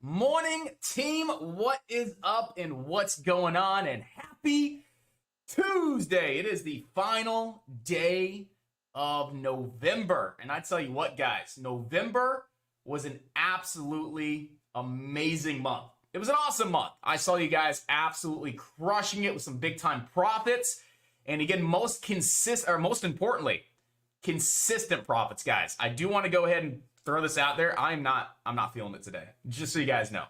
morning, team. What is up and what's going on? And happy Tuesday. It is the final day of November. And I tell you what, guys, November was an absolutely amazing month. It was an awesome month. I saw you guys absolutely crushing it with some big time profits. And again, most importantly, consistent profits, guys. I do want to go ahead and throw this out there. I'm not feeling it today. Just so you guys know.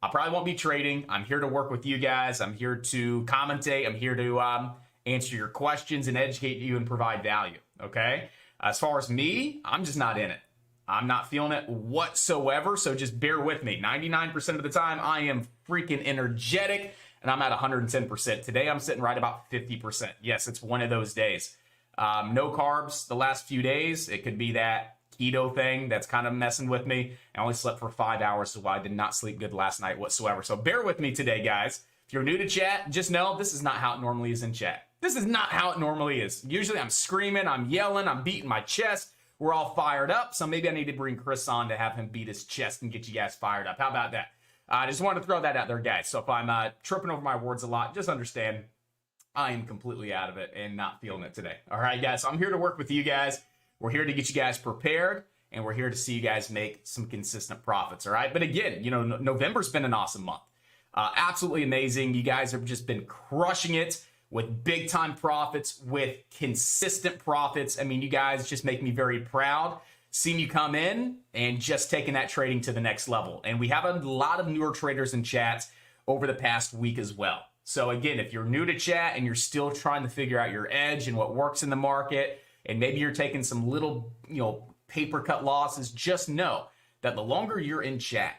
I probably won't be trading. I'm here to work with you guys. I'm here to commentate. I'm here to answer your questions and educate you and provide value. Okay? As far as me, I'm just not in it. I'm not feeling it whatsoever. So just bear with me. 99% of the time, I am freaking energetic and I'm at 110%. Today, I'm sitting right about 50%. Yes, it's one of those days. No carbs the last few days. It could be that keto thing that's kind of messing with me. I only slept for 5 hours, so I did not sleep good last night whatsoever. So bear with me today, guys. If you're new to chat, just know this is not how it normally is in chat. This is not how it normally is. Usually I'm screaming, I'm yelling, I'm beating my chest. We're all fired up. So maybe I need to bring Chris on to have him beat his chest and get you guys fired up. How about that? I just wanted to throw that out there, guys. So if I'm tripping over my words a lot, just understand I am completely out of it and not feeling it today. All right, guys. So I'm here to work with you guys. We're here to get you guys prepared, and we're here to see you guys make some consistent profits. All right. But again, you know, November's been an awesome month. Absolutely amazing. You guys have just been crushing it with big time profits, with consistent profits. I mean, you guys just make me very proud seeing you come in and just taking that trading to the next level. And we have a lot of newer traders in chats over the past week as well. So again, if you're new to chat and you're still trying to figure out your edge and what works in the market, and maybe you're taking some little, paper cut losses, just know that the longer you're in chat,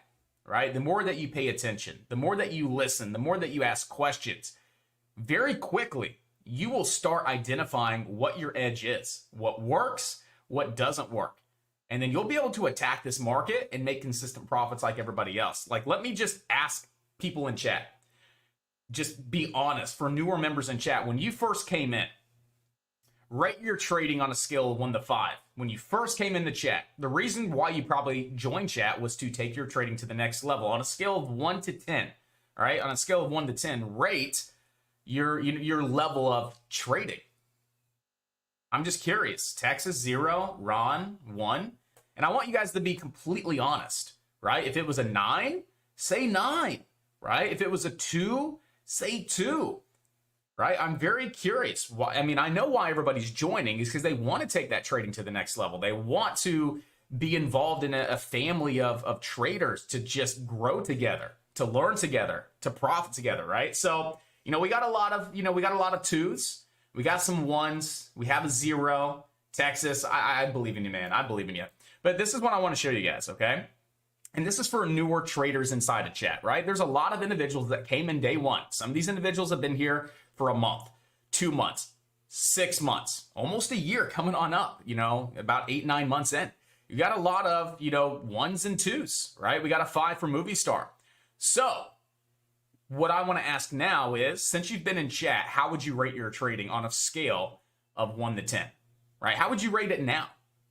right, the more that you pay attention, the more that you listen, the more that you ask questions, very quickly, you will start identifying what your edge is, what works, what doesn't work. And then you'll be able to attack this market and make consistent profits like everybody else. Like, let me just ask people in chat. Just be honest. For newer members in chat, when you first came in, rate your trading on a scale of 1 to 5. When you first came in the chat, the reason why you probably joined chat was to take your trading to the next level. On a scale of 1 to 10, all right? On a scale of 1 to 10, rate your level of trading. I'm just curious. Texas, 0. Ron, 1. And I want you guys to be completely honest, right? If it was a 9, say 9, right? If it was a 2, say 2, right? I'm very curious. I mean, I know why everybody's joining is because they want to take that trading to the next level. They want to be involved in a family of traders to just grow together, to learn together, to profit together, right? So, we got a lot of, we got a lot of 2s. We got some 1s. We have a 0. Texas, I believe in you, man. I believe in you. But this is what I want to show you guys, okay? And this is for newer traders inside of chat, right? There's a lot of individuals that came in day 1. Some of these individuals have been here for a month, 2 months, 6 months, almost a year coming on up, about 8-9 months in. You got a lot of, 1s and 2s, right? We got a 5 for Movie Star. So what I want to ask now is, since you've been in chat, how would you rate your trading on a scale of 1 to 10, right? How would you rate it now,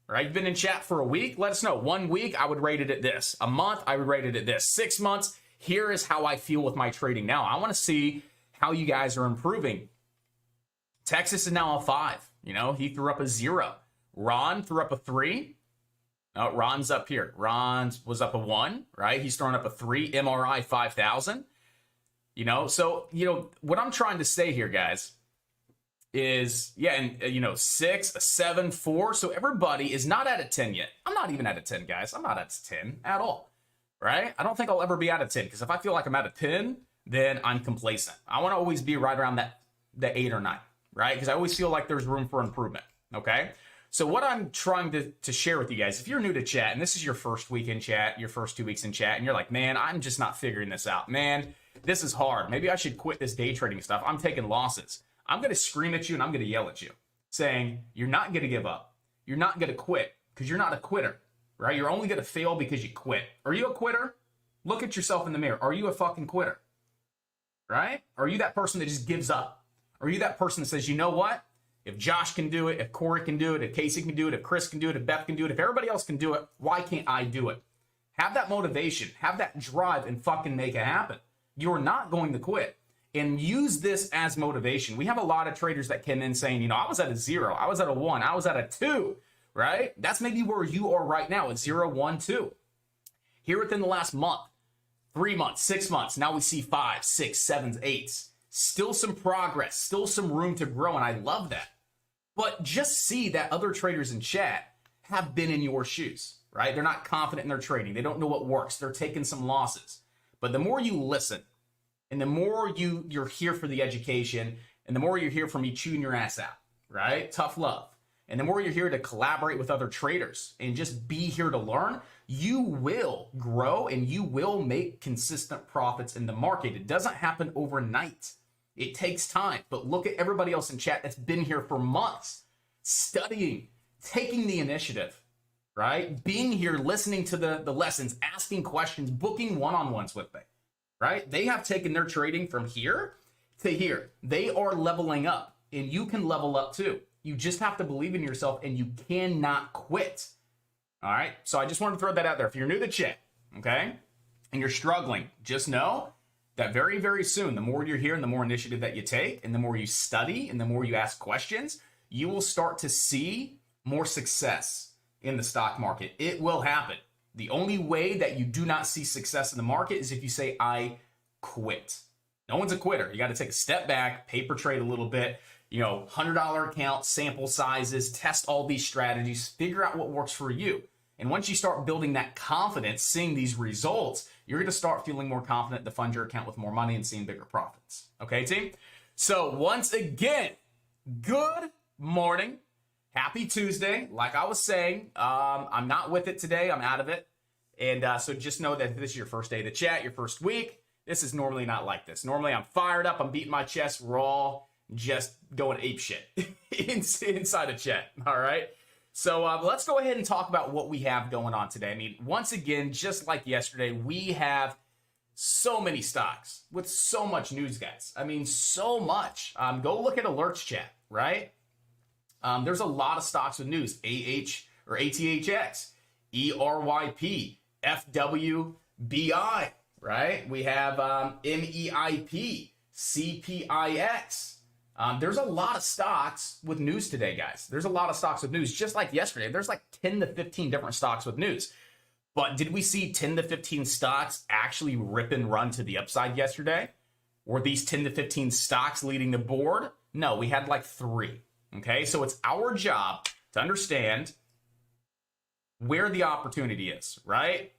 right? You've been in chat for a week. Let us know. 1 week, I would rate it at this. A month, I would rate it at this. 6 months, here is how I feel with my trading now. I want to see how you guys are improving. Texas is now a 5. He threw up a 0. Ron threw up a 3. No, Ron's up here. Ron was up a 1, right? He's throwing up a 3. MRI 5,000. So, what I'm trying to say here, guys, is, 6, a 7, 4. So everybody is not at a 10 yet. I'm not even at a 10, guys. I'm not at a 10 at all, right? I don't think I'll ever be at a 10, because if I feel like I'm at a 10, then I'm complacent. I want to always be right around the 8 or 9, right? Because I always feel like there's room for improvement, okay? So what I'm trying to share with you guys, if you're new to chat, and this is your first week in chat, your first 2 weeks in chat, and you're like, man, I'm just not figuring this out. Man, this is hard. Maybe I should quit this day trading stuff. I'm taking losses. I'm going to scream at you and I'm going to yell at you, saying, you're not going to give up. You're not going to quit, because you're not a quitter, right? You're only going to fail because you quit. Are you a quitter? Look at yourself in the mirror. Are you a fucking quitter? Right? Are you that person that just gives up? Are you that person that says, you know what? If Josh can do it, if Corey can do it, if Casey can do it, if Chris can do it, if Beth can do it, if everybody else can do it, why can't I do it? Have that motivation, have that drive, and fucking make it happen. You're not going to quit. And use this as motivation. We have a lot of traders that come in saying, you know, I was at a 0, I was at a 1, I was at a 2, right? That's maybe where you are right now at 0, 1, 2. Here within the last month, 3 months, 6 months, now we see 5, 6, 7, 8. Still some progress, still some room to grow, and I love that. But just see that other traders in chat have been in your shoes, right? They're not confident in their trading. They don't know what works. They're taking some losses. But the more you listen, and the more you're here for the education, and the more you're here for me chewing your ass out, right? Tough love. And the more you're here to collaborate with other traders and just be here to learn, you will grow and you will make consistent profits in the market. It doesn't happen overnight. It takes time. But look at everybody else in chat that's been here for months, studying, taking the initiative, right? Being here, listening to the lessons, asking questions, booking one-on-ones with me. Right? They have taken their trading from here to here. They are leveling up, and you can level up too. You just have to believe in yourself, and you cannot quit. All right? So I just wanted to throw that out there. If you're new to the chat, okay, and you're struggling, just know that very, very soon, the more you're here and the more initiative that you take, and the more you study and the more you ask questions, you will start to see more success in the stock market. It will happen. The only way that you do not see success in the market is if you say, I quit. No one's a quitter. You got to take a step back, paper trade a little bit, you know, $100 account, sample sizes, test all these strategies, figure out what works for you. And once you start building that confidence, seeing these results, you're going to start feeling more confident to fund your account with more money and seeing bigger profits. Okay, team? So once again, good morning. Happy Tuesday. Like I was saying, I'm not with it today. I'm out of it. And so just know that this is your first day of the chat, your first week. This is normally not like this. Normally I'm fired up. I'm beating my chest raw, just going ape shit inside of chat. All right. So let's go ahead and talk about what we have going on today. I mean, once again, just like yesterday, we have so many stocks with so much news, guys. I mean, so much. Go look at alerts chat, right? There's a lot of stocks with news. or ATHX, ERYP, FWBI, right? We have MEIP, CPIX. There's a lot of stocks with news today, guys. There's a lot of stocks with news. Just like yesterday, there's like 10 to 15 different stocks with news. But did we see 10 to 15 stocks actually rip and run to the upside yesterday? Were these 10 to 15 stocks leading the board? No, we had like 3. Okay, so it's our job to understand where the opportunity is, right?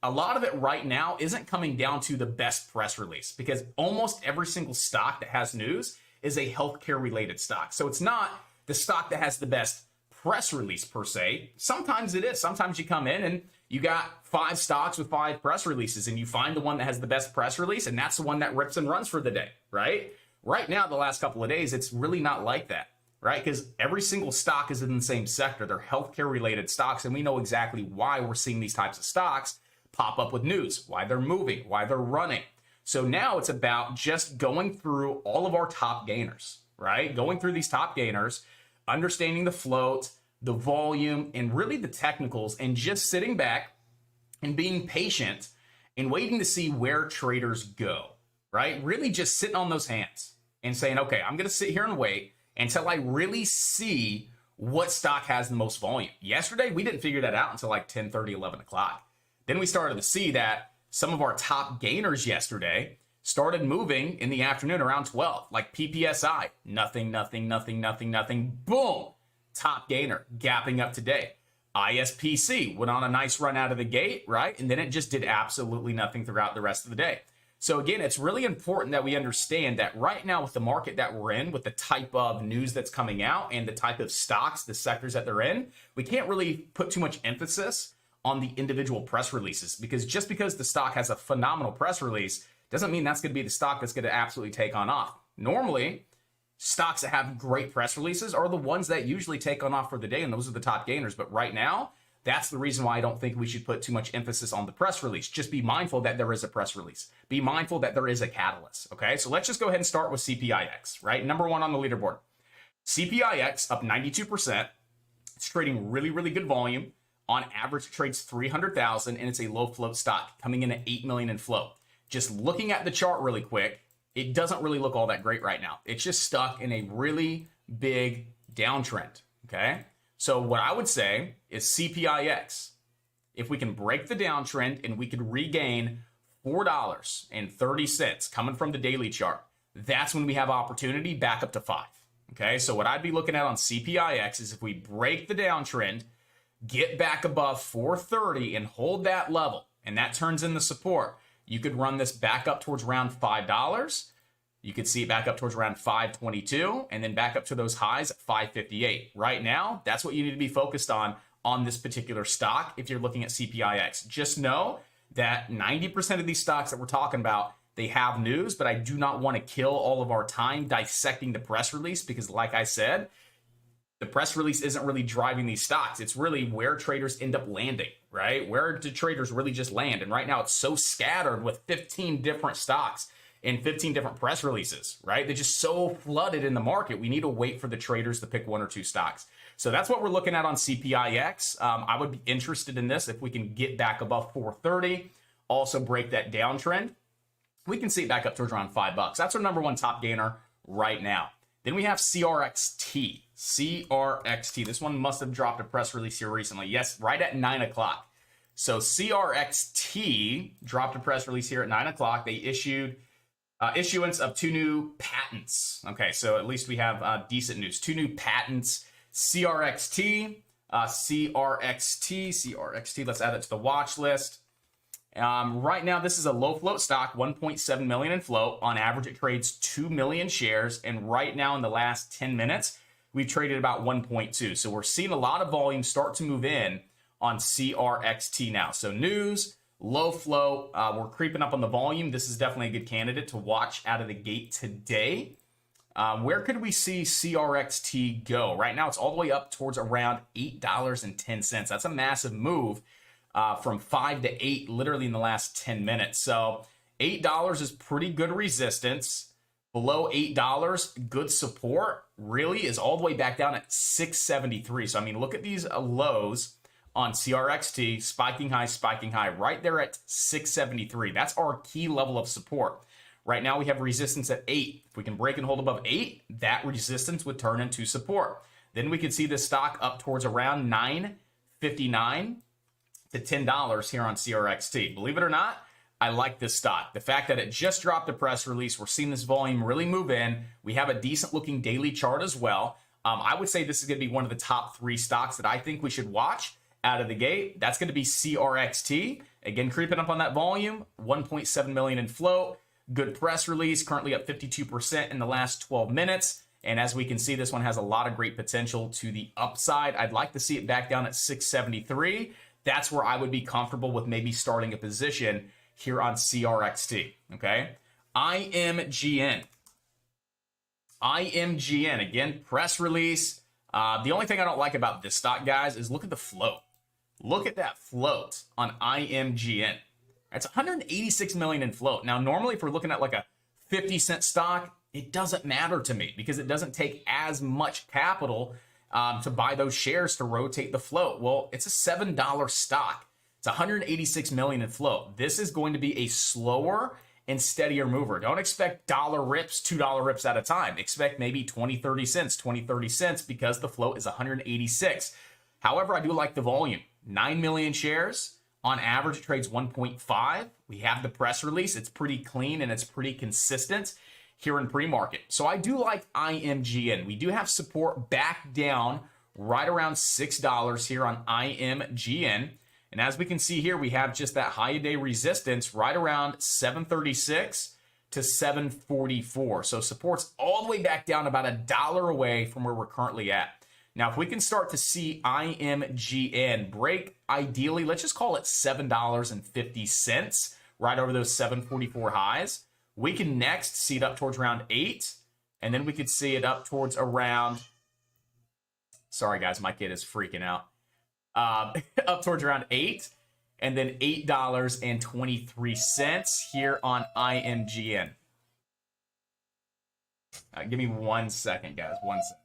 A lot of it right now isn't coming down to the best press release, because almost every single stock that has news is a healthcare related stock. So it's not the stock that has the best press release per se. Sometimes it is. Sometimes you come in and you got 5 stocks with 5 press releases and you find the one that has the best press release, and that's the one that rips and runs for the day, right? Right now, the last couple of days, it's really not like that, right? Because every single stock is in the same sector. They're healthcare related stocks, and we know exactly why we're seeing these types of stocks pop up with news, why they're moving, why they're running. So now it's about just going through all of our top gainers, right? Going through these top gainers, understanding the float, the volume, and really the technicals, and just sitting back and being patient and waiting to see where traders go, right? Really just sitting on those hands and saying, okay, I'm going to sit here and wait until I really see what stock has the most volume. Yesterday, we didn't figure that out until like 10:30, 11 o'clock. Then we started to see that some of our top gainers yesterday started moving in the afternoon around 12, like PPSI, nothing, nothing, nothing, nothing, nothing, boom, top gainer, gapping up today. ISPC went on a nice run out of the gate, right? And then it just did absolutely nothing throughout the rest of the day. So again, it's really important that we understand that right now with the market that we're in, with the type of news that's coming out and the type of stocks, the sectors that they're in, we can't really put too much emphasis on the individual press releases, because just because the stock has a phenomenal press release doesn't mean that's going to be the stock that's going to absolutely take on off. Normally, stocks that have great press releases are the ones that usually take on off for the day, and those are the top gainers. But right now, that's the reason why I don't think we should put too much emphasis on the press release. Just be mindful that there is a press release. Be mindful that there is a catalyst, okay? So let's just go ahead and start with CPIX, right? Number 1 on the leaderboard. CPIX up 92%. It's trading really, really good volume. On average, it trades 300,000, and it's a low float stock coming in at 8 million in float. Just looking at the chart really quick, it doesn't really look all that great right now. It's just stuck in a really big downtrend, okay? So what I would say is CPIX. If we can break the downtrend and we could regain $4.30 coming from the daily chart, that's when we have opportunity back up to 5, okay? So what I'd be looking at on CPIX is if we break the downtrend, get back above 430 and hold that level, and that turns into support, you could run this back up towards around $5. You could see it back up towards around 522 and then back up to those highs at 558. Right now, that's what you need to be focused on this particular stock if you're looking at CPIX. Just know that 90% of these stocks that we're talking about, they have news, but I do not want to kill all of our time dissecting the press release because, like I said, the press release isn't really driving these stocks. It's really where traders end up landing, right? Where do traders really just land? And right now it's so scattered with 15 different stocks and 15 different press releases, right? They're just so flooded in the market. We need to wait for the traders to pick 1 or 2 stocks. So that's what we're looking at on CPIX. I would be interested in this if we can get back above 430, also break that downtrend. We can see it back up towards around $5. That's our number 1 top gainer right now. Then we have CRXT. CRXT. This one must have dropped a press release here recently. Yes, right at 9 o'clock. So CRXT dropped a press release here at 9 o'clock. They issued issuance of 2 new patents. Okay, so at least we have decent news. 2 new patents. CRXT. Let's add it to the watch list. Right now, this is a low float stock, 1.7 million in float. On average, it trades 2 million shares. And right now, in the last 10 minutes, we've traded about 1.2. So we're seeing a lot of volume start to move in on CRXT now. So news, low float, we're creeping up on the volume. This is definitely a good candidate to watch out of the gate today. Where could we see CRXT go? Right now, it's all the way up towards around $8.10. That's a massive move. From 5 to 8 literally in the last 10 minutes. So $8 is pretty good resistance. Below $8, good support really is all the way back down at 673. So, I mean, look at these lows on CRXT, spiking high, right there at 673. That's our key level of support. Right now, we have resistance at 8. If we can break and hold above 8, that resistance would turn into support. Then we could see this stock up towards around $9.59 to $10 here on CRXT. Believe it or not, I like this stock. The fact that it just dropped a press release, we're seeing this volume really move in. We have a decent looking daily chart as well. I would say this is going to be one of the top 3 stocks that I think we should watch out of the gate. That's going to be CRXT. Again, creeping up on that volume, 1.7 million in float. Good press release, currently up 52% in the last 12 minutes. And as we can see, this one has a lot of great potential to the upside. I'd like to see it back down at 673. That's where I would be comfortable with maybe starting a position here on CRXT, okay? IMGN. IMGN, again, press release. The only thing I don't like about this stock, guys, is look at the float. Look at that float on IMGN. It's 186 million in float. Now, normally if we're looking at like a 50-cent stock, it doesn't matter to me because it doesn't take as much capital to buy those shares to rotate the float. Well, it's a $7 stock. It's 186 million in float. This is going to be a slower and steadier mover. Don't expect dollar rips, $2 rips at a time. Expect maybe 20, 30 cents because the float is 186. However, I do like the volume. 9 million shares. On average, it trades 1.5. We have the press release. It's pretty clean and it's pretty consistent here in pre-market. So I do like IMGN. We do have support back down right around $6 here on IMGN. And as we can see here, we have just that high day resistance right around 736 to 744. So support's all the way back down about $1 away from where we're currently at. Now, if we can start to see IMGN break, ideally, let's just call it $7.50 right over those 744 highs. We can next see it up towards around 8, and then we could see it up towards around, sorry guys, my kid is freaking out, up towards around 8, and then $8.23 here on IMGN. Give me 1 second, guys, 1 second.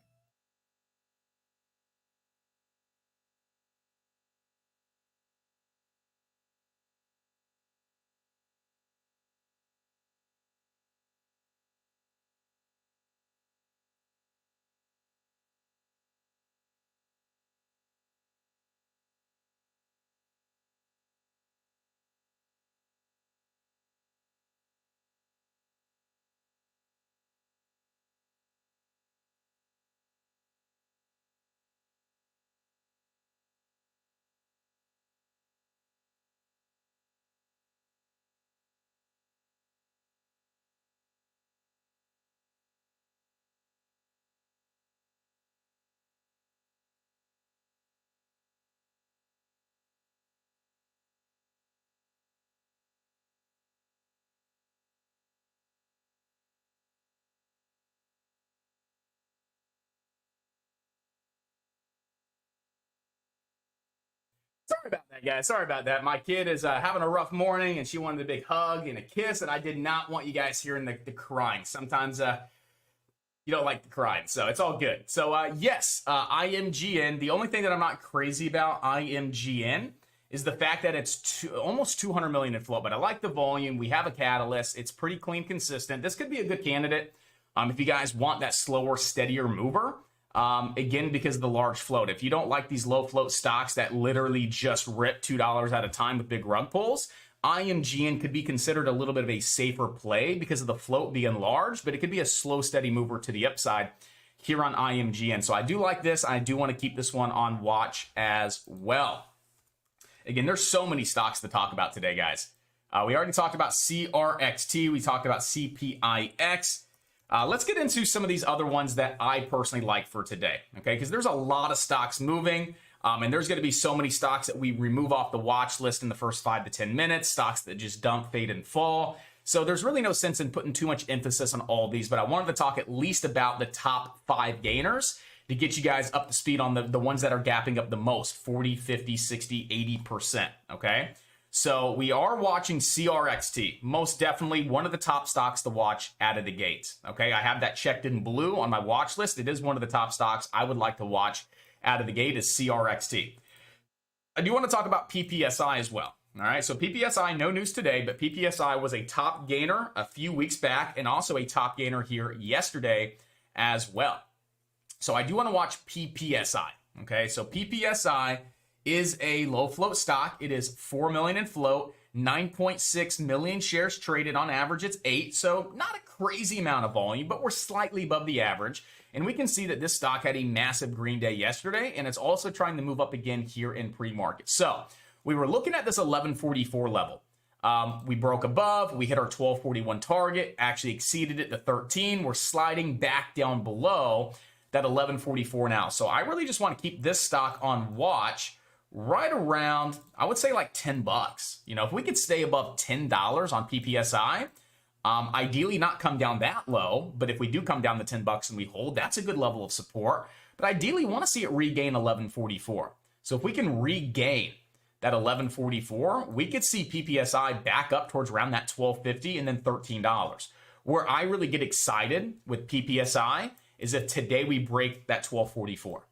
Hey guys, sorry about that. My kid is having a rough morning, and she wanted a big hug and a kiss, and I did not want you guys hearing the crying. Sometimes you don't like the crying, so it's all good. So yes, IMGN. The only thing that I'm not crazy about IMGN is the fact that it's almost 200 million in float, but I like the volume. We have a catalyst. It's pretty clean, consistent. This could be a good candidate if you guys want that slower, steadier mover. Again, because of the large float. If you don't like these low float stocks that literally just rip $2 at a time with big rug pulls, IMGN could be considered a little bit of a safer play because of the float being large, but it could be a slow, steady mover to the upside here on IMGN. So I do like this. I do want to keep this one on watch as well. Again, there's so many stocks to talk about today, guys. We already talked about CRXT. We talked about CPIX. Let's get into some of these other ones that I personally like for today, okay? Because there's a lot of stocks moving, and there's going to be so many stocks that we remove off the watch list in the first 5 to 10 minutes, stocks that just dump, fade, and fall. So there's really no sense in putting too much emphasis on all these, but I wanted to talk at least about the top 5 gainers to get you guys up to speed on the ones that are gapping up the most, 40, 50, 60, 80%, okay? So we are watching CRXT, most definitely one of the top stocks to watch out of the gate. Okay, I have that checked in blue on my watch list. It is one of the top stocks I would like to watch out of the gate is CRXT. I do want to talk about PPSI as well. All right, so PPSI, no news today, but PPSI was a top gainer a few weeks back and also a top gainer here yesterday as well. So I do want to watch PPSI. Okay, so PPSI is a low float stock. It is 4 million in float, 9.6 million shares traded. On average, it's 8. So not a crazy amount of volume, but we're slightly above the average. And we can see that this stock had a massive green day yesterday, and it's also trying to move up again here in pre-market. So we were looking at this 1144 level. We broke above, we hit our 1241 target, actually exceeded it to 13. We're sliding back down below that 1144 now. So I really just want to keep this stock on watch right around, I would say like 10 bucks. You know, if we could stay above $10 on PPSI, ideally not come down that low, but if we do come down to 10 bucks and we hold, that's a good level of support. But ideally want to see it regain 1144. So if we can regain that 1144, we could see PPSI back up towards around that 1250 and then $13. Where I really get excited with PPSI is if today we break that 1244.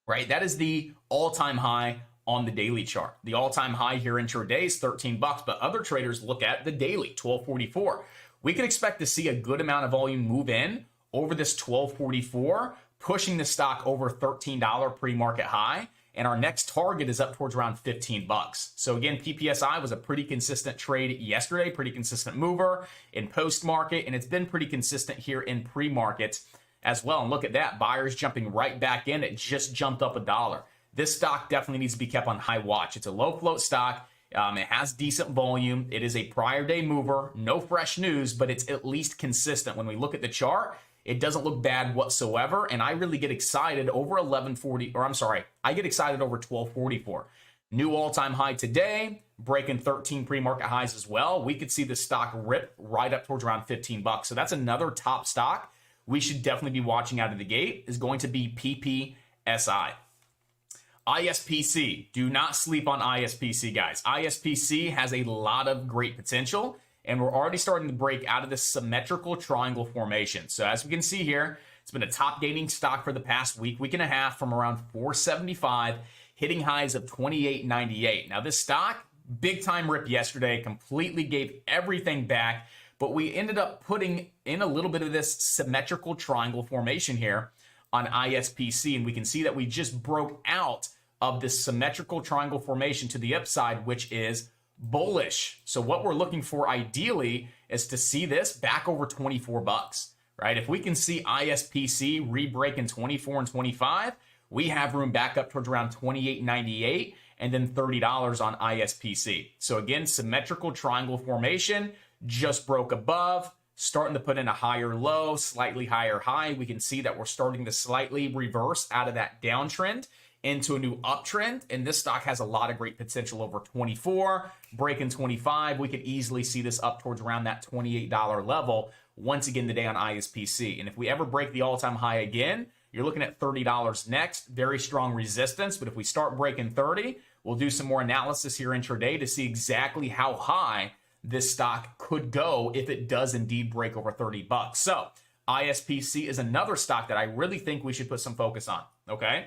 Right? That is the all-time high on the daily chart. The all-time high here intraday is 13 bucks, but other traders look at the daily, 1244. We can expect to see a good amount of volume move in over this 1244, pushing the stock over $13 pre-market high, and our next target is up towards around 15 bucks. So again, PPSI was a pretty consistent trade yesterday, pretty consistent mover in post-market, and it's been pretty consistent here in pre-market as well. And look at that, buyers jumping right back in. It just jumped up $1. This stock definitely needs to be kept on high watch. It's a low float stock. It has decent volume. It is a prior day mover, no fresh news, but it's at least consistent. When we look at the chart, it doesn't look bad whatsoever. And I really get excited over 1140, or I'm sorry, I get excited over 1244. New all-time high today, breaking 13 pre-market highs as well. We could see the stock rip right up towards around 15 bucks. So that's another top stock we should definitely be watching out of the gate is going to be PPSI. ISPC. Do not sleep on ISPC, guys. ISPC has a lot of great potential, and we're already starting to break out of this symmetrical triangle formation. So as we can see here, it's been a top gaining stock for the past week and a half from around 475, hitting highs of 28.98. Now this stock, big time rip yesterday, completely gave everything back. But we ended up putting in a little bit of this symmetrical triangle formation here on ISPC. And we can see that we just broke out of this symmetrical triangle formation to the upside, which is bullish. So what we're looking for ideally is to see this back over 24 bucks, right? If we can see ISPC re-break in 24 and 25, we have room back up towards around 28.98 and then $30 on ISPC. So again, symmetrical triangle formation, just broke above, starting to put in a higher low, slightly higher high. We can see that we're starting to slightly reverse out of that downtrend into a new uptrend, and this stock has a lot of great potential over 24, breaking 25. We could easily see this up towards around that $28 level once again today on ISPC. And if we ever break the all-time high again, you're looking at $30 next. Very strong resistance, but if we start breaking 30, We'll do some more analysis here intraday to see exactly how high this stock could go if it does indeed break over 30 bucks. So ISPC is another stock that I really think we should put some focus on, okay?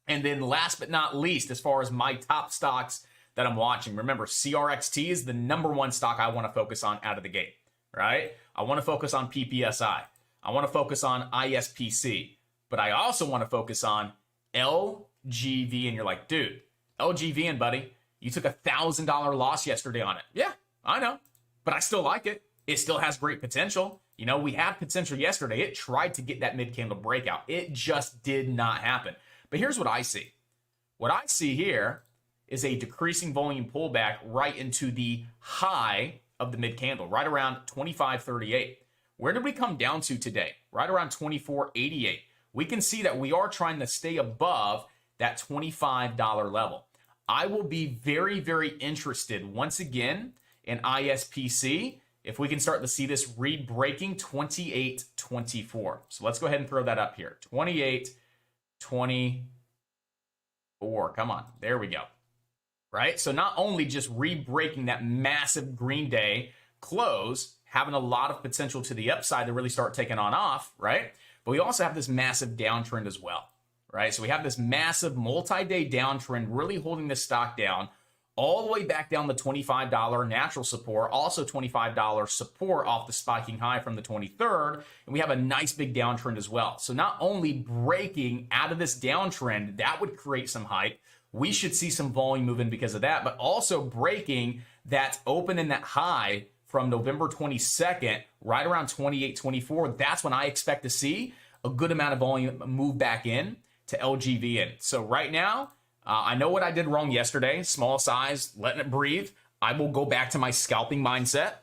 And then last but not least, as far as my top stocks that I'm watching, remember CRXT is the #1 stock I want to focus on out of the gate, right? I want to focus on PPSI. I want to focus on ISPC, but I also want to focus on LGV. And you're like, dude, LGV, buddy, you took $1,000 loss yesterday on it. Yeah, I know, but I still like it. It still has great potential. You know, we had potential yesterday. It tried to get that mid-candle breakout. It just did not happen. But here's what I see. What I see here is a decreasing volume pullback right into the high of the mid-candle, right around 25.38. Where did we come down to today? Right around 24.88. We can see that we are trying to stay above that $25 level. I will be very, very interested once again in ISPC if we can start to see this re-breaking 28.24. So let's go ahead and throw that up here. 28.24. Come on. There we go. Right? So not only just re-breaking that massive green day close, having a lot of potential to the upside to really start taking on off, right? But we also have this massive downtrend as well, right? So we have this massive multi-day downtrend really holding this stock down all the way back down the $25 natural support, also $25 support off the spiking high from the 23rd, and we have a nice big downtrend as well. So not only breaking out of this downtrend, that would create some hype. We should see some volume moving because of that, but also breaking that open and that high from November 22nd, right around 28.24. That's when I expect to see a good amount of volume move back in to LGVN. So right now, I know what I did wrong yesterday. Small size, letting it breathe. I will go back to my scalping mindset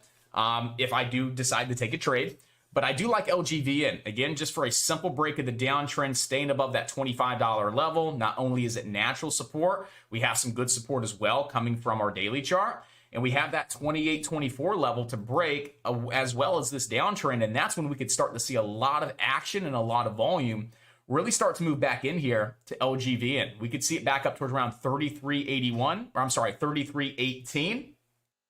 if I do decide to take a trade. But I do like LGVN. Again, just for a simple break of the downtrend, staying above that $25 level. Not only is it natural support, we have some good support as well coming from our daily chart. And we have that 28.24 level to break as well as this downtrend. And that's when we could start to see a lot of action and a lot of volume really start to move back in here to LGVN. We could see it back up towards around 33.81, or I'm sorry, 33.18,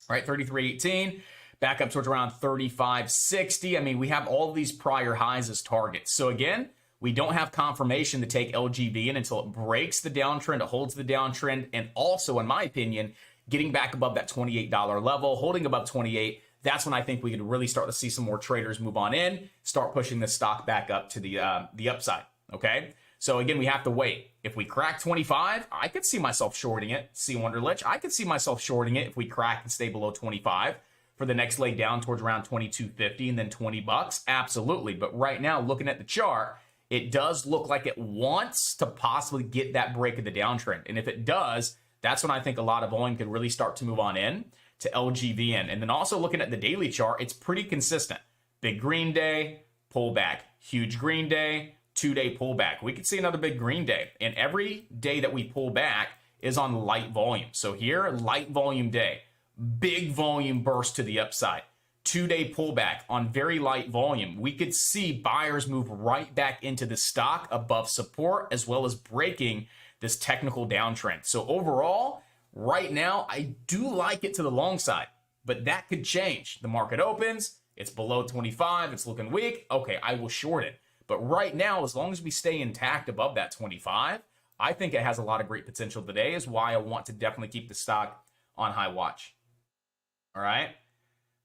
right? 33.18, back up towards around 35.60. I mean, we have all of these prior highs as targets. So again, we don't have confirmation to take LGVN until it breaks the downtrend, it holds the downtrend, and also, in my opinion, getting back above that $28 level, holding above 28, that's when I think we could really start to see some more traders move on in, start pushing the stock back up to the upside, okay? So again, we have to wait. If we crack 25, I could see myself shorting it. See Wonderlich, I could see myself shorting it if we crack and stay below 25 for the next leg down towards around 22.50 and then 20 bucks. Absolutely. But right now, looking at the chart, it does look like it wants to possibly get that break of the downtrend. And if it does, that's when I think a lot of volume could really start to move on in to LGVN. And then also looking at the daily chart, it's pretty consistent. Big green day, pullback. Huge green day, 2-day pullback. We could see another big green day. And every day that we pull back is on light volume. So here, light volume day. Big volume burst to the upside. 2-day pullback on very light volume. We could see buyers move right back into the stock above support as well as breaking this technical downtrend. So overall, right now, I do like it to the long side, but that could change. The market opens, it's below 25, it's looking weak. Okay, I will short it. But right now, as long as we stay intact above that 25, I think it has a lot of great potential today, is why I want to definitely keep the stock on high watch. All right.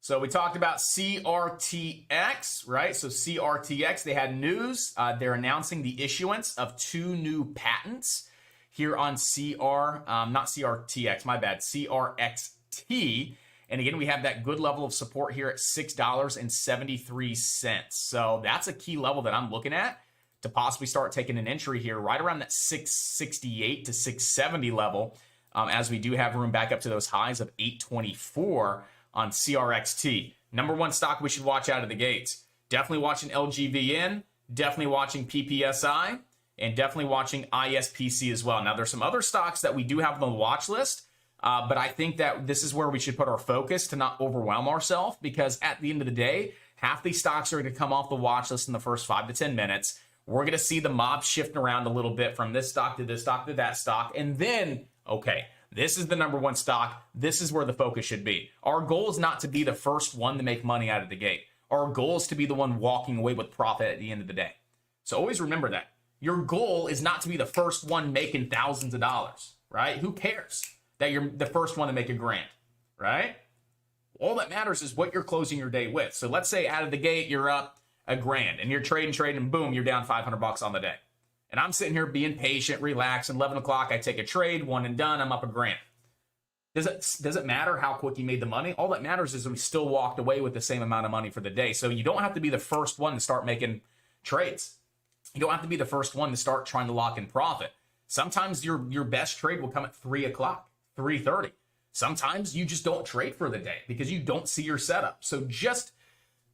So we talked about CRTX, right? So CRTX, they had news. They're announcing the issuance of 2 new patents here on not CRTX, my bad, CRXT. And again, we have that good level of support here at $6.73. So that's a key level that I'm looking at to possibly start taking an entry here right around that 668 to 670 level, as we do have room back up to those highs of 824 on CRXT. #1 stock we should watch out of the gates. Definitely watching LGVN, definitely watching PPSI, and definitely watching ISPC as well. Now, there's some other stocks that we do have on the watch list, but I think that this is where we should put our focus to not overwhelm ourselves, because at the end of the day, half these stocks are going to come off the watch list in the first 5 to 10 minutes. We're going to see the mob shifting around a little bit from this stock to this stock to that stock, and then, okay, This is the number one stock. This is where the focus should be. Our goal is not to be the first one to make money out of the gate. Our goal is to be the one walking away with profit at the end of the day. So always remember that. Your goal is not to be the first one making thousands of dollars, right? Who cares that you're the first one to make $1,000, right? All that matters is what you're closing your day with. So let's say out of the gate, you're up $1,000 and you're trading, and boom, you're down $500 on the day. And I'm sitting here being patient, relaxed, and 11 o'clock, I take a trade, one and done, I'm up $1,000. Does it matter how quick you made the money? All that matters is we still walked away with the same amount of money for the day. So you don't have to be the first one to start making trades. You don't have to be the first one to start trying to lock in profit. Sometimes your best trade will come at 3 o'clock, 3:30. Sometimes you just don't trade for the day because you don't see your setup. So just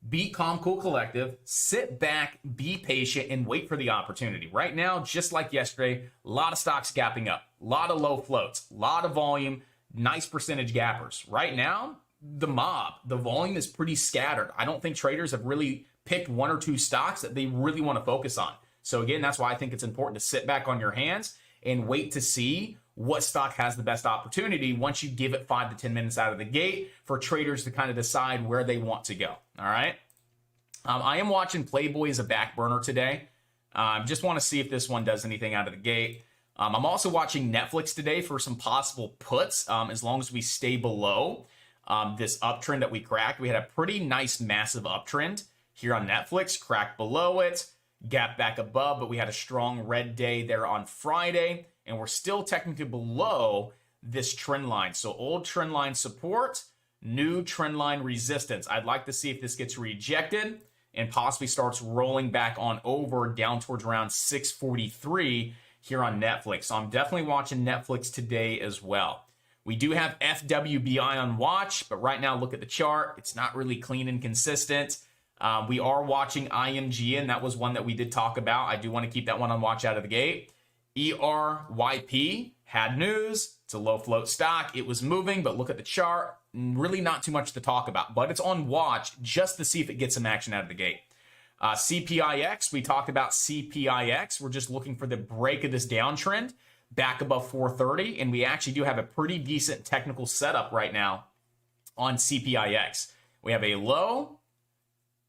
be calm, cool, collective, sit back, be patient, and wait for the opportunity. Right now, just like yesterday, a lot of stocks gapping up, a lot of low floats, a lot of volume, nice percentage gappers. Right now, the volume is pretty scattered. I don't think traders have really picked one or two stocks that they really want to focus on. So again, that's why I think it's important to sit back on your hands and wait to see what stock has the best opportunity once you give it 5 to 10 minutes out of the gate for traders to kind of decide where they want to go. All right. I am watching Playboy as a back burner today. Just want to see if this one does anything out of the gate. I'm also watching Netflix today for some possible puts as long as we stay below this uptrend that we cracked. We had a pretty nice, massive uptrend here on Netflix, cracked below it, gap back above, but we had a strong red day there on Friday, and we're still technically below this trend line. So old trend line support, new trend line resistance. I'd like to see if this gets rejected and possibly starts rolling back on over down towards around 643 here on Netflix. So I'm definitely watching Netflix today as well. We do have FWBI on watch, but right now look at the chart. It's not really clean and consistent. We are watching IMGN. That was one that we did talk about. I do want to keep that one on watch out of the gate. ERYP had news. It's a low float stock. It was moving, but look at the chart. Really not too much to talk about, but it's on watch just to see if it gets some action out of the gate. CPIX, we talked about CPIX. We're just looking for the break of this downtrend back above 430, and we actually do have a pretty decent technical setup right now on CPIX. We have a low,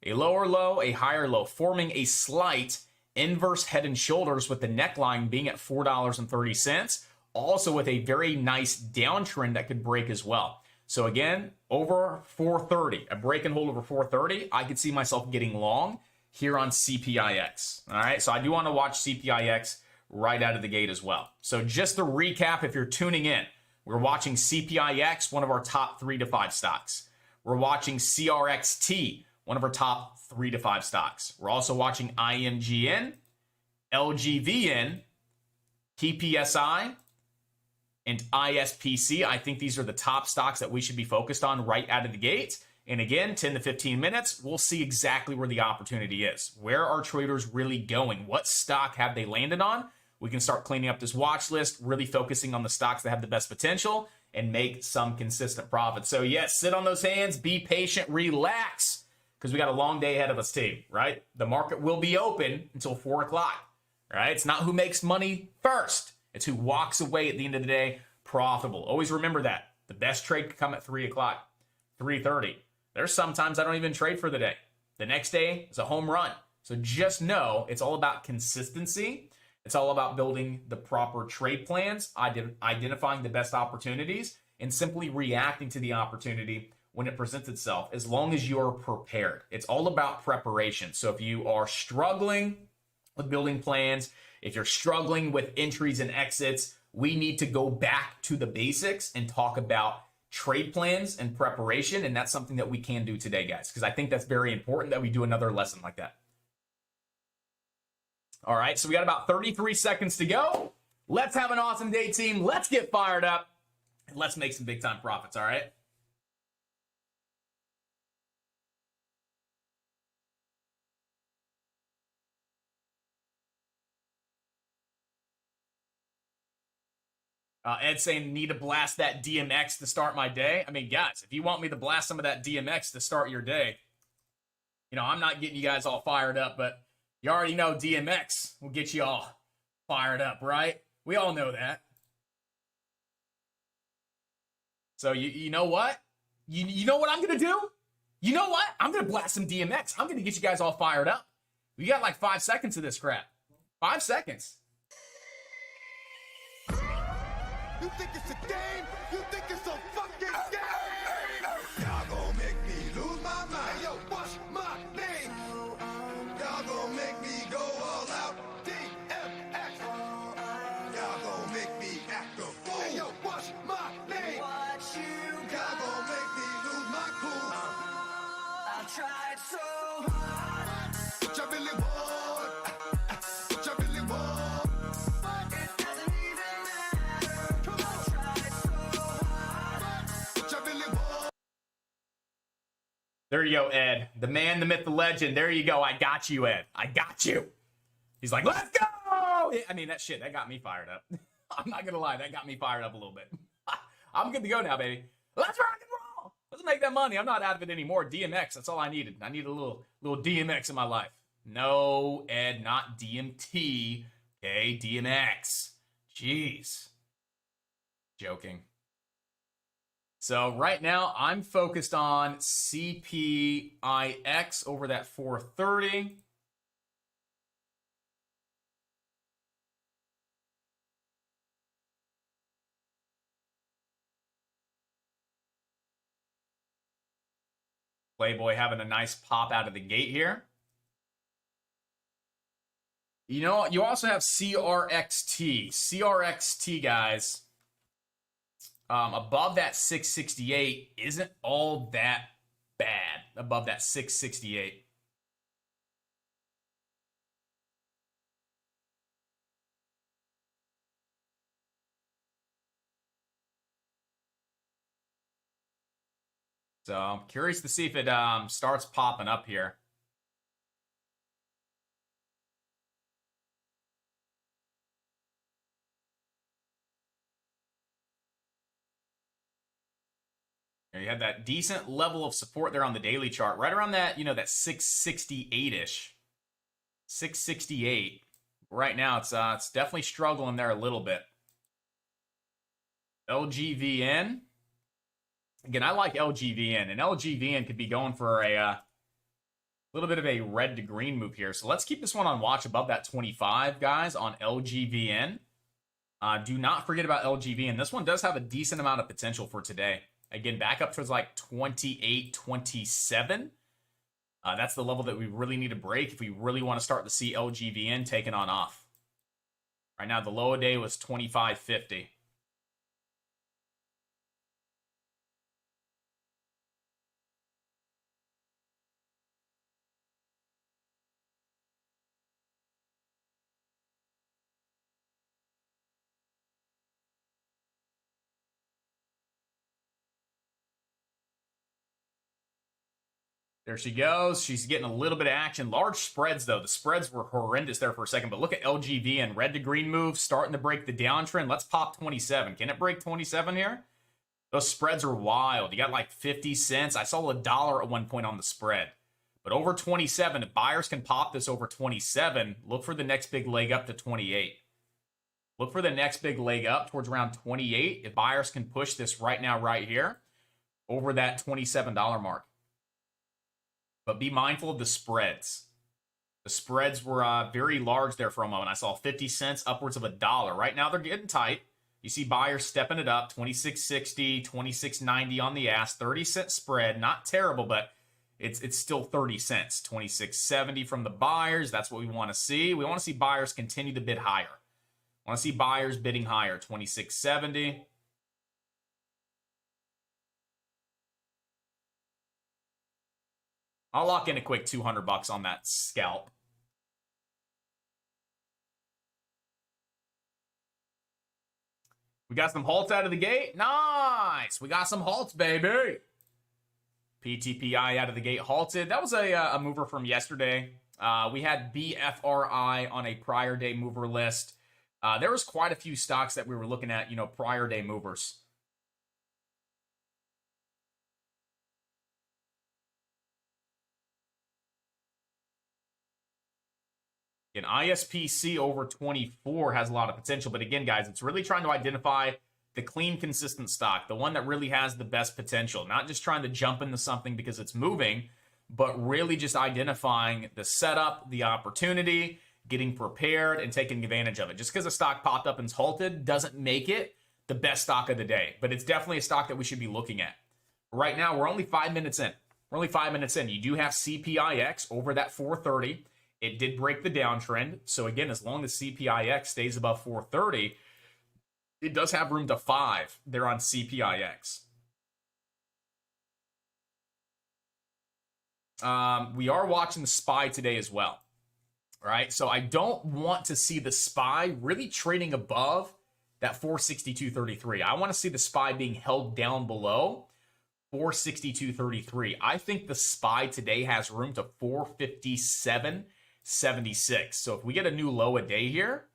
a lower low, a higher low, forming a slight inverse head and shoulders with the neckline being at $4.30, also with a very nice downtrend that could break as well. So again, over 430, a break and hold over 430, I could see myself getting long here on CPIX. All right, so I do want to watch CPIX right out of the gate as well. So just to recap, if you're tuning in, we're watching CPIX, one of our top 3 to 5 stocks. We're watching CRXT, one of our top 3 to 5 stocks. We're also watching IMGN, LGVN, TPSI, and ISPC. I think these are the top stocks that we should be focused on right out of the gate. And again, 10 to 15 minutes, we'll see exactly where the opportunity is. Where are traders really going? What stock have they landed on? We can start cleaning up this watch list, really focusing on the stocks that have the best potential and make some consistent profits. So yes, sit on those hands, be patient, relax, because we got a long day ahead of us too, right? The market will be open until 4 o'clock, right? It's not who makes money first. It's who walks away at the end of the day profitable. Always remember that. The best trade could come at 3 o'clock, 3:30. There's sometimes I don't even trade for the day. The next day is a home run. So just know it's all about consistency. It's all about building the proper trade plans, identifying the best opportunities, and simply reacting to the opportunity when it presents itself, as long as you're prepared. It's all about preparation. So if you are struggling with building plans, if you're struggling with entries and exits, we need to go back to the basics and talk about trade plans and preparation. And that's something that we can do today, guys, because I think that's very important that we do another lesson like that. All right, so we got about 33 seconds to go. Let's have an awesome day, team. Let's get fired up and let's make some big time profits, all right? Ed saying, need to blast that DMX to start my day. I mean, guys, if you want me to blast some of that DMX to start your day, you know, I'm not getting you guys all fired up, but you already know DMX will get you all fired up, right? We all know that. So you know what? You know what I'm going to do? You know what? I'm going to blast some DMX. I'm going to get you guys all fired up. We got like 5 seconds of this crap. 5 seconds. You think it's a game? You think it's a fucking game? Y'all gon' make me lose my mind. Hey, yo, what's my name? Y'all gon' make me go all out. DMX. Y'all gon' make me act a fool. Hey, yo, what's my name? Y'all gon' make me lose my cool. I tried so hard. What y'all really want? What y'all really want? But it doesn't even matter. Come on. I tried so hard. What y'all really want? There you go, Ed. The man, the myth, the legend. There you go. I got you, Ed. I got you. He's like, let's go. I mean, that got me fired up. I'm not going to lie. That got me fired up a little bit. I'm good to go now, baby. Let's rock and roll. Let's make that money. I'm not out of it anymore. DMX, that's all I needed. I needed a little DMX in my life. No, Ed, not DMT. Okay, DMX. Jeez. Joking. So right now, I'm focused on CPIX over that 430. Playboy having a nice pop out of the gate here. You know, you also have CRXT. CRXT, guys, above that 668 isn't all that bad. Above that 668. So I'm curious to see if it starts popping up here. You have that decent level of support there on the daily chart, right around that, that 668-ish. 668. Right now, it's definitely struggling there a little bit. LGVN. Again, I like LGVN, and LGVN could be going for a little bit of a red to green move here. So let's keep this one on watch above that 25, guys, on LGVN. Do not forget about LGVN. This one does have a decent amount of potential for today. Again, back up towards like 28, 27. That's the level that we really need to break if we really want to start to see LGVN taking on off. Right now, the low of day was 25.50. There she goes. She's getting a little bit of action. Large spreads, though. The spreads were horrendous there for a second. But look at LGVN. Red to green move, starting to break the downtrend. Let's pop 27. Can it break 27 here? Those spreads are wild. You got like 50 cents. I saw $1 at one point on the spread. But over 27, if buyers can pop this over 27, look for the next big leg up to 28. Look for the next big leg up towards around 28. If buyers can push this right now, right here, over that $27 mark. But be mindful of the spreads. The spreads were very large there for a moment. I saw 50 cents upwards of $1. Right now, they're getting tight. You see buyers stepping it up, 26.60, 26.90 on the ask, 30-cent spread. Not terrible, but it's still 30 cents. 26.70 from the buyers. That's what we want to see. We want to see buyers continue to bid higher. I want to see buyers bidding higher, 26.70. I'll lock in a quick $200 on that scalp. We got some halts out of the gate. Nice. We got some halts, baby. PTPI out of the gate halted. That was a mover from yesterday. We had BFRI on a prior day mover list. There was quite a few stocks that we were looking at, prior day movers. An ISPC over 24 has a lot of potential. But again, guys, it's really trying to identify the clean, consistent stock, the one that really has the best potential, not just trying to jump into something because it's moving, but really just identifying the setup, the opportunity, getting prepared, and taking advantage of it. Just because a stock popped up and's halted doesn't make it the best stock of the day, but it's definitely a stock that we should be looking at. Right now, we're only 5 minutes in. We're only 5 minutes in. You do have CPIX over that 430. It did break the downtrend. So again, as long as CPIX stays above 430, it does have room to 5 there on CPIX. We are watching the SPY today as well. All right, so I don't want to see the SPY really trading above that 462.33. I want to see the SPY being held down below 462.33. I think the SPY today has room to 457.76. So if we get a new low a day here,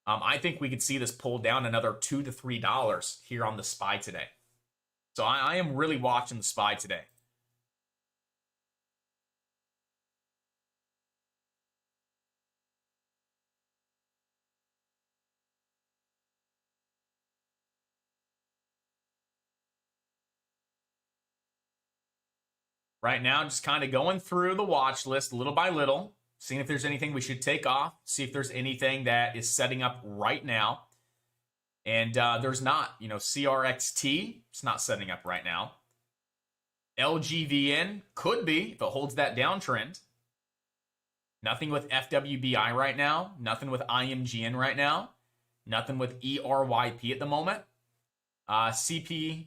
I think we could see this pull down another $2 to $3 here on the SPY today. So I am really watching the SPY today. Right now, just kind of going through the watch list little by little, seeing if there's anything we should take off, see if there's anything that is setting up right now. And there's not, CRXT, it's not setting up right now. LGVN could be if it holds that downtrend. Nothing with FWBI right now. Nothing with IMGN right now. Nothing with ERYP at the moment. CPIX,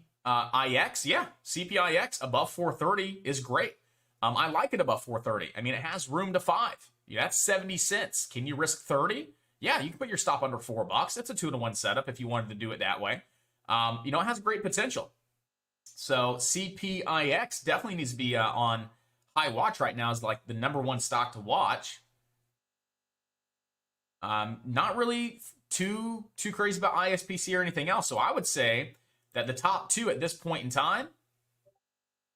yeah, CPIX above 430 is great. I like it above 430. I mean, it has room to 5. Yeah, that's 70 cents. Can you risk 30? Yeah, you can put your stop under $4. That's a 2-to-1 setup if you wanted to do it that way. It has great potential. So CPIX definitely needs to be on high watch right now as like the #1 stock to watch. Not really too crazy about ISPC or anything else. So I would say that the top 2 at this point in time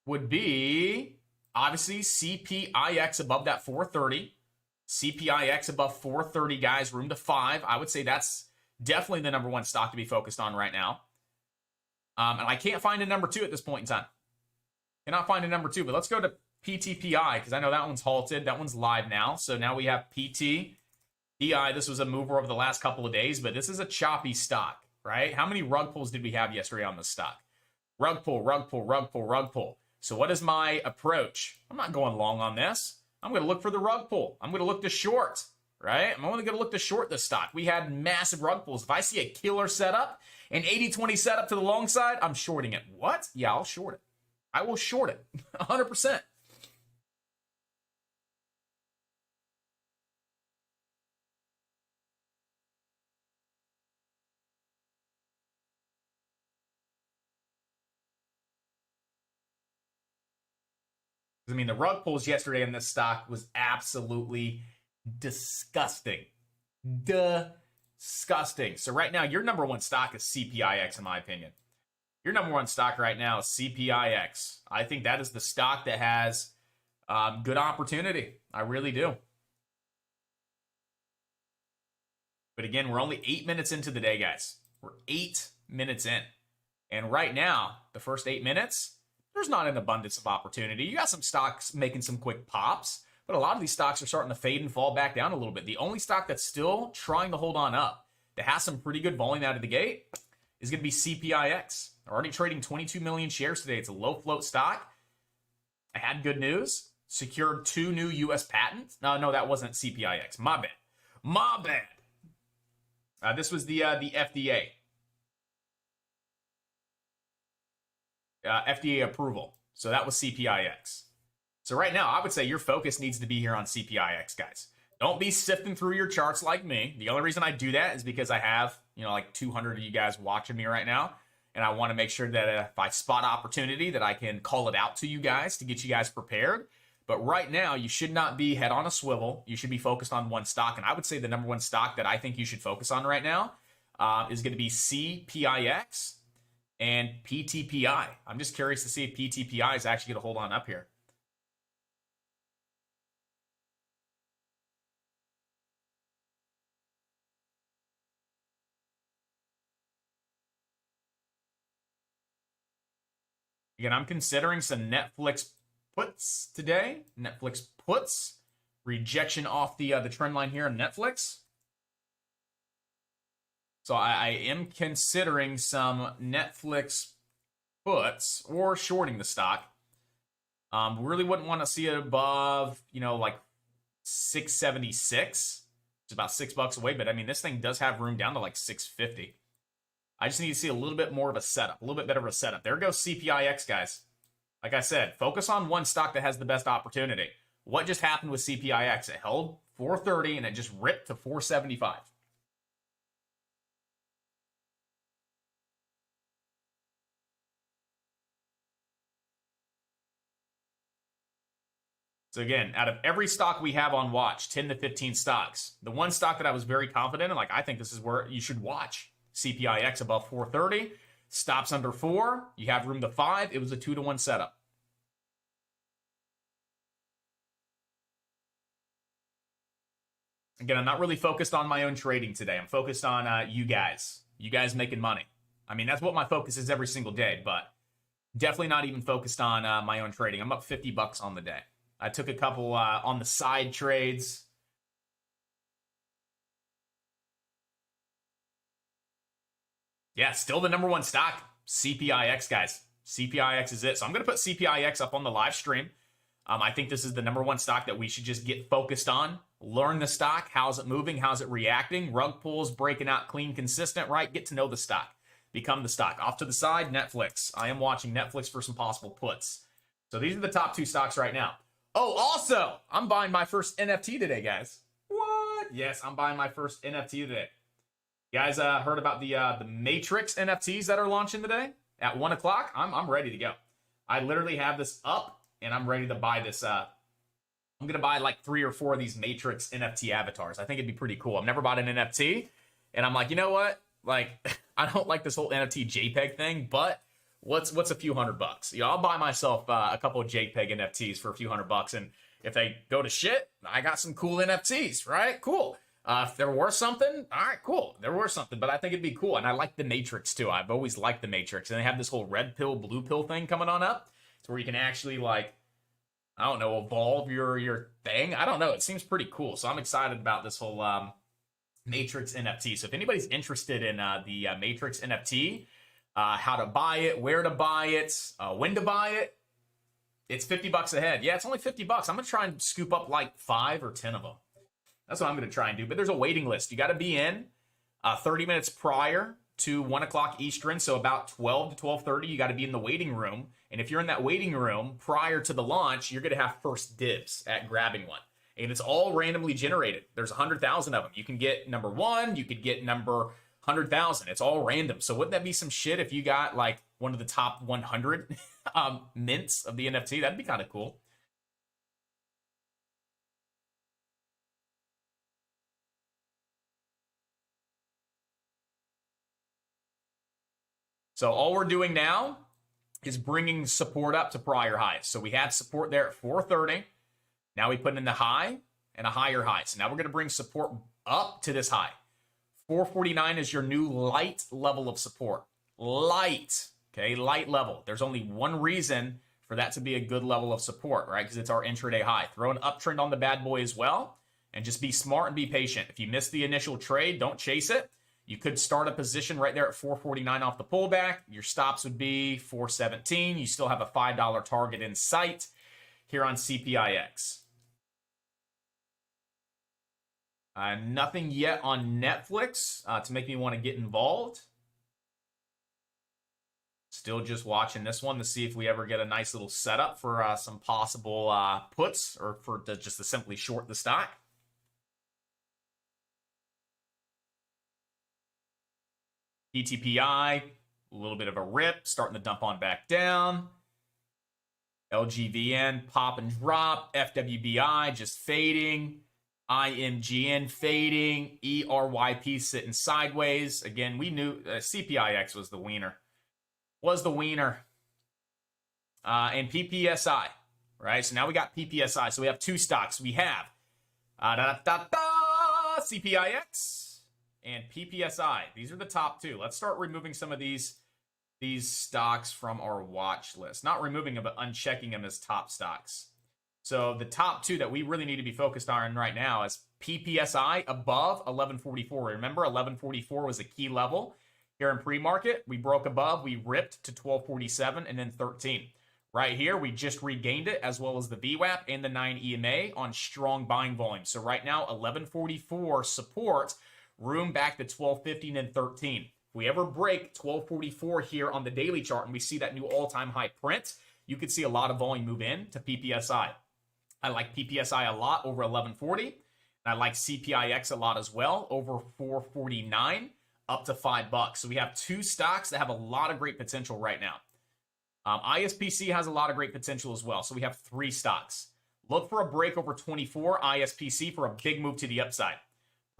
would be obviously CPIX above that 430. CPIX above 430, guys, room to 5. I would say that's definitely the #1 stock to be focused on right now. And I can't find a #2 at this point in time. Cannot find a #2, but let's go to PTPI because I know that one's halted. That one's live now. So now we have PTPI. This was a mover over the last couple of days, but this is a choppy stock, right? How many rug pulls did we have yesterday on this stock? Rug pull, rug pull, rug pull, rug pull. So what is my approach? I'm not going long on this. I'm going to look for the rug pull. I'm going to look to short, right? I'm only going to look to short this stock. We had massive rug pulls. If I see a killer setup, an 80-20 setup to the long side, I'm shorting it. What? Yeah, I'll short it. I will short it 100%. I mean, the rug pulls yesterday in this stock was absolutely disgusting. Disgusting. So right now, your #1 stock is CPIX, in my opinion. Your #1 stock right now is CPIX. I think that is the stock that has good opportunity. I really do. But again, we're only 8 minutes into the day, guys. We're 8 minutes in. And right now, the first 8 minutes, there's not an abundance of opportunity. You got some stocks making some quick pops, but a lot of these stocks are starting to fade and fall back down a little bit. The only stock that's still trying to hold on up, that has some pretty good volume out of the gate, is going to be CPIX. They're already trading 22 million shares today. It's a low float stock. I had good news. Secured 2 new U.S. patents. No, that wasn't CPIX. My bad. My bad. This was the FDA. FDA approval. So that was CPIX. So right now, I would say your focus needs to be here on CPIX, guys. Don't be sifting through your charts like me. The only reason I do that is because I have, like 200 of you guys watching me right now. And I want to make sure that if I spot opportunity that I can call it out to you guys to get you guys prepared. But right now, you should not be head on a swivel. You should be focused on one stock. And I would say the #1 stock that I think you should focus on right now is going to be CPIX and PTPI. I'm just curious to see if PTPI is actually going to hold on up here. Again, I'm considering some Netflix puts today. Netflix puts. Rejection off the trend line here on Netflix. So I am considering some Netflix puts or shorting the stock. Really wouldn't want to see it above, like 676. It's about $6 away, but I mean, this thing does have room down to like 650. I just need to see a little bit more of a setup, a little bit better of a setup. There goes CPIX, guys. Like I said, focus on one stock that has the best opportunity. What just happened with CPIX? It held 430 and it just ripped to 475. So again, out of every stock we have on watch, 10 to 15 stocks, the one stock that I was very confident in, like I think this is where you should watch. CPIX above 430, stops under 4, you have room to 5. It was a 2-to-1 setup. Again, I'm not really focused on my own trading today. I'm focused on you guys making money. I mean, that's what my focus is every single day, but definitely not even focused on my own trading. I'm up $50 on the day. I took a couple on the side trades. Yeah, still the number one stock, CPIX, guys. CPIX is it. So I'm going to put CPIX up on the live stream. I think this is the number one stock that we should just get focused on. Learn the stock. How's it moving? How's it reacting? Rug pulls, breaking out clean, consistent, right? Get to know the stock. Become the stock. Off to the side, Netflix. I am watching Netflix for some possible puts. So these are the top 2 stocks right now. Oh, also, I'm buying my first NFT today, guys. What? Yes, I'm buying my first NFT today. You guys heard about the Matrix NFTs that are launching today at 1 o'clock? I'm ready to go. I literally have this up, and I'm ready to buy this. I'm going to buy like 3 or 4 of these Matrix NFT avatars. I think it'd be pretty cool. I've never bought an NFT, and I'm like, you know what? Like, I don't like this whole NFT JPEG thing, but what's a few $100? I'll buy myself a couple of JPEG NFTs for a few $100, and if they go to shit, I got some cool NFTs, right? Cool. If they're worth something, all right, cool. They're worth something, but I think it'd be cool. And I like the Matrix too. I've always liked the Matrix. And they have this whole red pill, blue pill thing coming on up. It's where you can actually, like, I don't know, evolve your thing. I don't know. It seems pretty cool. So I'm excited about this whole Matrix NFT. So if anybody's interested in the Matrix NFT, how to buy it, where to buy it, when to buy it, it's $50 a head. Yeah, it's only $50. I'm going to try and scoop up like 5 or 10 of them. That's what I'm going to try and do. But there's a waiting list. You got to be in 30 minutes prior to 1 o'clock Eastern. So about 12 to 12:30, you got to be in the waiting room. And if you're in that waiting room prior to the launch, you're going to have first dibs at grabbing one. And it's all randomly generated. There's 100,000 of them. You can get number 1. You could get number 100,000. It's all random. So wouldn't that be some shit if you got like one of the top 100 mints of the NFT? That'd be kind of cool. So all we're doing now is bringing support up to prior highs. So we had support there at 430. Now we put in the high and a higher high. So now we're going to bring support up to this high. 449 is your new light level of support. Light, okay, light level. There's only one reason for that to be a good level of support, right? Because it's our intraday high. Throw an uptrend on the bad boy as well, and just be smart and be patient. If you miss the initial trade, don't chase it. You could start a position right there at 449 off the pullback. Your stops would be 417. You still have a $5 target in sight here on CPIX. Nothing yet on Netflix to make me want to get involved. Still just watching this one to see if we ever get a nice little setup for some possible puts or for just to simply short the stock. PTPI, a little bit of a rip, starting to dump on back down. LGVN, pop and drop. FWBI, just fading. IMGN, fading. ERYP, sitting sideways. Again, we knew CPIX was the wiener. And PPSI, right? So now we got PPSI. So we have 2 stocks. We have CPIX and PPSI. These are the top 2. Let's start removing some of these these stocks from our watch list. Not removing them, but unchecking them as top stocks. So the top two that we really need to be focused on right now is PPSI above 1144. Remember, 1144 was a key level here in pre-market. We broke above, we ripped to 1247 and then 13. Right here, we just regained it, as well as the VWAP and the 9 EMA on strong buying volume. So right now, 1144 supports room back to 1215 and 13. If we ever break 1244 here on the daily chart and we see that new all-time high print, you could see a lot of volume move in to PPSI. I like PPSI a lot over 1140. And I like CPIX a lot as well, over 449 up to $5. So we have two stocks that have a lot of great potential right now. ISPC has a lot of great potential as well. So we have three stocks. Look for a break over 24 ISPC for a big move to the upside.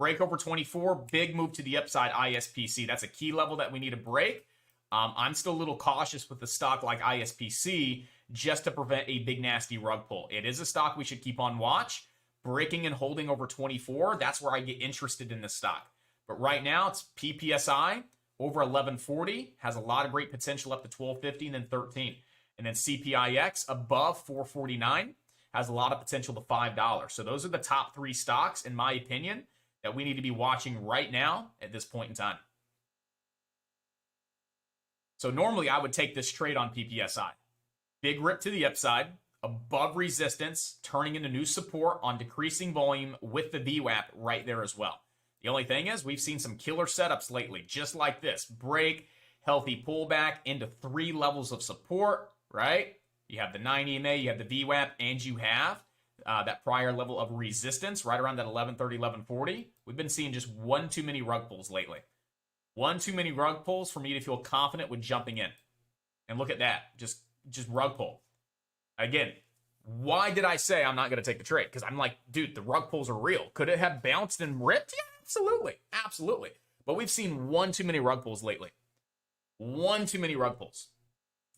Break over 24, big move to the upside ISPC. That's a key level that we need to break. I'm still a little cautious with the stock like ISPC just to prevent a big nasty rug pull. It is a stock we should keep on watch. Breaking and holding over 24, that's where I get interested in this stock. But right now, it's PPSI over 1140, has a lot of great potential up to 1250 and then 13. And then CPIX above 449 has a lot of potential to $5. So those are the top three stocks, in my opinion, that we need to be watching right now at this point in time. So normally I would take this trade on PPSI. Big rip to the upside, above resistance, turning into new support on decreasing volume with the VWAP right there as well. The only thing is we've seen some killer setups lately, just like this. Break, healthy pullback into three levels of support, right? You have the 9 EMA, you have the VWAP, and you have that prior level of resistance right around that 1130, 1140. We've been seeing just one too many rug pulls lately. One too many rug pulls for me to feel confident with jumping in. And look at that, just rug pull. Again, why did I say I'm not going to take the trade? Because I'm like, dude, the rug pulls are real. Could it have bounced and ripped? Yeah, absolutely. Absolutely. But we've seen one too many rug pulls lately. One too many rug pulls.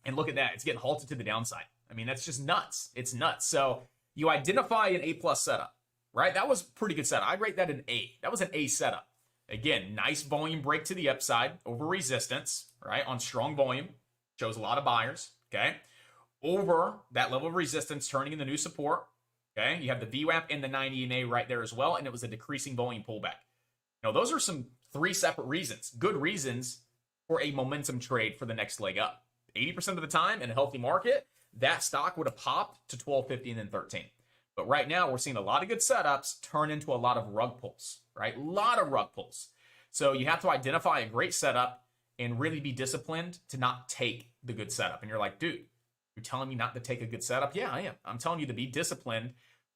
And look at that. It's getting halted to the downside. I mean, that's just nuts. It's nuts. So you identify an A+ setup, right? That was a pretty good setup. I'd rate that an A. That was an A setup. Again, nice volume break to the upside over resistance, right? On strong volume. Shows a lot of buyers, okay? Over that level of resistance, turning into new support, okay? You have the VWAP and the 9 EMA right there as well, and it was a decreasing volume pullback. Now, those are some three separate reasons, good reasons for a momentum trade for the next leg up. 80% of the time in a healthy market, that stock would have popped to 1250 and then 13. But right now, we're seeing a lot of good setups turn into a lot of rug pulls, right? A lot of rug pulls. So you have to identify a great setup and really be disciplined to not take the good setup. And you're like, dude, you're telling me not to take a good setup? Yeah, I am. I'm telling you to be disciplined,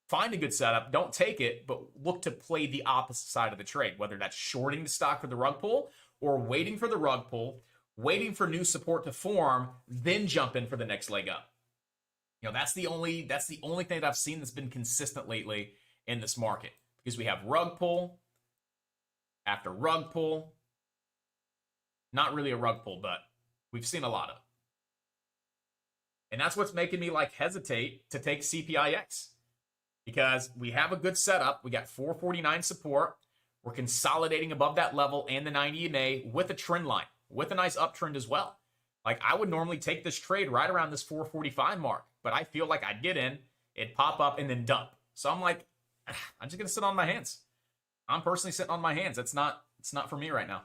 find a good setup, don't take it, but look to play the opposite side of the trade, whether that's shorting the stock for the rug pull or waiting for the rug pull, waiting for new support to form, then jump in for the next leg up. You know, that's the only thing that I've seen that's been consistent lately in this market, because we have rug pull after rug pull. Not really a rug pull, but we've seen a lot of it. And that's what's making me like hesitate to take CPIX, because we have a good setup. We got 449 support. We're consolidating above that level and the 9 EMA with a trend line, with a nice uptrend as well. Like, I would normally take this trade right around this 445 mark, but I feel like I'd get in, it'd pop up, and then dump. So I'm like, I'm just going to sit on my hands. I'm personally sitting on my hands. It's not for me right now.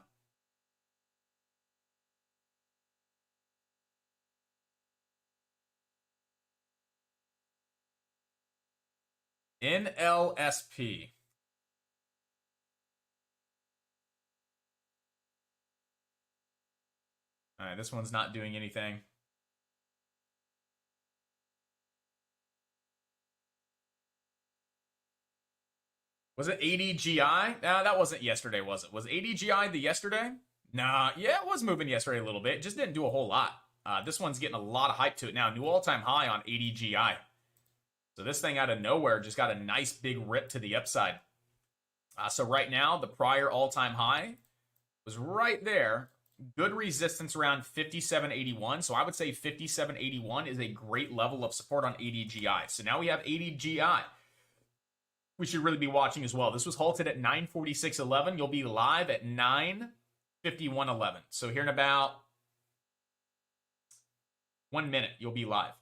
NLSP. All right, this one's not doing anything. Was it ADGI? No, that wasn't yesterday, was it? Was ADGI the yesterday? Nah, yeah, it was moving yesterday a little bit. Just didn't do a whole lot. This one's getting a lot of hype to it now. New all-time high on ADGI. So this thing out of nowhere just got a nice big rip to the upside. So right now, the prior all-time high was right there. Good resistance around 57.81. So I would say 57.81 is a great level of support on ADGI. So now we have ADGI. We should really be watching as well. This was halted at 946.11. You'll be live at 951.11. So here in about 1 minute, you'll be live.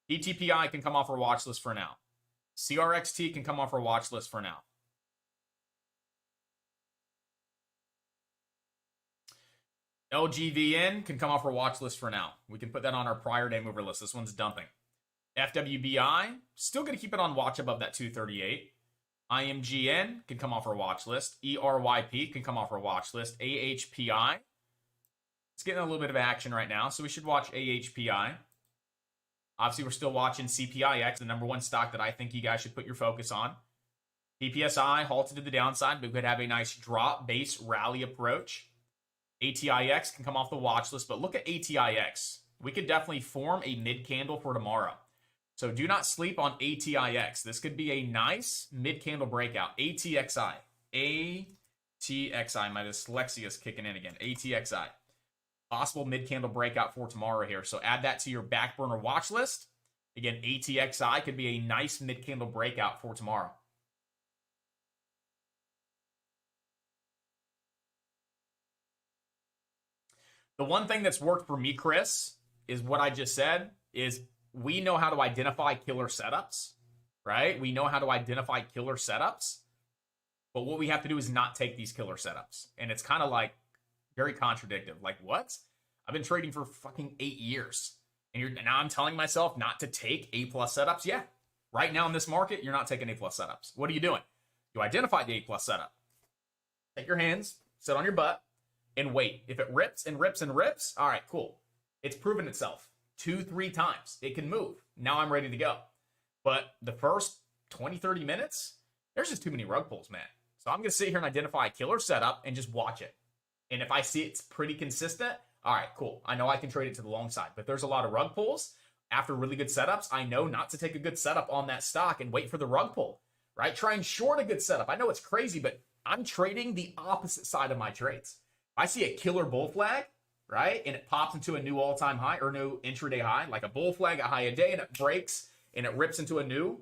ETPI can come off our watch list for now. CRXT can come off our watch list for now. LGVN can come off our watch list for now. We can put that on our prior day mover list. This one's dumping. FWBI, still going to keep it on watch above that 238. IMGN can come off our watch list. ERYP can come off our watch list. AHPI, it's getting a little bit of action right now, so we should watch AHPI. Obviously, we're still watching CPIX, the number one stock that I think you guys should put your focus on. PPSI halted to the downside, but could have a nice drop base rally approach. ATIX can come off the watch list, but look at ATIX. We could definitely form a mid candle for tomorrow. So do not sleep on ATIX. This could be a nice mid candle breakout. ATXI. ATXI. My dyslexia is kicking in again. ATXI. Possible mid candle breakout for tomorrow here. So add that to your back burner watch list. Again, ATXI could be a nice mid candle breakout for tomorrow. The one thing that's worked for me, Chris, is what I just said, is we know how to identify killer setups, right? We know how to identify killer setups, but what we have to do is not take these killer setups. And it's kind of like very contradictive. Like, what? I've been trading for fucking 8 years. And now I'm telling myself not to take A+ setups? Yeah. Right now in this market, you're not taking A+ setups. What are you doing? You identify the A+ setup. Take your hands, sit on your butt, and wait. If it rips and rips and rips, all right, cool. It's proven itself 2-3 times. It can move. Now I'm ready to go. But the first 20, 30 minutes, there's just too many rug pulls, man. So I'm going to sit here and identify a killer setup and just watch it. And if I see it's pretty consistent, all right, cool. I know I can trade it to the long side. But there's a lot of rug pulls. After really good setups, I know not to take a good setup on that stock and wait for the rug pull, right? Try and short a good setup. I know it's crazy, but I'm trading the opposite side of my trades. I see a killer bull flag, right? And it pops into a new all-time high or new intraday high, like a bull flag, a high a day, and it breaks and it rips into a new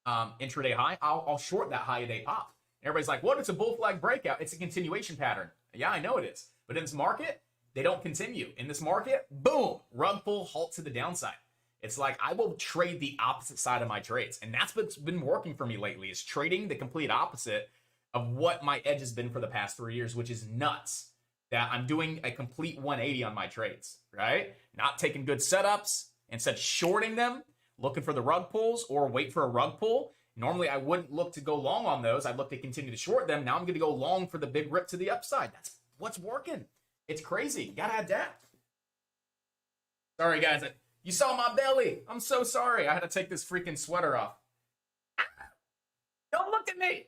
intraday high. I'll short that high a day pop. And everybody's like, what? It's a bull flag breakout. It's a continuation pattern. Yeah, I know it is. But in this market, they don't continue. In this market, boom, rug pull, halt to the downside. It's like I will trade the opposite side of my trades. And that's what's been working for me lately, is trading the complete opposite of what my edge has been for the past 3 years, which is nuts. That I'm doing a complete 180 on my trades, right? Not taking good setups, instead shorting them, looking for the rug pulls or wait for a rug pull. Normally, I wouldn't look to go long on those. I'd look to continue to short them. Now I'm going to go long for the big rip to the upside. That's what's working. It's crazy. You got to adapt. Sorry, guys. You saw my belly. I'm so sorry. I had to take this freaking sweater off. Don't look at me.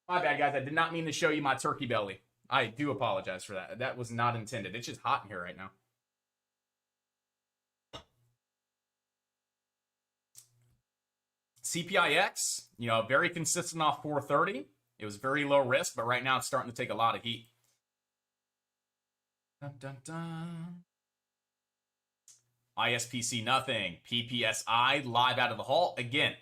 My bad, guys. I did not mean to show you my turkey belly. I do apologize for that. That was not intended. It's just hot in here right now. CPIX, very consistent off 430. It was very low risk, but right now it's starting to take a lot of heat. Dun, dun, dun. ISPC, nothing. PPSI, live out of the halt. Again,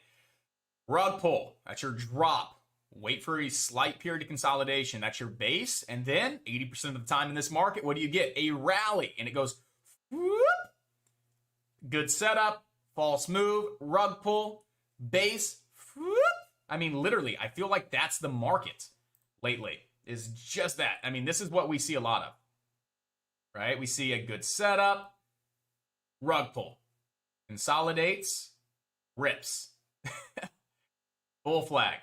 rug pull. That's your drop. Wait for a slight period of consolidation. That's your base. And then 80% of the time in this market, what do you get? A rally. And it goes, whoop. Good setup, false move, rug pull, base, whoop. I mean, literally, I feel like that's the market lately, is just that. I mean, this is what we see a lot of, right? We see a good setup, rug pull, consolidates, rips, bull flag.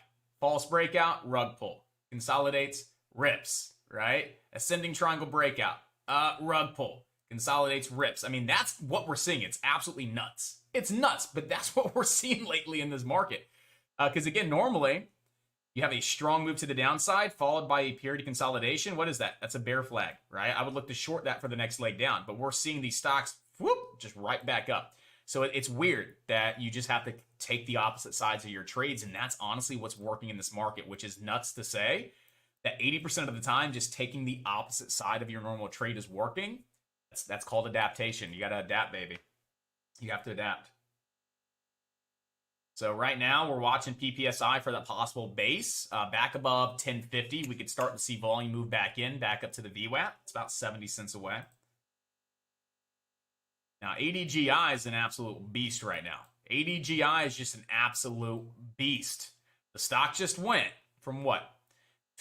False breakout, rug pull. Consolidates, rips, right? Ascending triangle breakout, rug pull. Consolidates, rips. I mean, that's what we're seeing. It's absolutely nuts. It's nuts, but that's what we're seeing lately in this market. Because again, normally, you have a strong move to the downside, followed by a period of consolidation. What is that? That's a bear flag, right? I would look to short that for the next leg down. But we're seeing these stocks, whoop, just right back up. So it's weird that you just have to take the opposite sides of your trades, and that's honestly what's working in this market, which is nuts to say that 80% of the time just taking the opposite side of your normal trade is working. That's called adaptation. You got to adapt, baby. You have to adapt. So right now we're watching PPSI for that possible base. Back above 1050, we could start to see volume move back up to the VWAP. It's about 70 cents away. Now, ADGI is an absolute beast right now. ADGI is just an absolute beast. The stock just went from what?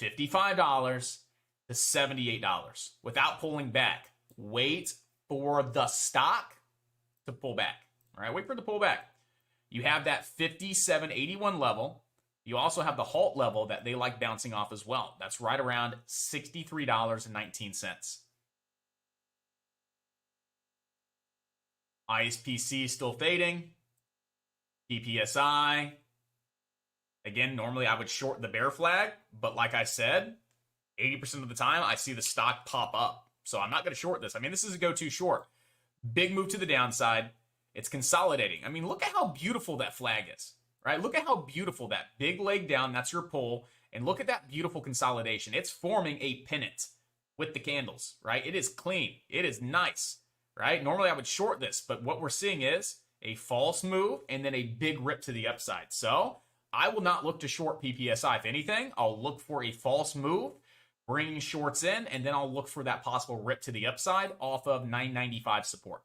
$55 to $78 without pulling back. Wait for the stock to pull back. All right, wait for it to pull back. You have that 57.81 level. You also have the halt level that they like bouncing off as well. That's right around $63.19. ISPC still fading. PPSI. Again, normally I would short the bear flag, but like I said, 80% of the time I see the stock pop up. So I'm not going to short this. I mean, this is a go-to short. Big move to the downside. It's consolidating. I mean, look at how beautiful that flag is, right? Look at how beautiful that big leg down, that's your pull. And look at that beautiful consolidation. It's forming a pennant with the candles, right? It is clean. It is nice, right? Normally I would short this, but what we're seeing is a false move and then a big rip to the upside. So I will not look to short PPSI. If anything, I'll look for a false move, bringing shorts in, and then I'll look for that possible rip to the upside off of 995 support.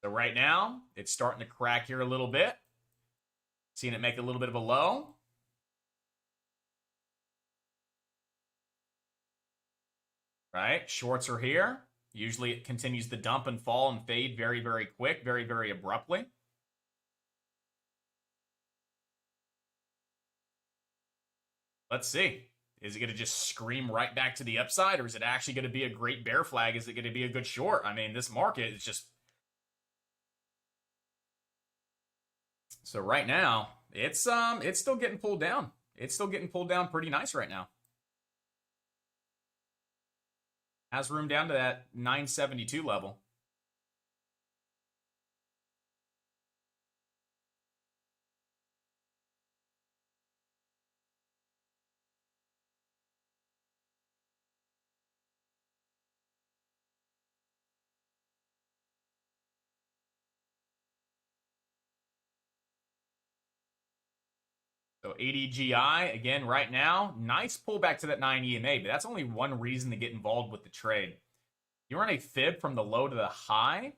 So right now, it's starting to crack here a little bit. Seeing it make a little bit of a low. Right, shorts are here. Usually it continues to dump and fall and fade very, very quick, very, very abruptly. Let's see. Is it going to just scream right back to the upside, or is it actually going to be a great bear flag? Is it going to be a good short? I mean, this market is just... So right now, it's still getting pulled down. It's still getting pulled down pretty nice right now. Has room down to that 972 level. So ADGI, again, right now, nice pullback to that 9 EMA, but that's only one reason to get involved with the trade. You run a fib from the low to the high,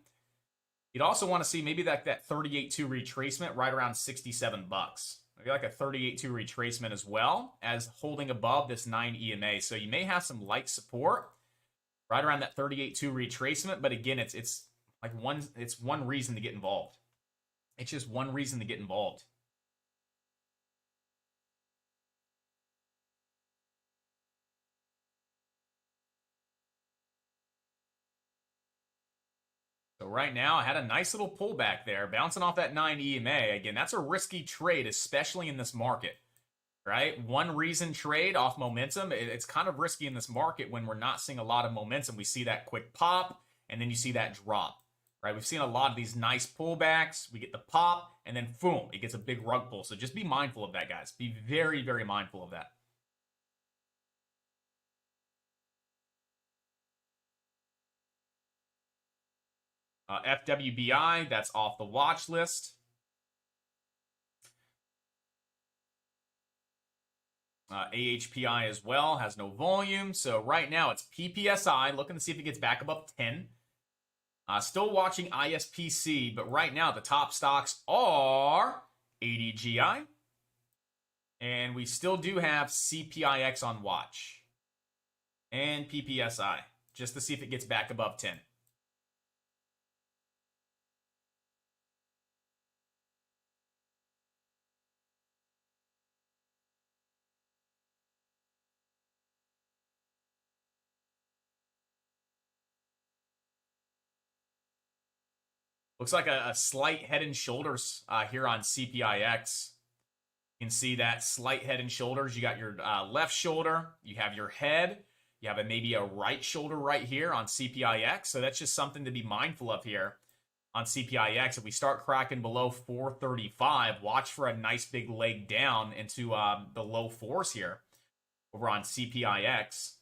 you'd also want to see maybe that 38.2 retracement right around 67 bucks. Maybe like a 38.2 retracement as well as holding above this 9 EMA. So you may have some light support right around that 38.2 retracement, but again, it's like one reason to get involved. It's just one reason to get involved. So right now, I had a nice little pullback there, bouncing off that 9 EMA. Again, that's a risky trade, especially in this market, right? One reason trade off momentum, it's kind of risky in this market when we're not seeing a lot of momentum. We see that quick pop, and then you see that drop, right? We've seen a lot of these nice pullbacks. We get the pop, and then boom, it gets a big rug pull. So just be mindful of that, guys. Be very, very mindful of that. FWBI, that's off the watch list. AHPI as well, has no volume. So right now it's PPSI, looking to see if it gets back above 10. Still watching ISPC, but right now the top stocks are ADGI. And we still do have CPIX on watch. And PPSI, just to see if it gets back above 10. Looks like a slight head and shoulders here on CPIX. You can see that slight head and shoulders. You got your left shoulder. You have your head. You have maybe a right shoulder right here on CPIX. So that's just something to be mindful of here on CPIX. If we start cracking below 435, watch for a nice big leg down into the low fours here over on CPIX.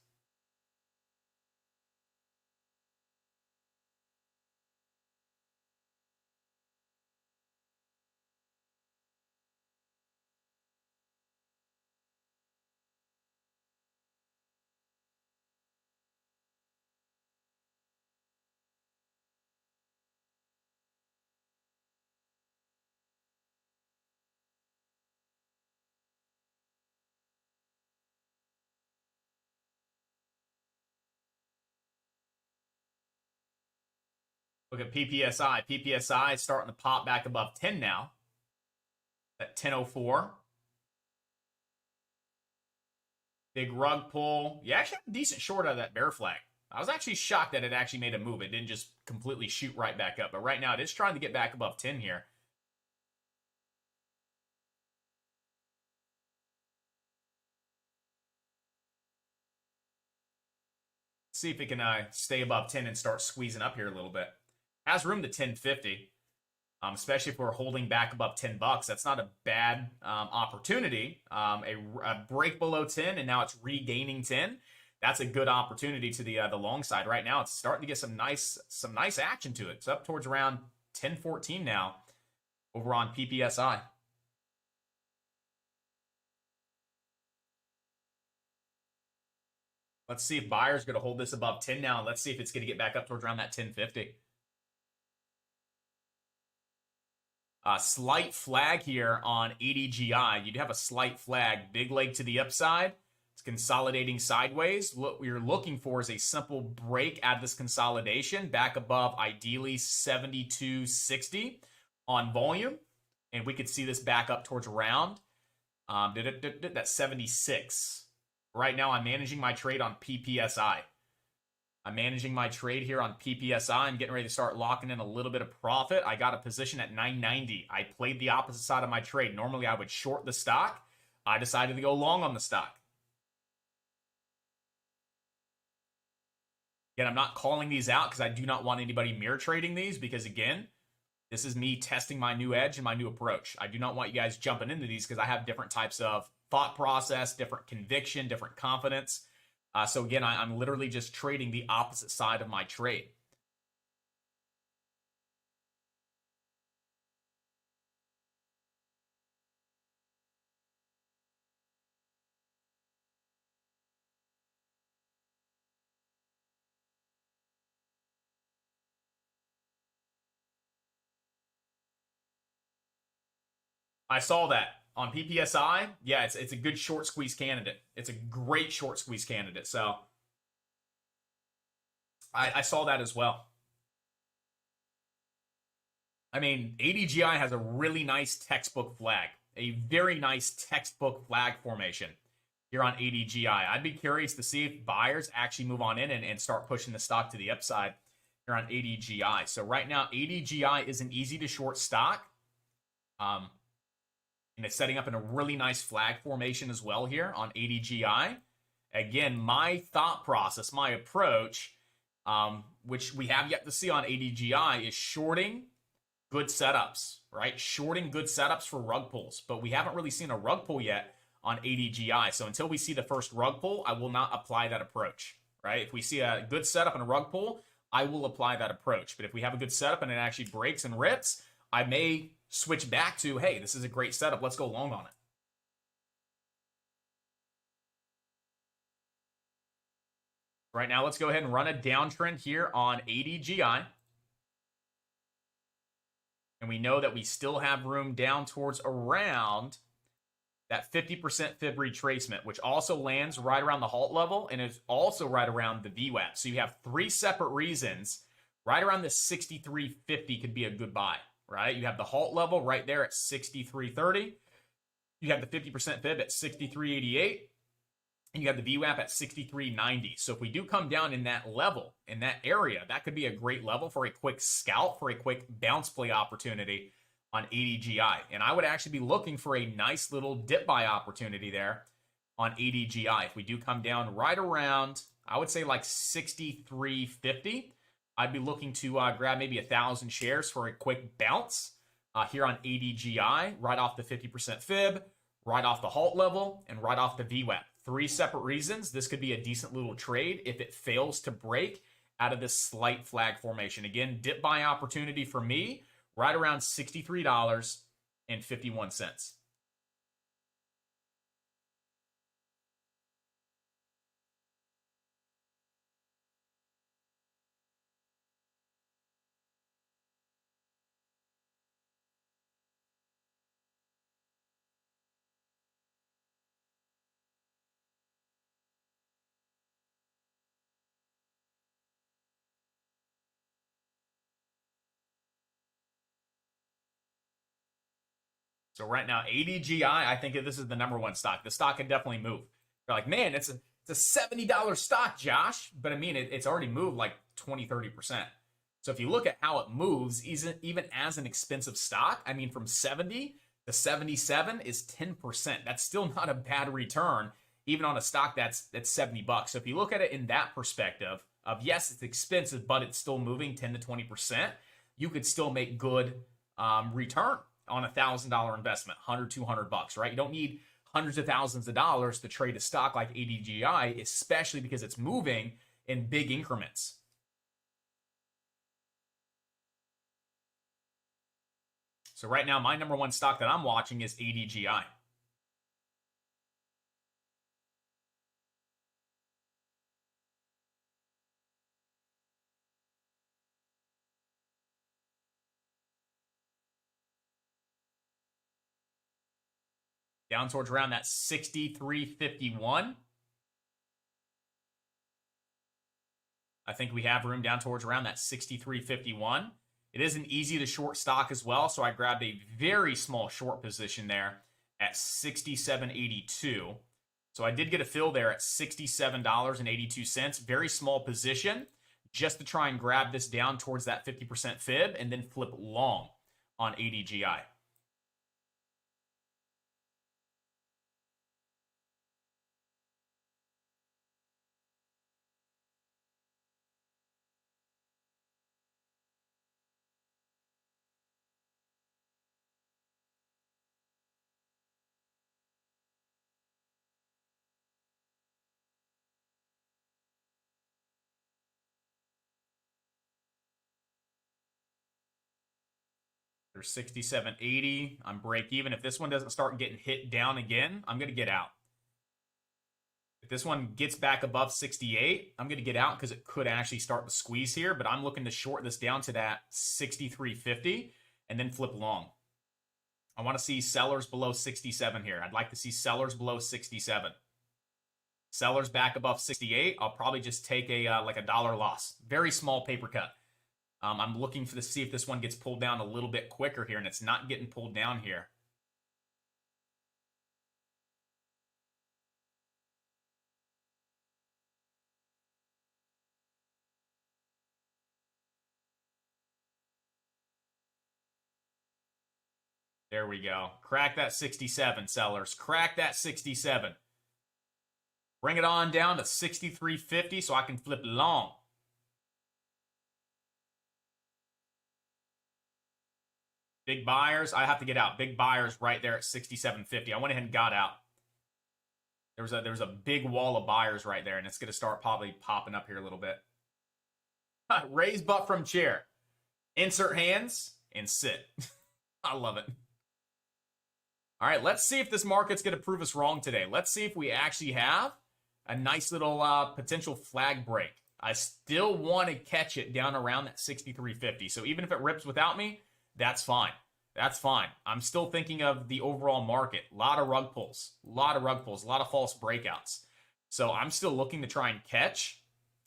Look at PPSI. PPSI is starting to pop back above 10 now. At 10.04. Big rug pull. You actually have a decent short out of that bear flag. I was actually shocked that it actually made a move. It didn't just completely shoot right back up. But right now, it is trying to get back above 10 here. See if it can stay above 10 and start squeezing up here a little bit. Has room to 10.50, especially if we're holding back above 10 bucks. That's not a bad opportunity. A break below 10, and now it's regaining 10. That's a good opportunity to the long side. Right now, it's starting to get some nice action to it. It's up towards around 10.14 now over on PPSI. Let's see if buyers going to hold this above 10 now. Let's see if it's going to get back up towards around that 10.50. Slight flag here on ADGI. You'd have a slight flag. Big leg to the upside. It's consolidating sideways. What we're looking for is a simple break out of this consolidation back above ideally 72.60 on volume. And we could see this back up towards around that 76. Right now, I'm managing my trade on PPSI. I'm managing my trade here on PPSI. I'm getting ready to start locking in a little bit of profit. I got a position at 990. I played the opposite side of my trade. Normally, I would short the stock. I decided to go long on the stock. Again, I'm not calling these out because I do not want anybody mirror trading these because, again, this is me testing my new edge and my new approach. I do not want you guys jumping into these because I have different types of thought process, different conviction, different confidence. So again, I'm literally just trading the opposite side of my trade. I saw that on PPSI. Yeah, it's a good short squeeze candidate. It's a great short squeeze candidate. So I saw that as well. I mean, ADGI has a really nice textbook flag, a very nice textbook flag formation here on ADGI. I'd be curious to see if buyers actually move on in and start pushing the stock to the upside here on ADGI. So right now, ADGI is an easy to short stock. And it's setting up in a really nice flag formation as well here on ADGI. Again, my thought process, my approach, which we have yet to see on ADGI, is shorting good setups, right? Shorting good setups for rug pulls. But we haven't really seen a rug pull yet on ADGI. So until we see the first rug pull, I will not apply that approach, right? If we see a good setup and a rug pull, I will apply that approach. But if we have a good setup and it actually breaks and rips, I may switch back to, hey, this is a great setup. Let's go long on it. Right now, let's go ahead and run a downtrend here on ADGI. And we know that we still have room down towards around that 50% fib retracement, which also lands right around the halt level and is also right around the VWAP. So you have three separate reasons. Right around the 63.50 could be a good buy, right? You have the halt level right there at 63.30. You have the 50% fib at 63.88. And you have the VWAP at 63.90. So if we do come down in that level, in that area, that could be a great level for a quick scalp, for a quick bounce play opportunity on ADGI. And I would actually be looking for a nice little dip buy opportunity there on ADGI. If we do come down right around, I would say like 63.50, I'd be looking to grab maybe 1,000 shares for a quick bounce here on ADGI, right off the 50% fib, right off the halt level, and right off the VWAP. Three separate reasons. This could be a decent little trade if it fails to break out of this slight flag formation. Again, dip buy opportunity for me, right around $63.51. So right now, ADGI, I think this is the number one stock. The stock can definitely move. They're like, man, it's a $70 stock, Josh. But I mean, it's already moved like 20, 30%. So if you look at how it moves, even as an expensive stock, I mean, from 70 to 77 is 10%. That's still not a bad return, even on a stock that's $70. So if you look at it in that perspective of, yes, it's expensive, but it's still moving 10 to 20%, you could still make good return on $1,000 investment, 100, $200, right? You don't need hundreds of thousands of dollars to trade a stock like ADGI, especially because it's moving in big increments. So right now, my number one stock that I'm watching is ADGI. Down towards around that 63.51. I think we have room down towards around that 63.51. It isn't easy to short stock as well, so I grabbed a very small short position there at 67.82. So I did get a fill there at $67.82. Very small position, just to try and grab this down towards that 50% fib and then flip long on ADGI. There's 67.80. I'm break even. If this one doesn't start getting hit down again, I'm going to get out. If this one gets back above 68, I'm going to get out because it could actually start to squeeze here, but I'm looking to short this down to that 63.50 and then flip long. I want to see sellers below 67 here. I'd like to see sellers below 67. Sellers back above 68, I'll probably just take a like a dollar loss. Very small paper cut. I'm looking to see if this one gets pulled down a little bit quicker here, and it's not getting pulled down here. There we go. Crack that 67, sellers. Crack that 67. Bring it on down to 63.50 so I can flip long. Big buyers, I have to get out. Big buyers right there at 67.50. I went ahead and got out. There was a big wall of buyers right there, and it's going to start probably popping up here a little bit. Raise butt from chair. Insert hands and sit. I love it. All right, let's see if this market's going to prove us wrong today. Let's see if we actually have a nice little potential flag break. I still want to catch it down around that 63.50. So even if it rips without me, that's fine. That's fine. I'm still thinking of the overall market. A lot of rug pulls. A lot of false breakouts. So I'm still looking to try and catch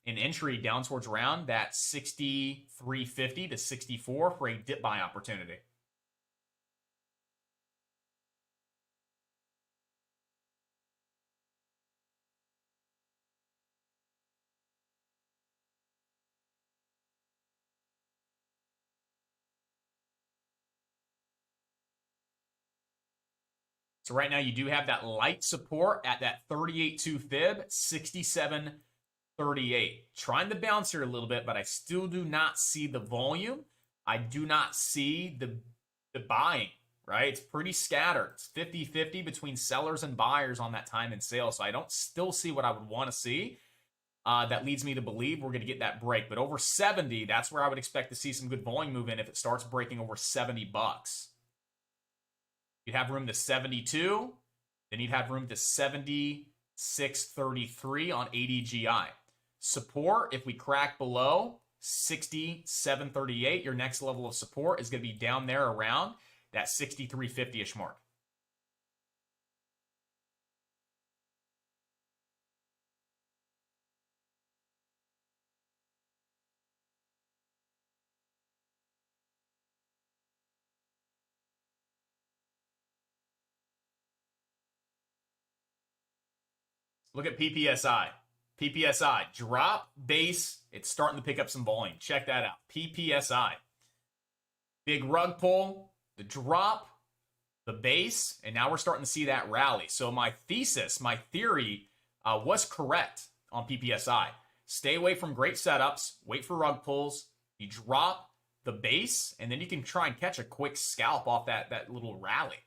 an entry down towards around that 63.50 to 64 for a dip buy opportunity. So right now you do have that light support at that 38.2 fib, 67.38. Trying to bounce here a little bit, but I still do not see the volume. I do not see the buying, right? It's pretty scattered. It's 50-50 between sellers and buyers on that time and sale. So I don't still see what I would want to see. That leads me to believe we're going to get that break. But over 70, that's where I would expect to see some good volume move in if it starts breaking over $70. You'd have room to 72. Then you'd have room to 76.33 on ADGI. Support, if we crack below 67.38, your next level of support is going to be down there around that 63.50-ish mark. Look at PPSI. PPSI, drop, base. It's starting to pick up some volume. Check that out. PPSI. Big rug pull, the drop, the base, and now we're starting to see that rally. So my thesis, my theory was correct on PPSI. Stay away from great setups, wait for rug pulls, you drop the base, and then you can try and catch a quick scalp off that little rally.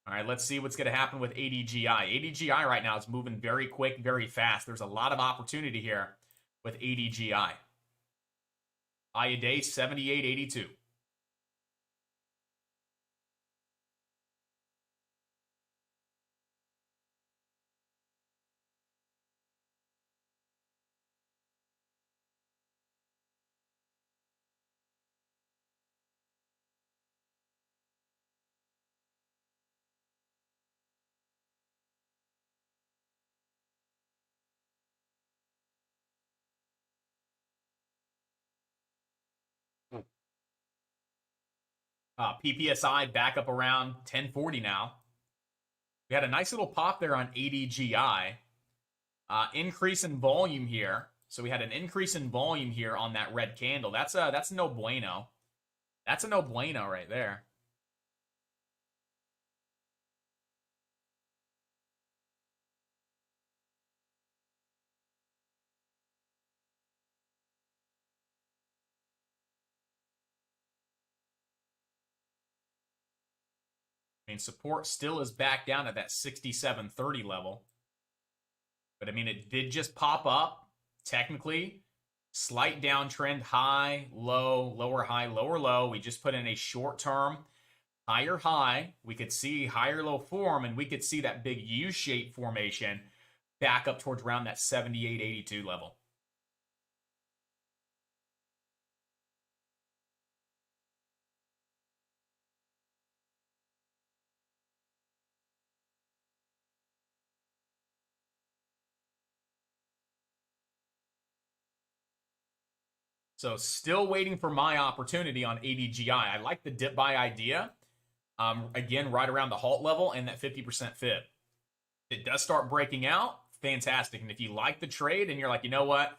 All right, let's see what's going to happen with ADGI. ADGI right now is moving very quick, very fast. There's a lot of opportunity here with ADGI. High a day, 78.82. PPSI back up around 1040 now. We had a nice little pop there on ADGI. Increase in volume here. So we had an increase in volume here on that red candle. That's no bueno. That's a no bueno right there. I mean, support still is back down at that 67.30 level. But, I mean, it did just pop up, technically. Slight downtrend, high, low, lower high, lower low. We just put in a short-term higher high. We could see higher low form, and we could see that big U-shaped formation back up towards around that 78.82 level. So still waiting for my opportunity on ADGI. I like the dip buy idea. Again, right around the halt level and that 50% fib. It does start breaking out. Fantastic. And if you like the trade and you're like, you know what?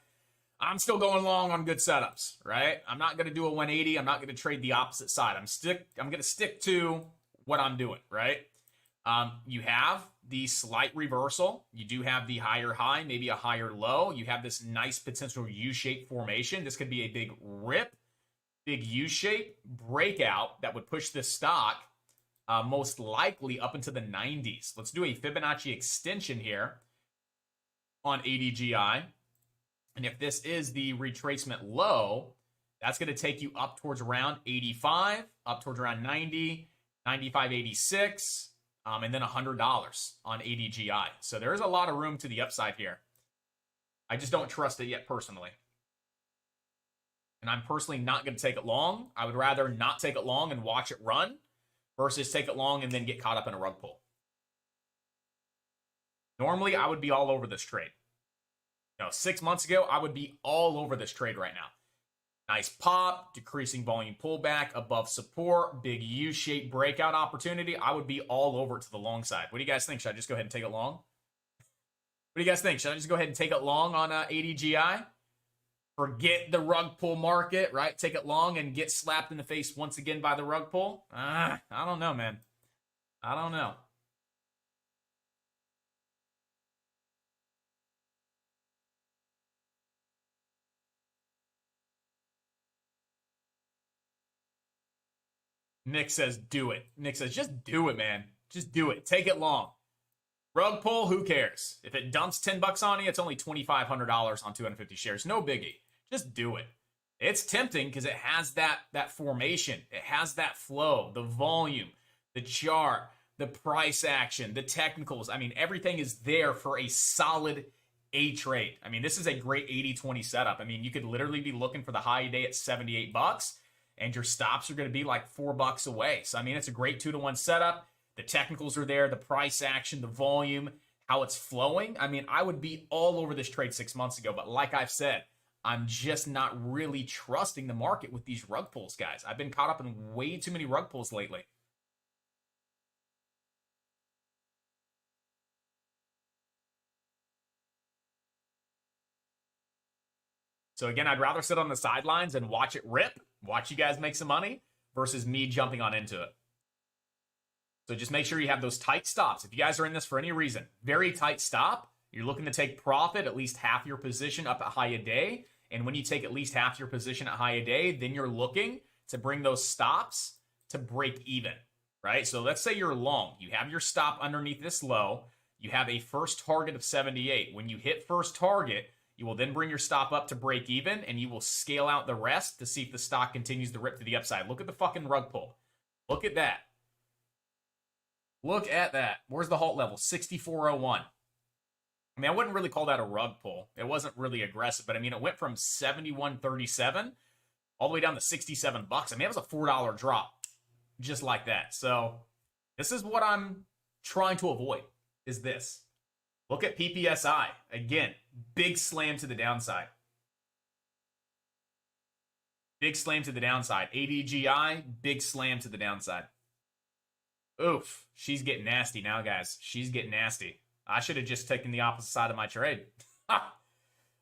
I'm still going long on good setups, right? I'm not going to do a 180. I'm not going to trade the opposite side. I'm going to stick to what I'm doing, right? You have the slight reversal. You do have the higher high, maybe a higher low. You have this nice potential U-shaped formation. This could be a big rip, big U-shape breakout that would push this stock most likely up into the 90s. Let's do a Fibonacci extension here on ADGI. And if this is the retracement low, that's going to take you up towards around 85, up towards around 90, 95.86. And then $100 on ADGI. So there is a lot of room to the upside here. I just don't trust it yet personally. And I'm personally not going to take it long. I would rather not take it long and watch it run versus take it long and then get caught up in a rug pull. Normally, I would be all over this trade. 6 months ago, I would be all over this trade right now. Nice pop, decreasing volume pullback, above support, big U-shaped breakout opportunity. I would be all over it to the long side. What do you guys think? Should I just go ahead and take it long? What do you guys think? Should I just go ahead and take it long on ADGI? Forget the rug pull market, right? Take it long and get slapped in the face once again by the rug pull? I don't know, man. I don't know. Nick says, do it. Nick says, just do it, man. Just do it. Take it long. Rug pull, who cares? If it dumps $10 on you, it's only $2,500 on 250 shares. No biggie. Just do it. It's tempting because it has that formation. It has that flow, the volume, the chart, the price action, the technicals. I mean, everything is there for a solid A trade. I mean, this is a great 80-20 setup. I mean, you could literally be looking for the high day at $78. And your stops are going to be like $4 away. So, I mean, it's a great 2-to-1 setup. The technicals are there, the price action, the volume, how it's flowing. I mean, I would be all over this trade 6 months ago. But like I've said, I'm just not really trusting the market with these rug pulls, guys. I've been caught up in way too many rug pulls lately. So again, I'd rather sit on the sidelines and watch it rip, watch you guys make some money, versus me jumping on into it. So just make sure you have those tight stops. If you guys are in this for any reason, very tight stop, you're looking to take profit, at least half your position up at high a day. And when you take at least half your position at high a day, then you're looking to bring those stops to break even, right? So let's say you're long. You have your stop underneath this low. You have a first target of 78. When you hit first target, you will then bring your stop up to break even, and you will scale out the rest to see if the stock continues to rip to the upside. Look at the fucking rug pull. Look at that. Look at that. Where's the halt level? 64.01. I mean, I wouldn't really call that a rug pull. It wasn't really aggressive, but I mean, it went from 71.37 all the way down to 67 bucks. I mean, it was a $4 drop just like that. So this is what I'm trying to avoid, is this. Look at PPSI. Again, big slam to the downside. Big slam to the downside. ADGI, big slam to the downside. Oof, she's getting nasty now, guys. She's getting nasty. I should have just taken the opposite side of my trade.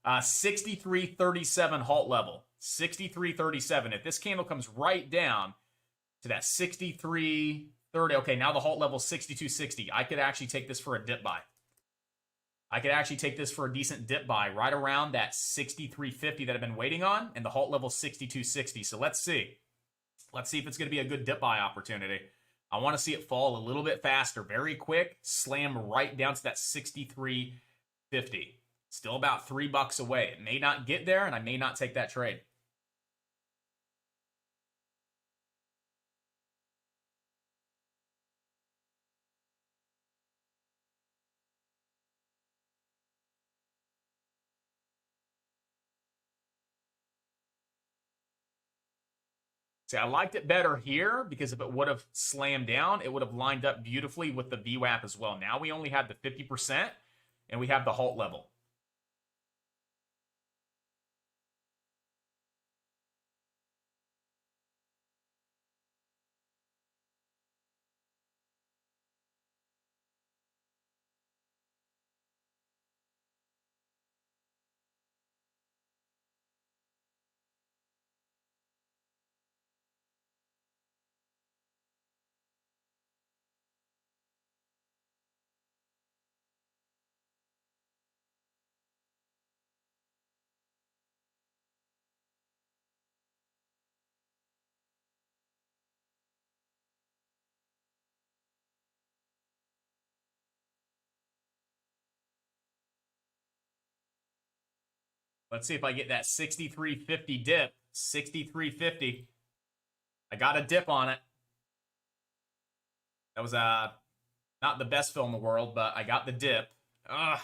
63.37 halt level. 63.37. If this candle comes right down to that 63.30, okay, now the halt level is 62.60. I could actually take this for a dip buy. I could actually take this for a decent dip buy right around that 63.50 that I've been waiting on, and the halt level is 62.60. So let's see. Let's see if it's going to be a good dip buy opportunity. I want to see it fall a little bit faster, very quick, slam right down to that 63.50. Still about $3 away. It may not get there, and I may not take that trade. See, I liked it better here because if it would have slammed down, it would have lined up beautifully with the VWAP as well. Now we only have the 50% and we have the halt level. Let's see if I get that 63.50 dip. 63.50. I got a dip on it. That was not the best fill in the world, but I got the dip. Ugh.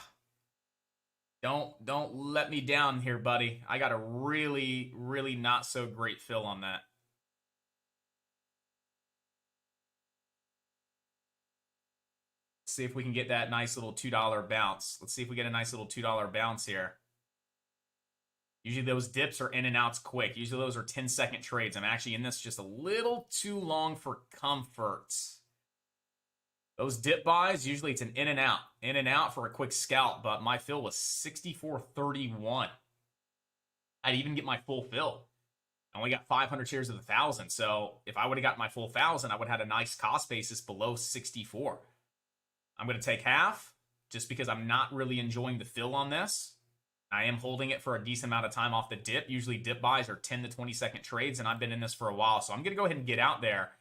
Don't let me down here, buddy. I got a really, really not so great fill on that. Let's see if we can get that nice little $2 bounce. Let's see if we get a nice little $2 bounce here. Usually those dips are in and outs quick. Usually those are 10-second trades. I'm actually in this just a little too long for comfort. Those dip buys, usually it's an in and out for a quick scalp, but my fill was 64.31. I'd even get my full fill. I only got 500 shares of the 1,000, so if I would have got my full 1,000, I would have had a nice cost basis below 64. I'm going to take half just because I'm not really enjoying the fill on this. I am holding it for a decent amount of time off the dip. Usually dip buys are 10 to 20 second trades, and I've been in this for a while. So I'm going to go ahead and get out there.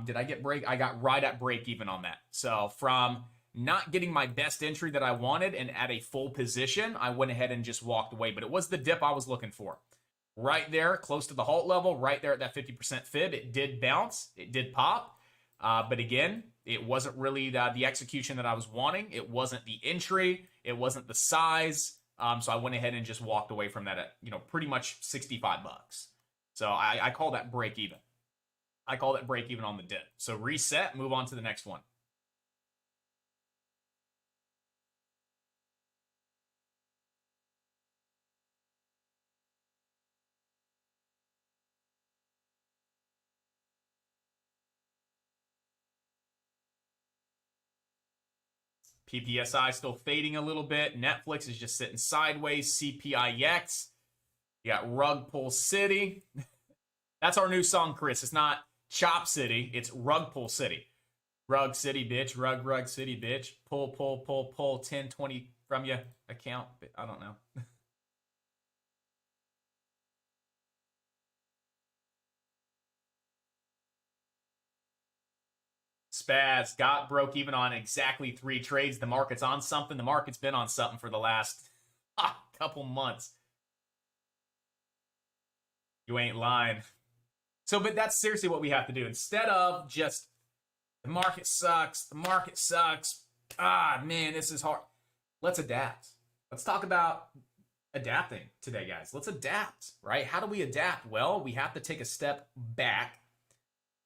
Did I get break? I got right at break even on that. So from not getting my best entry that I wanted and at a full position, I went ahead and just walked away. But it was the dip I was looking for. Right there, close to the halt level, right there at that 50% fib. It did bounce. It did pop. But again, it wasn't really the execution that I was wanting. It wasn't the entry. It wasn't the size. So I went ahead and just walked away from that at, pretty much 65 bucks. So I call that break even. I call that break even on the dip. So reset, move on to the next one. PPSI still fading a little bit. Netflix is just sitting sideways. CPIX You got Rug Pull City. That's our new song, Chris. It's not Chop City. It's Rug Pull City. Rug City, bitch. Rug City, bitch. Pull 10, 20 from your account. I don't know. Spaz got broke even on exactly 3 trades. The market's on something. The market's been on something for the last couple months. You ain't lying. So, but that's seriously what we have to do. Instead of just, the market sucks, man, this is hard. Let's adapt. Let's talk about adapting today, guys. Let's adapt, right? How do we adapt? Well, we have to take a step back,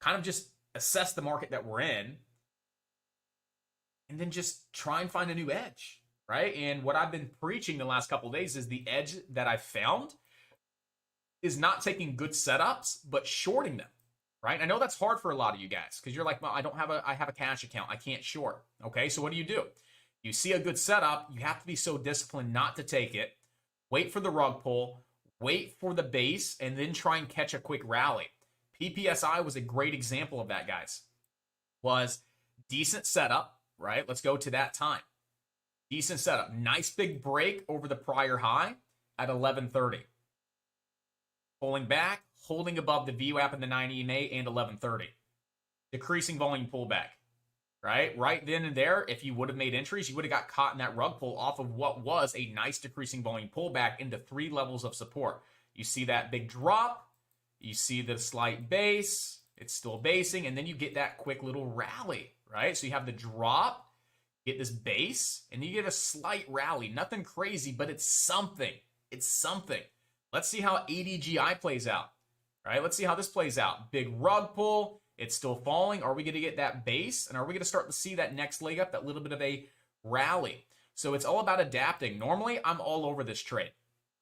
kind of just assess the market that we're in, and then just try and find a new edge, right? And what I've been preaching the last couple of days is the edge that I found is not taking good setups, but shorting them, right? I know that's hard for a lot of you guys because you're like, well, I have a cash account. I can't short. Okay, so what do? You see a good setup, you have to be so disciplined not to take it, wait for the rug pull, wait for the base, and then try and catch a quick rally. PPSI was a great example of that, guys. Was decent setup, right? Let's go to that time. Decent setup. Nice big break over the prior high at 11:30. Pulling back, holding above the VWAP in the 90 EMA and 11:30. Decreasing volume pullback, right? Right then and there, if you would have made entries, you would have got caught in that rug pull off of what was a nice decreasing volume pullback into 3 levels of support. You see that big drop, you see the slight base, it's still basing, and then you get that quick little rally, right? So you have the drop, get this base, and you get a slight rally. Nothing crazy, but it's something. It's something. Let's see how ADGI plays out, right? Let's see how this plays out. Big rug pull. It's still falling. Are we going to get that base? And are we going to start to see that next leg up, that little bit of a rally? So it's all about adapting. Normally, I'm all over this trade,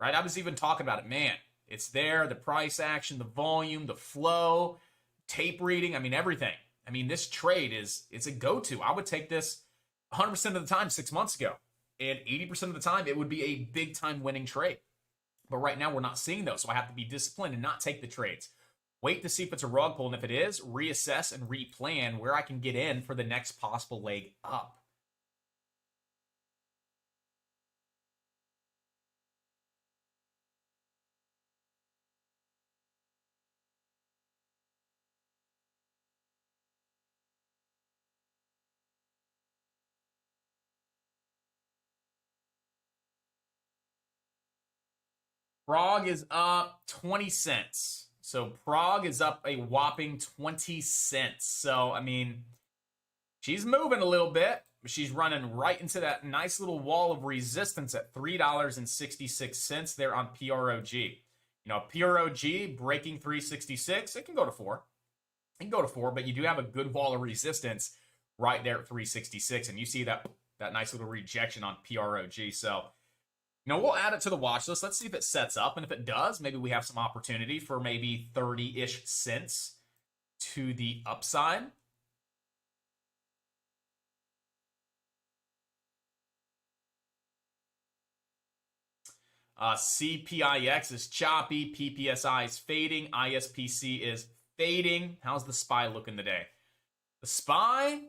right? I was even talking about it. Man, it's there. The price action, the volume, the flow, tape reading. I mean, everything. I mean, this trade it's a go-to. I would take this 100% of the time 6 months ago. And 80% of the time, it would be a big-time winning trade. But right now, we're not seeing those. So I have to be disciplined and not take the trades. Wait to see if it's a rug pull. And if it is, reassess and replan where I can get in for the next possible leg up. Prague is up 20 cents. So Prague is up a whopping 20 cents. So, I mean, she's moving a little bit. She's running right into that nice little wall of resistance at $3.66 there on PROG. You know, PROG breaking 366. It can go to 4. It can go to 4, but you do have a good wall of resistance right there at 366. And you see that nice little rejection on PROG. So, you know, we'll add it to the watch list. Let's see if it sets up. And if it does, maybe we have some opportunity for maybe 30-ish cents to the upside. CPIX is choppy. PPSI is fading. ISPC is fading. How's the SPY looking today? The SPY,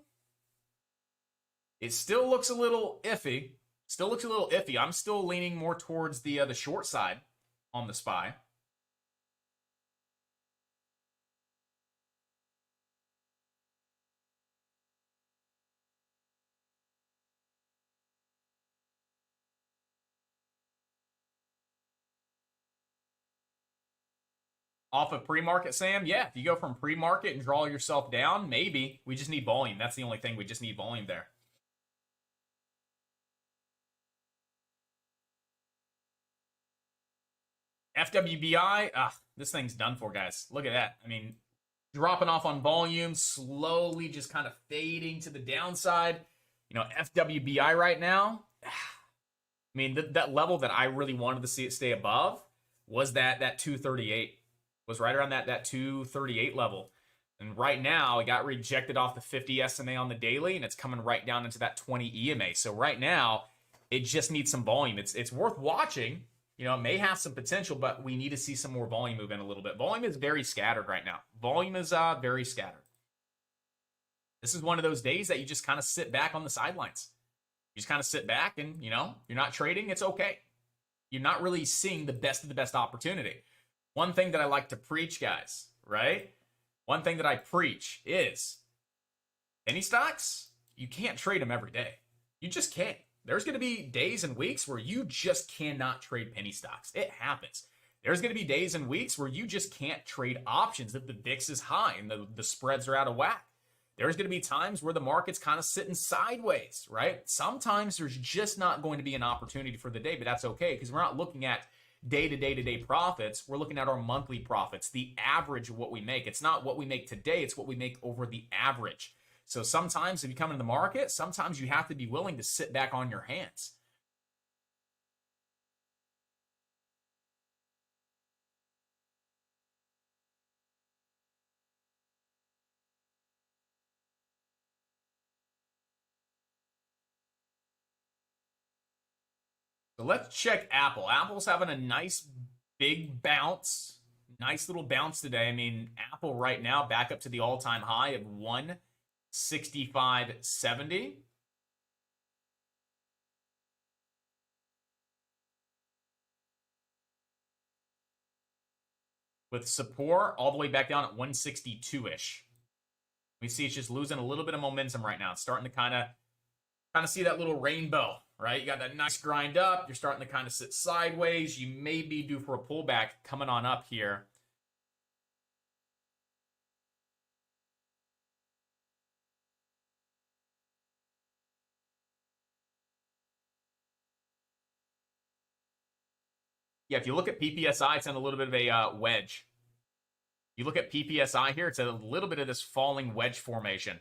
it still looks a little iffy. Still looks a little iffy. I'm still leaning more towards the short side on the SPY. Off of pre-market, Sam? Yeah, if you go from pre-market and draw yourself down, maybe. We just need volume. That's the only thing. We just need volume there. FWBI, this thing's done for, guys. Look at that. I mean, dropping off on volume, slowly just kind of fading to the downside. You know, FWBI right now, I mean, that level that I really wanted to see it stay above was that 238. Was right around that 238 level. And right now, it got rejected off the 50 SMA on the daily, and it's coming right down into that 20 EMA. So right now, it just needs some volume. It's worth watching. You know, it may have some potential, but we need to see some more volume move in a little bit. Volume is very scattered right now. Volume is very scattered. This is one of those days that you just kind of sit back on the sidelines. You just kind of sit back and, you know, you're not trading. It's okay. You're not really seeing the best of the best opportunity. One thing that I like to preach, guys, right? One thing that I preach is penny stocks, you can't trade them every day. You just can't. There's going to be days and weeks where you just cannot trade penny stocks. It happens. There's going to be days and weeks where you just can't trade options if the VIX is high and the spreads are out of whack. There's going to be times where the market's kind of sitting sideways, right? Sometimes there's just not going to be an opportunity for the day, but that's okay because we're not looking at day-to-day profits. We're looking at our monthly profits, the average of what we make. It's not what we make today. It's what we make over the average. So sometimes if you come into the market, sometimes you have to be willing to sit back on your hands. So let's check Apple. Apple's having a nice big bounce. Nice little bounce today. I mean, Apple right now back up to the all-time high of 165.70. With support all the way back down at 162-ish. We see it's just losing a little bit of momentum right now. It's starting to kind of see that little rainbow, right? You got that nice grind up. You're starting to kind of sit sideways. You may be due for a pullback coming on up here. Yeah, if you look at PPSI, it's in a little bit of a wedge. You look at PPSI here, it's a little bit of this falling wedge formation.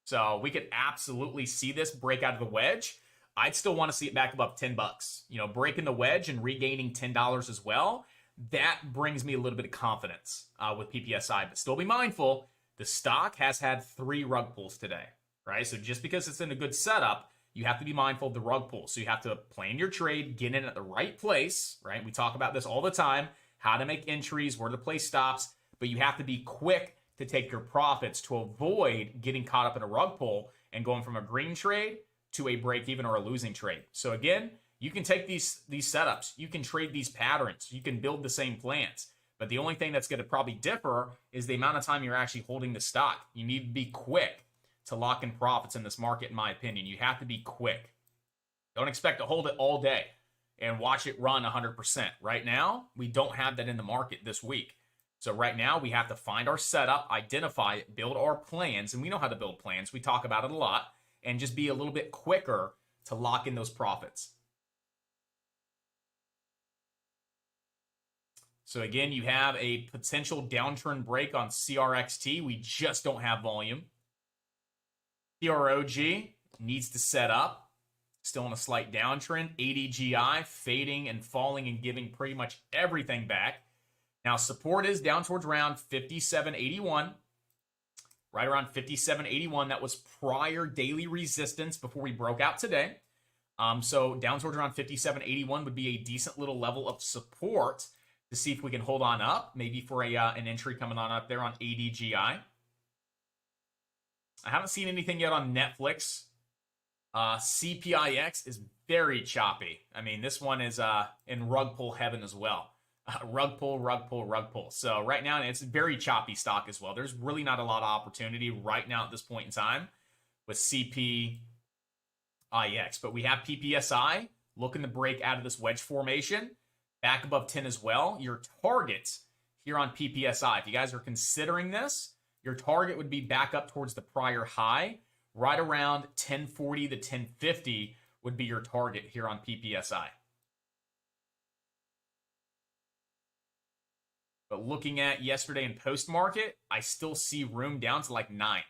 So we could absolutely see this break out of the wedge. I'd still want to see it back above $10. You know, breaking the wedge and regaining $10 as well. That brings me a little bit of confidence with PPSI. But still be mindful, the stock has had 3 rug pulls today, right? So just because it's in a good setup, you have to be mindful of the rug pull. So you have to plan your trade, get in at the right place, right? We talk about this all the time, how to make entries, where to place stops, but you have to be quick to take your profits to avoid getting caught up in a rug pull and going from a green trade to a break even or a losing trade. So again, you can take these setups, you can trade these patterns, you can build the same plans. But the only thing that's going to probably differ is the amount of time you're actually holding the stock. You need to be quick to lock in profits in this market, in my opinion. You have to be quick. Don't expect to hold it all day and watch it run 100%. Right now, we don't have that in the market this week. So right now, we have to find our setup, identify it, build our plans, and we know how to build plans. We talk about it a lot, and just be a little bit quicker to lock in those profits. So again, you have a potential downturn break on CRXT. We just don't have volume. PROG needs to set up. Still on a slight downtrend. ADGI fading and falling and giving pretty much everything back. Now, support is down towards around 57.81. Right around 57.81. That was prior daily resistance before we broke out today. So down towards around 57.81 would be a decent little level of support to see if we can hold on up. Maybe for an entry coming on up there on ADGI. I haven't seen anything yet on Netflix. CPIX is very choppy. I mean, this one is in rug pull heaven as well. Rug pull, rug pull, rug pull. So right now, it's a very choppy stock as well. There's really not a lot of opportunity right now at this point in time with CPIX. But we have PPSI looking to break out of this wedge formation. Back above 10 as well. Your targets here on PPSI, if you guys are considering this, your target would be back up towards the prior high. Right around 1040 to 1050 would be your target here on PPSI. But looking at yesterday in post-market, I still see room down to like 9.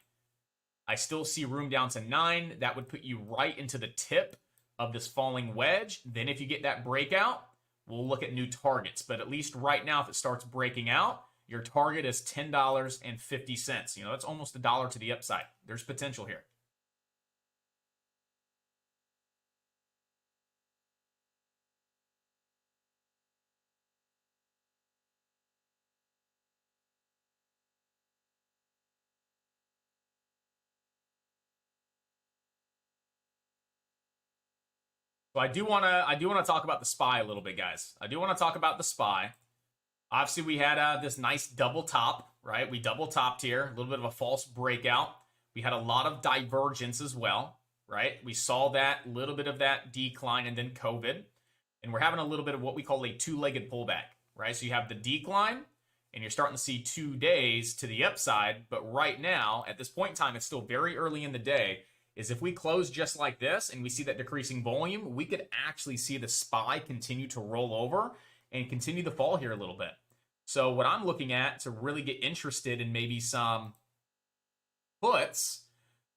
I still see room down to 9. That would put you right into the tip of this falling wedge. Then if you get that breakout, we'll look at new targets. But at least right now, if it starts breaking out, your target is $10.50. You know, that's almost $1 to the upside. There's potential here. So I do want to talk about the SPY a little bit, guys. I do want to talk about the SPY. Obviously, we had this nice double top, right? We double topped here, a little bit of a false breakout. We had a lot of divergence as well, right? We saw that little bit of that decline and then COVID. And we're having a little bit of what we call a two-legged pullback, right? So you have the decline, and you're starting to see 2 days to the upside. But right now, at this point in time, it's still very early in the day, is if we close just like this and we see that decreasing volume, we could actually see the SPY continue to roll over and continue to fall here a little bit. So what I'm looking at to really get interested in maybe some puts,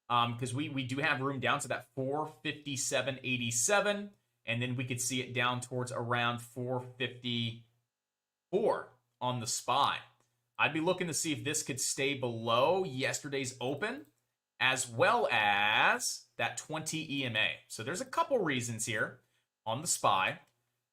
because we do have room down to that 457.87, and then we could see it down towards around 454 on the SPY. I'd be looking to see if this could stay below yesterday's open, as well as that 20 EMA. So there's a couple reasons here on the SPY.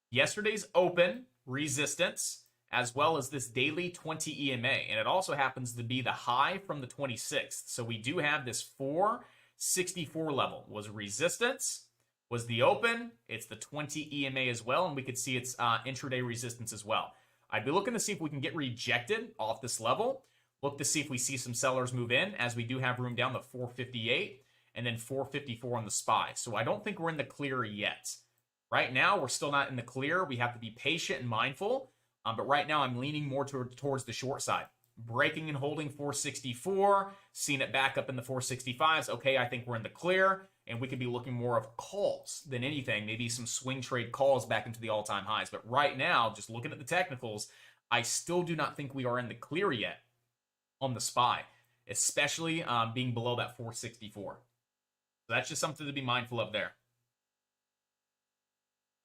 Yesterday's open resistance, as well as this daily 20 EMA. And it also happens to be the high from the 26th. So we do have this 464 level was resistance, was the open. It's the 20 EMA as well. And we could see its intraday resistance as well. I'd be looking to see if we can get rejected off this level. Look to see if we see some sellers move in, as we do have room down to 458 and then 454 on the SPY. So I don't think we're in the clear yet. Right now, we're still not in the clear. We have to be patient and mindful. But right now, I'm leaning more towards the short side. Breaking and holding 464, seeing it back up in the 465s. Okay, I think we're in the clear, and we could be looking more of calls than anything. Maybe some swing trade calls back into the all-time highs. But right now, just looking at the technicals, I still do not think we are in the clear yet on the SPY, especially being below that 464. So that's just something to be mindful of there.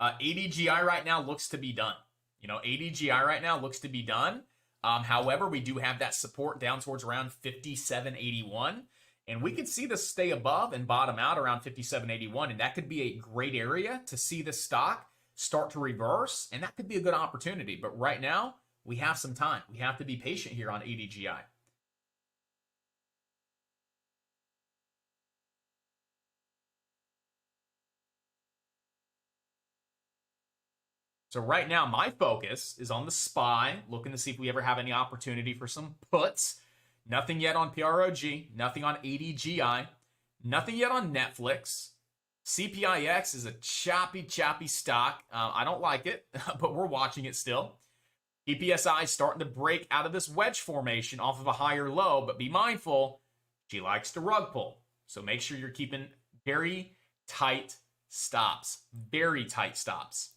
ADGI right now looks to be done. You know, ADGI right now looks to be done. However, we do have that support down towards around 57.81. And we could see this stay above and bottom out around 57.81. And that could be a great area to see the stock start to reverse. And that could be a good opportunity. But right now, we have some time. We have to be patient here on ADGI. So right now, my focus is on the SPY, looking to see if we ever have any opportunity for some puts. Nothing yet on PROG, nothing on ADGI, nothing yet on Netflix. CPIX is a choppy stock. I don't like it, but we're watching it still. PPSI starting to break out of this wedge formation off of a higher low, but be mindful, she likes to rug pull. So make sure you're keeping very tight stops, very tight stops.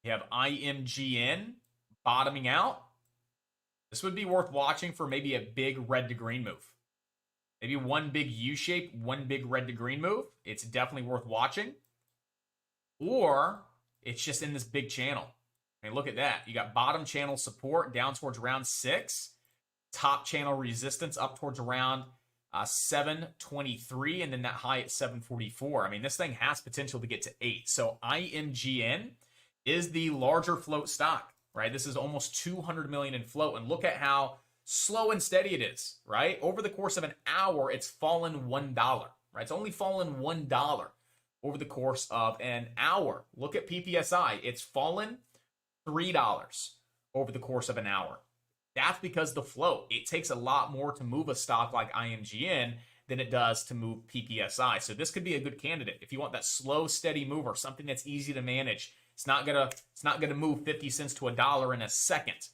You have IMGN bottoming out. This would be worth watching for maybe a big red to green move. Maybe one big U shape, one big red to green move. It's definitely worth watching. Or it's just in this big channel. I mean, look at that. You got bottom channel support down towards around 6. Top channel resistance up towards around 723. And then that high at 744. I mean, this thing has potential to get to 8. So IMGN is the larger float stock, right? This is almost 200 million in float. And look at how slow and steady it is, right? Over the course of an hour, it's fallen $1, right? It's only fallen $1 over the course of an hour. Look at PPSI. It's fallen $3 over the course of an hour. That's because the float, it takes a lot more to move a stock like IMGN than it does to move PPSI. So this could be a good candidate. If you want that slow, steady mover, something that's easy to manage, it's not gonna move 50 cents to $1 in a second.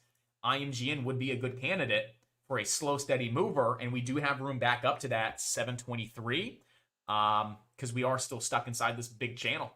IMGN would be a good candidate for a slow, steady mover, and we do have room back up to that 723 because we are still stuck inside this big channel.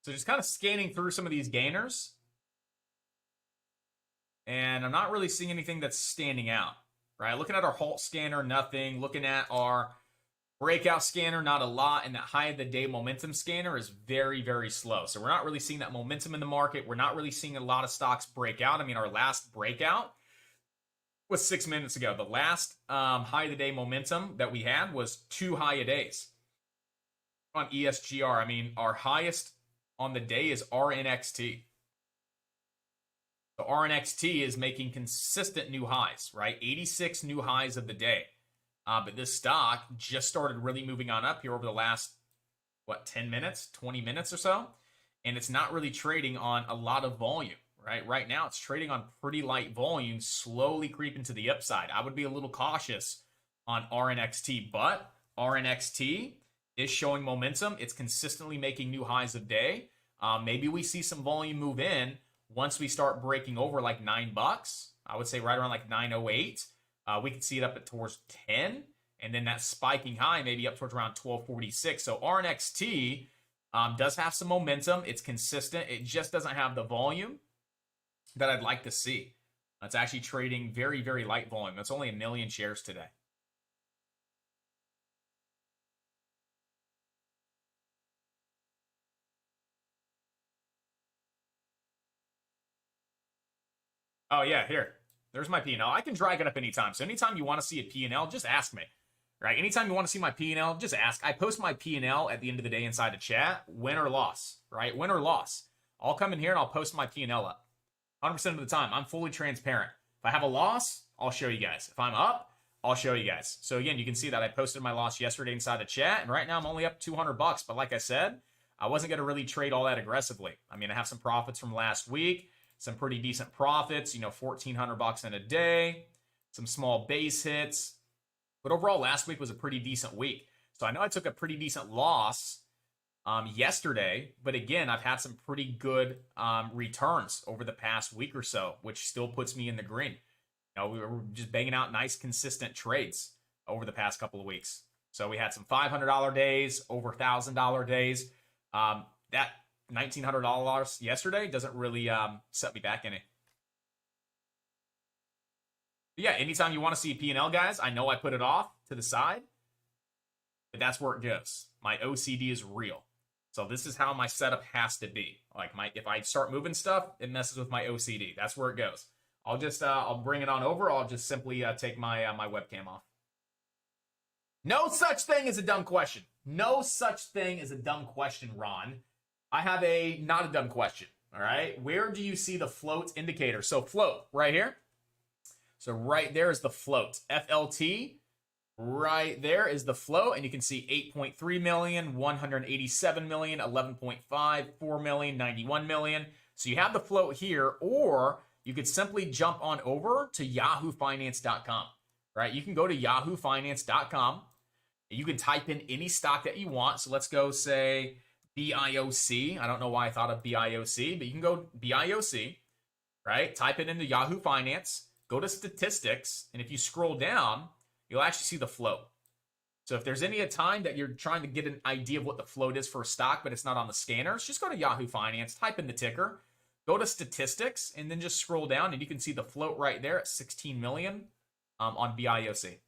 So just kind of scanning through some of these gainers. And I'm not really seeing anything that's standing out, right? Looking at our halt scanner, nothing. Looking at our Breakout scanner, not a lot, and that high of the day momentum scanner is very, very slow. So we're not really seeing that momentum in the market. We're not really seeing a lot of stocks break out. I mean, our last breakout was 6 minutes ago. The last high of the day momentum that we had was 2 high a days on ESGR. I mean, our highest on the day is RNXT. So RNXT is making consistent new highs, right? 86 new highs of the day. But this stock just started really moving on up here over the last, 10 minutes, 20 minutes or so. And it's not really trading on a lot of volume, right? Right now, it's trading on pretty light volume, slowly creeping to the upside. I would be a little cautious on RNXT, but RNXT is showing momentum. It's consistently making new highs of day. Maybe we see some volume move in once we start breaking over like $9. I would say right around like 908. We could see it up at towards 10, and then that spiking high maybe up towards around 1246. So RNXT does have some momentum. It's consistent. It just doesn't have the volume that I'd like to see. It's actually trading very, very light volume. It's only 1 million shares today. Oh, yeah, here. There's my P&L. I can drag it up anytime. So anytime you want to see a P&L, just ask me. Right? Anytime you want to see my P&L, just ask. I post my P&L at the end of the day inside the chat, win or loss, right? Win or loss. I'll come in here and I'll post my P&L up. 100% of the time, I'm fully transparent. If I have a loss, I'll show you guys. If I'm up, I'll show you guys. So again, you can see that I posted my loss yesterday inside the chat, and right now I'm only up $200. But like I said, I wasn't going to really trade all that aggressively. I mean, I have some profits from last week. Some pretty decent profits, $1,400 in a day, some small base hits. But overall, last week was a pretty decent week. So I know I took a pretty decent loss yesterday, but again, I've had some pretty good returns over the past week or so, which still puts me in the green. We were just banging out nice, consistent trades over the past couple of weeks. So we had some $500 days, over $1,000 days. That $1,900 yesterday doesn't really set me back any. But yeah, anytime you want to see a P&L, guys, I know I put it off to the side, but that's where it goes. My OCD is real. So this is how my setup has to be. Like if I start moving stuff, it messes with my OCD. That's where it goes. I'll just I'll bring it on over. I'll just simply take my my webcam off. No such thing as a dumb question. No such thing as a dumb question, Ron. I have not a dumb question, all right? Where do you see the float indicator? So float, right here. So right there is the float. FLT, right there is the float, and you can see 8.3 million, 187 million, 11.5, 4 million, 91 million. So you have the float here, or you could simply jump on over to yahoofinance.com, right? You can go to yahoofinance.com, and you can type in any stock that you want. So let's go say BIOC. I don't know why I thought of BIOC, but you can go BIOC, right? Type it into Yahoo Finance, go to statistics, and if you scroll down, you'll actually see the float. So if there's any time that you're trying to get an idea of what the float is for a stock, but it's not on the scanners, just go to Yahoo Finance, type in the ticker, go to statistics, and then just scroll down, and you can see the float right there at 16 million on BIOC.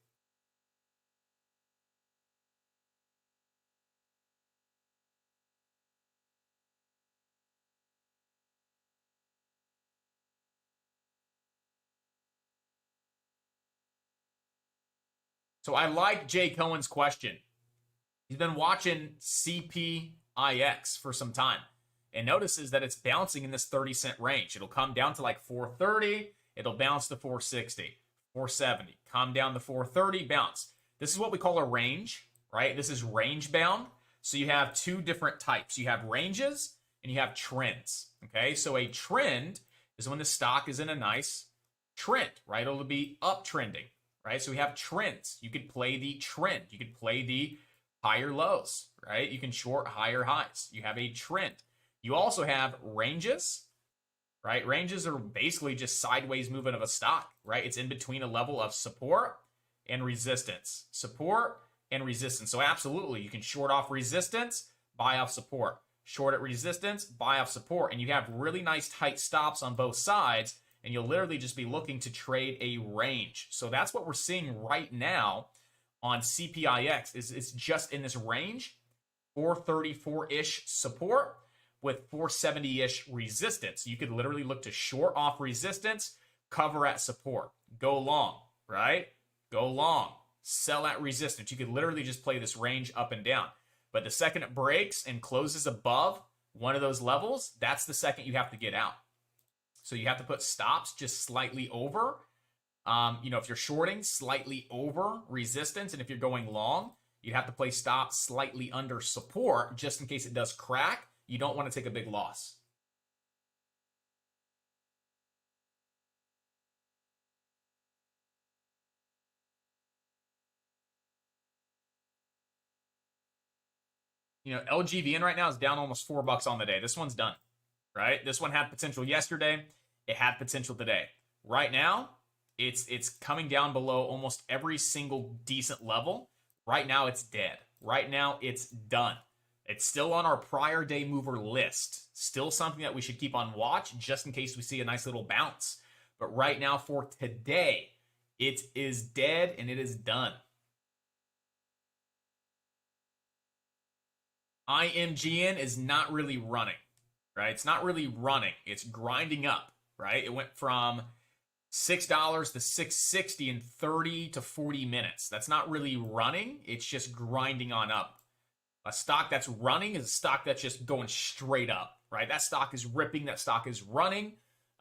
So I like Jay Cohen's question. He's been watching CPIX for some time and notices that it's bouncing in this 30-cent range. It'll come down to like 430. It'll bounce to 460, 470. Come down to 430, bounce. This is what we call a range, right? This is range bound. So you have two different types. You have ranges and you have trends, okay? So a trend is when the stock is in a nice trend, right? It'll be uptrending. Right? So we have trends. You could play the trend. You could play the higher lows, right? You can short higher highs. You have a trend. You also have ranges, right? Ranges are basically just sideways movement of a stock, right? It's in between a level of support and resistance. Support and resistance. So absolutely, you can short off resistance, buy off support. Short at resistance, buy off support. And you have really nice tight stops on both sides, and you'll literally just be looking to trade a range. So that's what we're seeing right now on CPIX is it's just in this range, 434-ish support with 470-ish resistance. You could literally look to short off resistance, cover at support, go long, right? Go long, sell at resistance. You could literally just play this range up and down. But the second it breaks and closes above one of those levels, that's the second you have to get out. So you have to put stops just slightly over. If you're shorting, slightly over resistance. And if you're going long, you'd have to play stops slightly under support just in case it does crack. You don't want to take a big loss. LGVN right now is down almost $4 on the day. This one's done, right? This one had potential yesterday. It had potential today. Right now, it's coming down below almost every single decent level. Right now, it's dead. Right now, it's done. It's still on our prior day mover list. Still something that we should keep on watch just in case we see a nice little bounce. But right now, for today, it is dead and it is done. IMGN is not really running, right? It's not really running. It's grinding up, right? It went from $6 to $6.60 in 30 to 40 minutes. That's not really running. It's just grinding on up. A stock that's running is a stock that's just going straight up, right? That stock is ripping. That stock is running.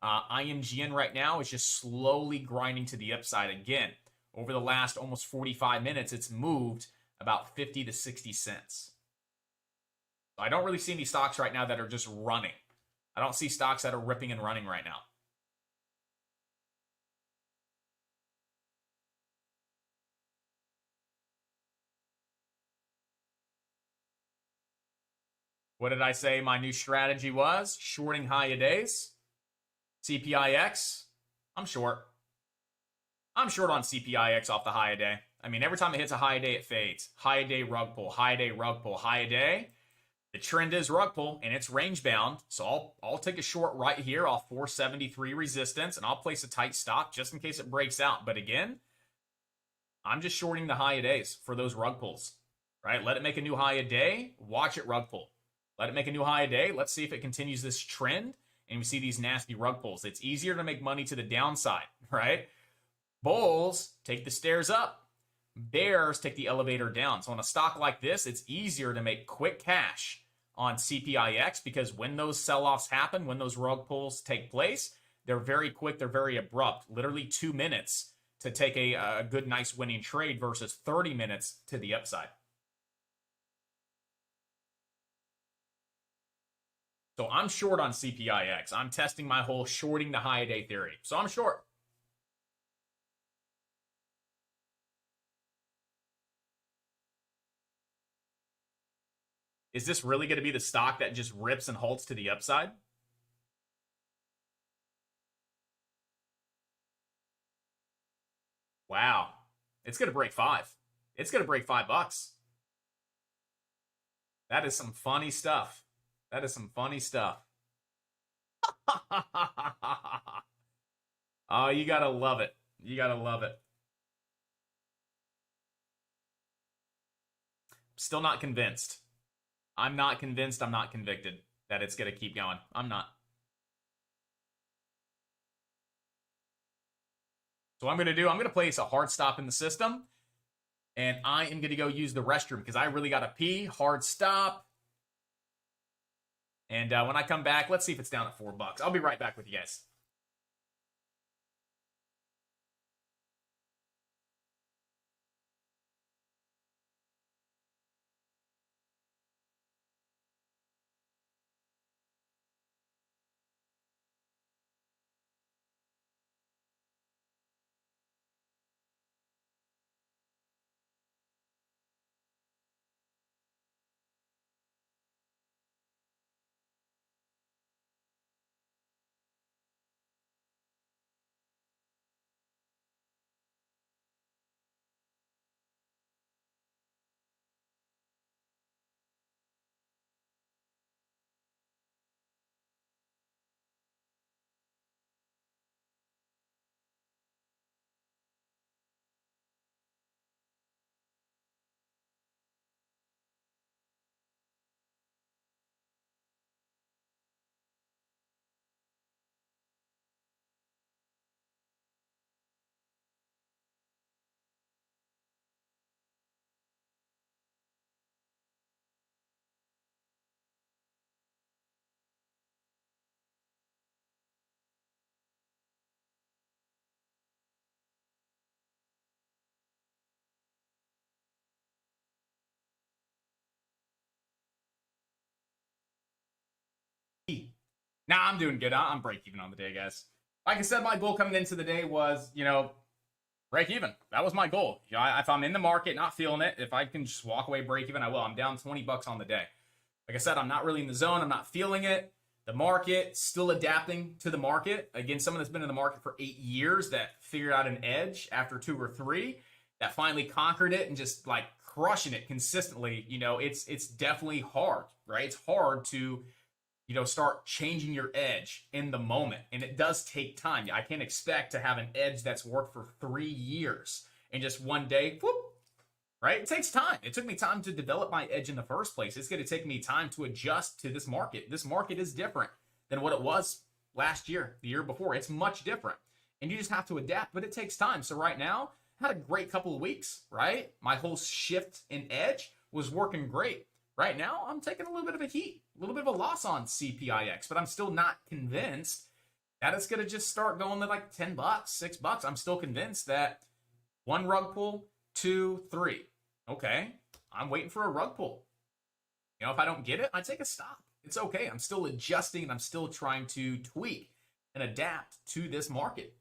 IMGN right now is just slowly grinding to the upside again. Over the last almost 45 minutes, it's moved about 50 to 60 cents. I don't really see any stocks right now that are just running. I don't see stocks that are ripping and running right now. What did I say my new strategy was? Shorting high-a-days. CPIX, I'm short. I'm short on CPIX off the high-a-day. I mean, every time it hits a high-a-day, it fades. High-a-day rug pull, high-a-day rug pull, high-a-day. The trend is rug pull, and it's range bound. So I'll take a short right here off 473 resistance, and I'll place a tight stop just in case it breaks out. But again, I'm just shorting the high-a-days for those rug pulls, right? Let it make a new high a day. Watch it rug pull. Let it make a new high a day. Let's see if it continues this trend, and we see these nasty rug pulls. It's easier to make money to the downside, right? Bulls take the stairs up. Bears take the elevator down. So on a stock like this, it's easier to make quick cash on CPIX because when those sell-offs happen, when those rug pulls take place, they're very quick, they're very abrupt. Literally 2 minutes to take a good, nice winning trade versus 30 minutes to the upside. So I'm short on CPIX. I'm testing my whole shorting the high-a-day theory. So I'm short. Is this really going to be the stock that just rips and halts to the upside? Wow. It's going to break 5. It's going to break $5. That is some funny stuff. That is some funny stuff. Oh, you got to love it. You got to love it. Still not convinced. I'm not convinced, I'm not convicted that it's going to keep going. I'm not. So what I'm going to place a hard stop in the system, and I am going to go use the restroom because I really got to pee. Hard stop. And when I come back, let's see if it's down at $4. I'll be right back with you guys. Nah, I'm doing good. I'm break even on the day, guys. Like I said, my goal coming into the day was, break even. That was my goal. If I'm in the market, not feeling it, if I can just walk away break even, I will. I'm down 20 bucks on the day. Like I said, I'm not really in the zone. I'm not feeling it. The market, still adapting to the market. Again, someone that's been in the market for 8 years that figured out an edge after 2 or 3, that finally conquered it and just like crushing it consistently. It's definitely hard, right? It's hard to start changing your edge in the moment. And it does take time. I can't expect to have an edge that's worked for 3 years and just one day, whoop, right? It takes time. It took me time to develop my edge in the first place. It's going to take me time to adjust to this market. This market is different than what it was last year, the year before. It's much different. And you just have to adapt, but it takes time. So right now, I had a great couple of weeks, right? My whole shift in edge was working great. Right now, I'm taking a little bit of a heat, a little bit of a loss on CPIX, but I'm still not convinced that it's going to just start going to like 10 bucks, 6 bucks. I'm still convinced that 1 rug pull, 2, 3. Okay, I'm waiting for a rug pull. If I don't get it, I take a stop. It's okay. I'm still adjusting and I'm still trying to tweak and adapt to this market.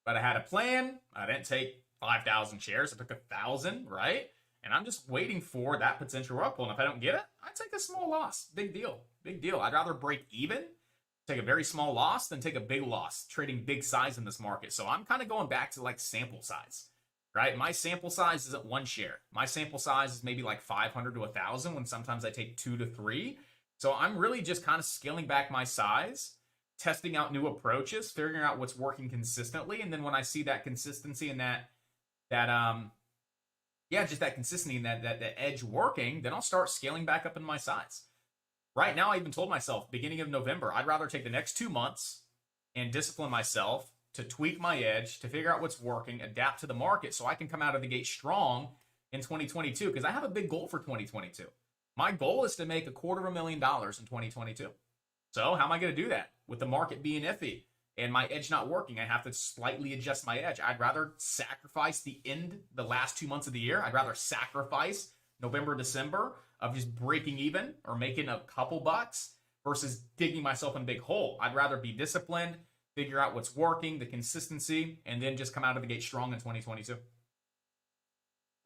But I had a plan. I didn't take 5,000 shares. I took 1,000, right? And I'm just waiting for that potential rug pull. And if I don't get it, I take a small loss. Big deal. Big deal. I'd rather break even, take a very small loss, than take a big loss, trading big size in this market. So I'm kind of going back to like sample size, right? My sample size isn't 1 share. My sample size is maybe like 500 to 1,000 when sometimes I take 2 to 3. So I'm really just kind of scaling back my size, testing out new approaches, figuring out what's working consistently. And then when I see that consistency and just that consistency and that edge working, then I'll start scaling back up in my size. Right now, I even told myself, beginning of November, I'd rather take the next 2 months and discipline myself to tweak my edge, to figure out what's working, adapt to the market so I can come out of the gate strong in 2022, because I have a big goal for 2022. My goal is to make $250,000 in 2022. So how am I going to do that? With the market being iffy and my edge not working, I have to slightly adjust my edge. I'd rather sacrifice the last 2 months of the year. I'd rather sacrifice November, December of just breaking even or making a couple bucks versus digging myself in a big hole. I'd rather be disciplined, figure out what's working, the consistency, and then just come out of the gate strong in 2022.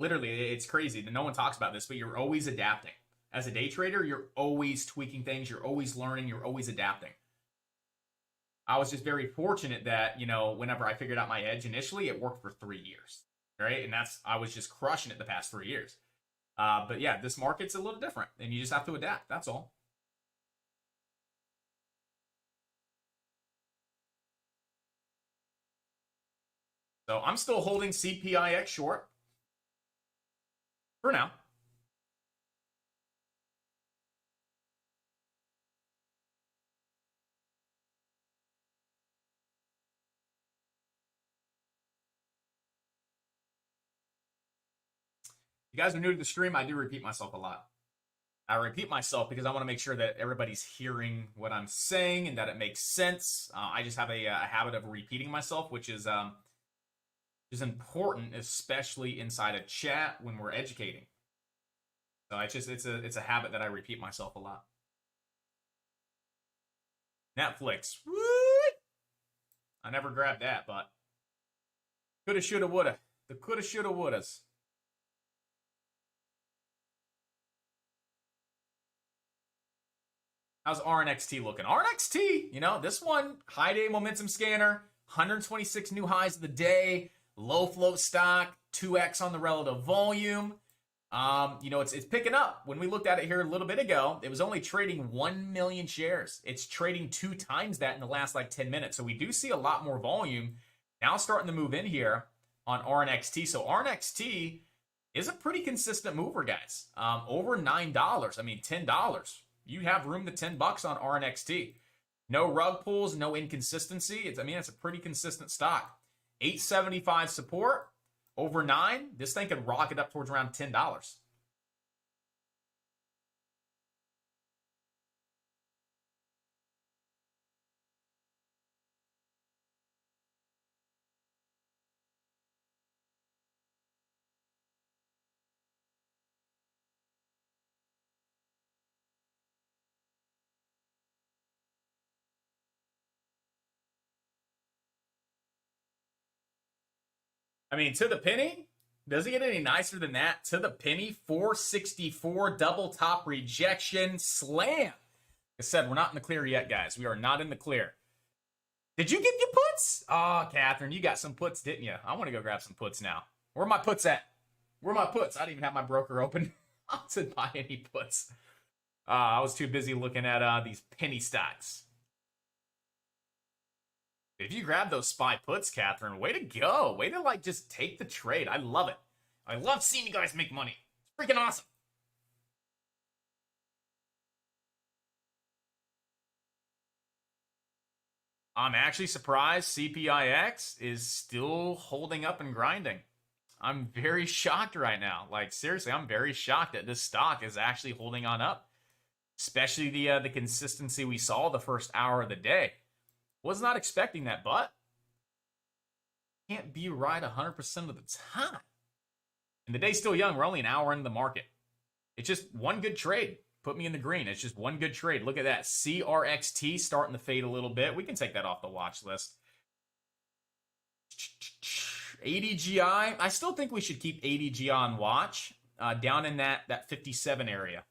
Literally, it's crazy that no one talks about this, but you're always adapting. As a day trader, you're always tweaking things, you're always learning, you're always adapting. I was just very fortunate that, whenever I figured out my edge initially, it worked for 3 years, right? And I was just crushing it the past 3 years. But yeah, this market's a little different, and you just have to adapt. That's all. So I'm still holding CPIX short for now. If you guys are new to the stream, I do repeat myself a lot. I repeat myself because I want to make sure that everybody's hearing what I'm saying and that it makes sense. I just have a habit of repeating myself, which is important, especially inside a chat when we're educating. So it's a habit that I repeat myself a lot. Netflix. What? I never grabbed that, but coulda, shoulda, woulda. The coulda, shoulda, wouldas. How's RNXT looking? RNXT, this one, high day momentum scanner, 126 new highs of the day, low float stock, 2x on the relative volume. It's picking up. When we looked at it here a little bit ago, it was only trading 1 million shares. It's trading 2 times that in the last 10 minutes. So we do see a lot more volume now starting to move in here on RNXT. So RNXT is a pretty consistent mover, guys. Over $9. I mean, $10. You have room to 10 bucks on RNXT. No rug pulls, no inconsistency. It's a pretty consistent stock. 875 support, over 9. This thing could rocket up towards around $10. I mean, to the penny, does it get any nicer than that? To the penny, 464 double top rejection slam. Like I said, we're not in the clear yet, guys. We are not in the clear. Did you get your puts? Oh, Catherine, you got some puts, didn't you? I want to go grab some puts now. Where are my puts at? Where are my puts? I didn't even have my broker open to buy any puts. I was too busy looking at these penny stocks. If you grab those SPY puts, Catherine, way to go. Way to, like, just take the trade. I love it. I love seeing you guys make money. It's freaking awesome. I'm actually surprised CPIX is still holding up and grinding. I'm very shocked right now. Like, seriously, I'm very shocked that this stock is actually holding on up. Especially the consistency we saw the first hour of the day. Was not expecting that, but can't be right 100% of the time. And the day's still young. We're only an hour into the market. It's just one good trade. Put me in the green. It's just one good trade. Look at that. CRXT starting to fade a little bit. We can take that off the watch list. ADGI. I still think we should keep ADGI on watch. Down in that 57 area.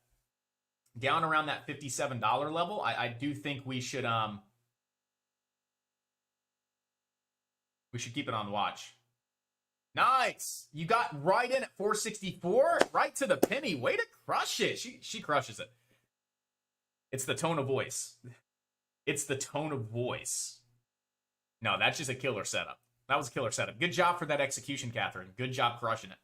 Down around that $57 level. I do think we should keep it on watch. Nice. You got right in at 464. Right to the penny. Way to crush it. She crushes it. It's the tone of voice. It's the tone of voice. No, that's just a killer setup. That was a killer setup. Good job for that execution, Catherine. Good job crushing it.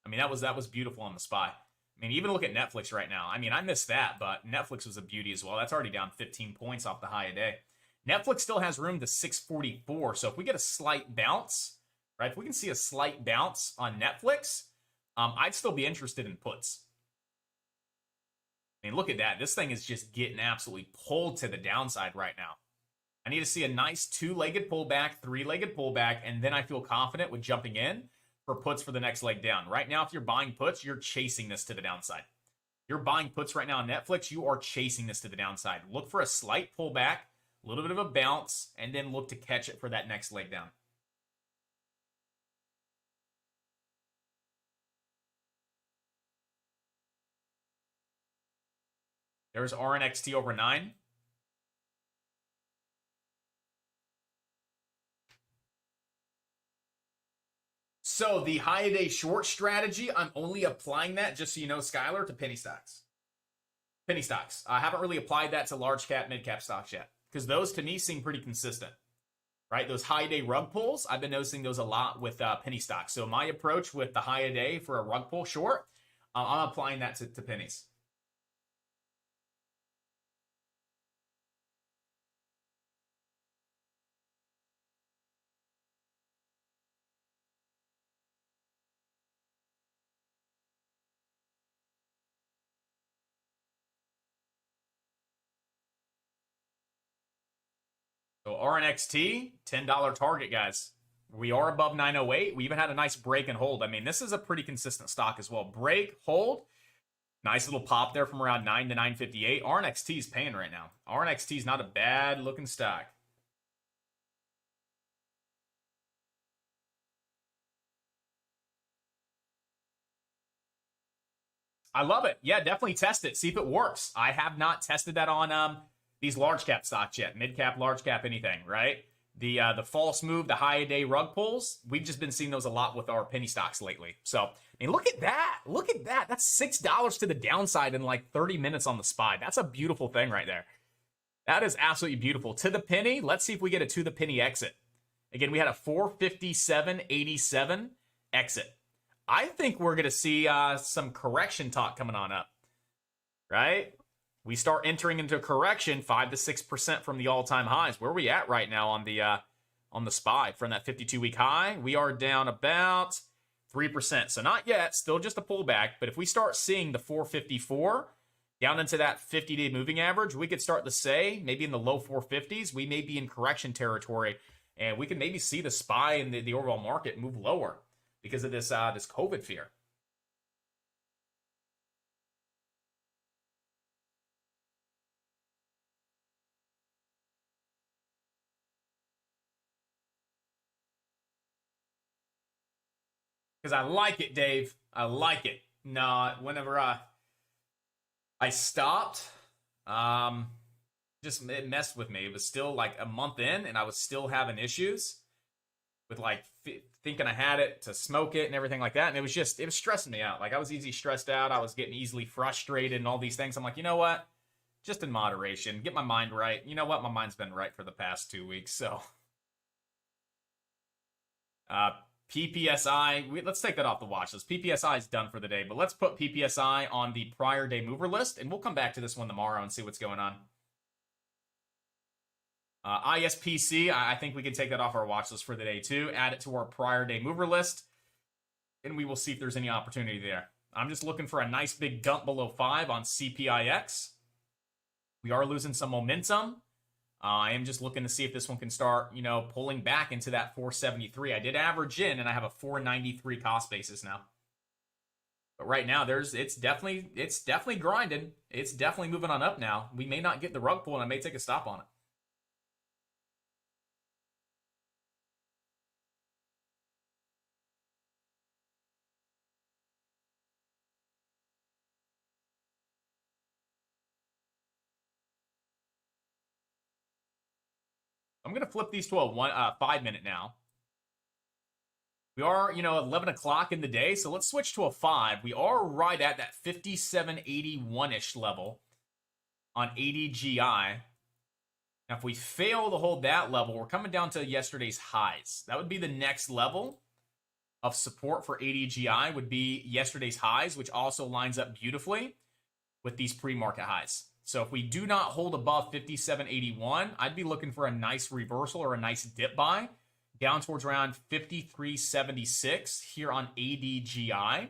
I mean, that was beautiful on the SPY. I mean, even look at Netflix right now. I mean, I missed that, but Netflix was a beauty as well. That's already down 15 points off the high of day. Netflix still has room to 644. So if we get a slight bounce, right? If we can see a slight bounce on Netflix, I'd still be interested in puts. I mean, look at that. This thing is just getting absolutely pulled to the downside right now. I need to see a nice two-legged pullback, three-legged pullback, and then I feel confident with jumping in for puts for the next leg down. Right now, if you're buying puts, you're chasing this to the downside. You're buying puts right now on Netflix, you are chasing this to the downside. Look for a slight pullback, a little bit of a bounce, and then look to catch it for that next leg down. There's RNXT over 9. So the high day short strategy, I'm only applying that, just so you know, Skylar, to penny stocks. Penny stocks. I haven't really applied that to large cap, mid cap stocks yet, because those to me seem pretty consistent, right? Those high day rug pulls, I've been noticing those a lot with penny stocks. So my approach with the high day for a rug pull short, I'm applying that to pennies. So RNXT, $10 target, guys. We are above 908. We even had a nice break and hold. I mean, this is a pretty consistent stock as well. Break, hold. Nice little pop there from around 9 to 958. RNXT is paying right now. RNXT is not a bad looking stock. I love it. Yeah, definitely test it. See if it works. I have not tested that on these large cap stocks yet. Mid cap, large cap, anything, right? The false move, the high day rug pulls, we've just been seeing those a lot with our penny stocks lately. So, I mean, look at that. Look at that. That's $6 to the downside in like 30 minutes on the SPY. That's a beautiful thing right there. That is absolutely beautiful. To the penny, let's see if we get a to the penny exit. Again, we had a 457.87 exit. I think we're going to see some correction talk coming on up, right? We start entering into a correction 5 to 6% from the all-time highs. Where are we at right now on the SPY from that 52-week high? We are down about 3%. So not yet, still just a pullback. But if we start seeing the 454 down into that 50-day moving average, we could start to say maybe in the low 450s, we may be in correction territory, and we can maybe see the SPY and the overall market move lower because of this COVID fear. Because I like it, Dave. I like it. No, whenever I stopped, just it messed with me. It was still like a month in, and I was still having issues with like thinking I had it to smoke it and everything like that. And it was stressing me out. Like I was easily stressed out. I was getting easily frustrated and all these things. I'm like, you know what? Just in moderation, get my mind right. You know what? My mind's been right for the past 2 weeks. So, PPSI, let's take that off the watch list. PPSI is done for the day, but let's put PPSI on the prior day mover list, and we'll come back to this one tomorrow and see what's going on. ISPC, I think we can take that off our watch list for the day too. Add it to our prior day mover list, and we will see if there's any opportunity there. I'm just looking for a nice big dump below 5 on CPIX. We are losing some momentum. I am just looking to see if this one can start, pulling back into that 473. I did average in, and I have a 493 cost basis now. But right now, it's definitely grinding. It's definitely moving on up now. We may not get the rug pull, and I may take a stop on it. I'm going to flip these to a 5 minute now. We are, 11 o'clock in the day, so let's switch to a 5. We are right at that 5781-ish level on ADGI. Now, if we fail to hold that level, we're coming down to yesterday's highs. That would be the next level of support for ADGI would be yesterday's highs, which also lines up beautifully with these pre-market highs. So if we do not hold above 57.81, I'd be looking for a nice reversal or a nice dip buy down towards around 53.76 here on ADGI.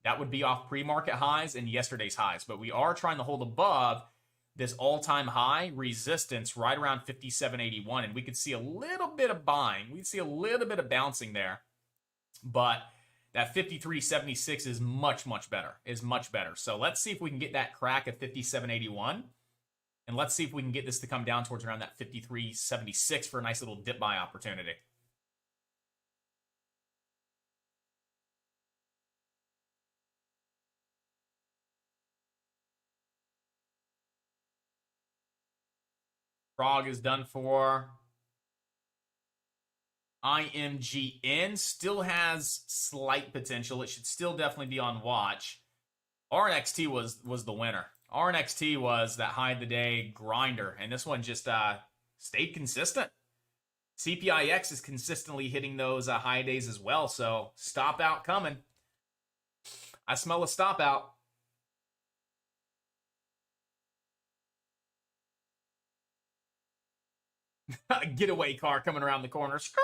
That would be off pre-market highs and yesterday's highs. But we are trying to hold above this all-time high resistance right around 57.81, and we could see a little bit of buying. We'd see a little bit of bouncing there. But that 53.76 is much, much better. So let's see if we can get that crack at 57.81. And let's see if we can get this to come down towards around that 53.76 for a nice little dip buy opportunity. Frog is done for. IMGN still has slight potential. It should still definitely be on watch. RNXT was the winner. RNXT was that high of the day grinder, and this one just stayed consistent. CPIX is consistently hitting those high days as well, so stop out coming. I smell a stop out. Getaway car coming around the corner. Skirt!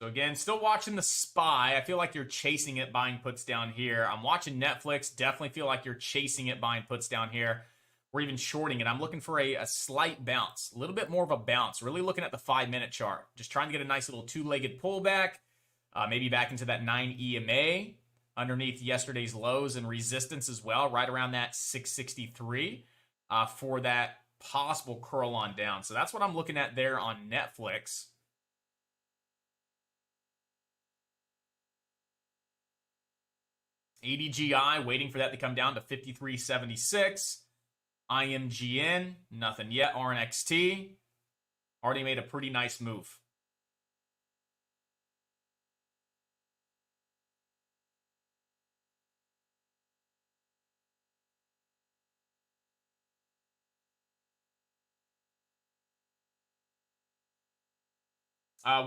So again, still watching the SPY. I feel like you're chasing it, buying puts down here. I'm watching Netflix. Definitely feel like you're chasing it, buying puts down here. We're even shorting it. I'm looking for a slight bounce, a little bit more of a bounce. Really looking at the 5 minute chart. Just trying to get a nice little two-legged pullback. Maybe back into that 9 EMA underneath yesterday's lows and resistance as well, right around that 663 for that possible curl on down. So that's what I'm looking at there on Netflix. ADGI, waiting for that to come down to 53.76. IMGN, nothing yet. RNXT, already made a pretty nice move.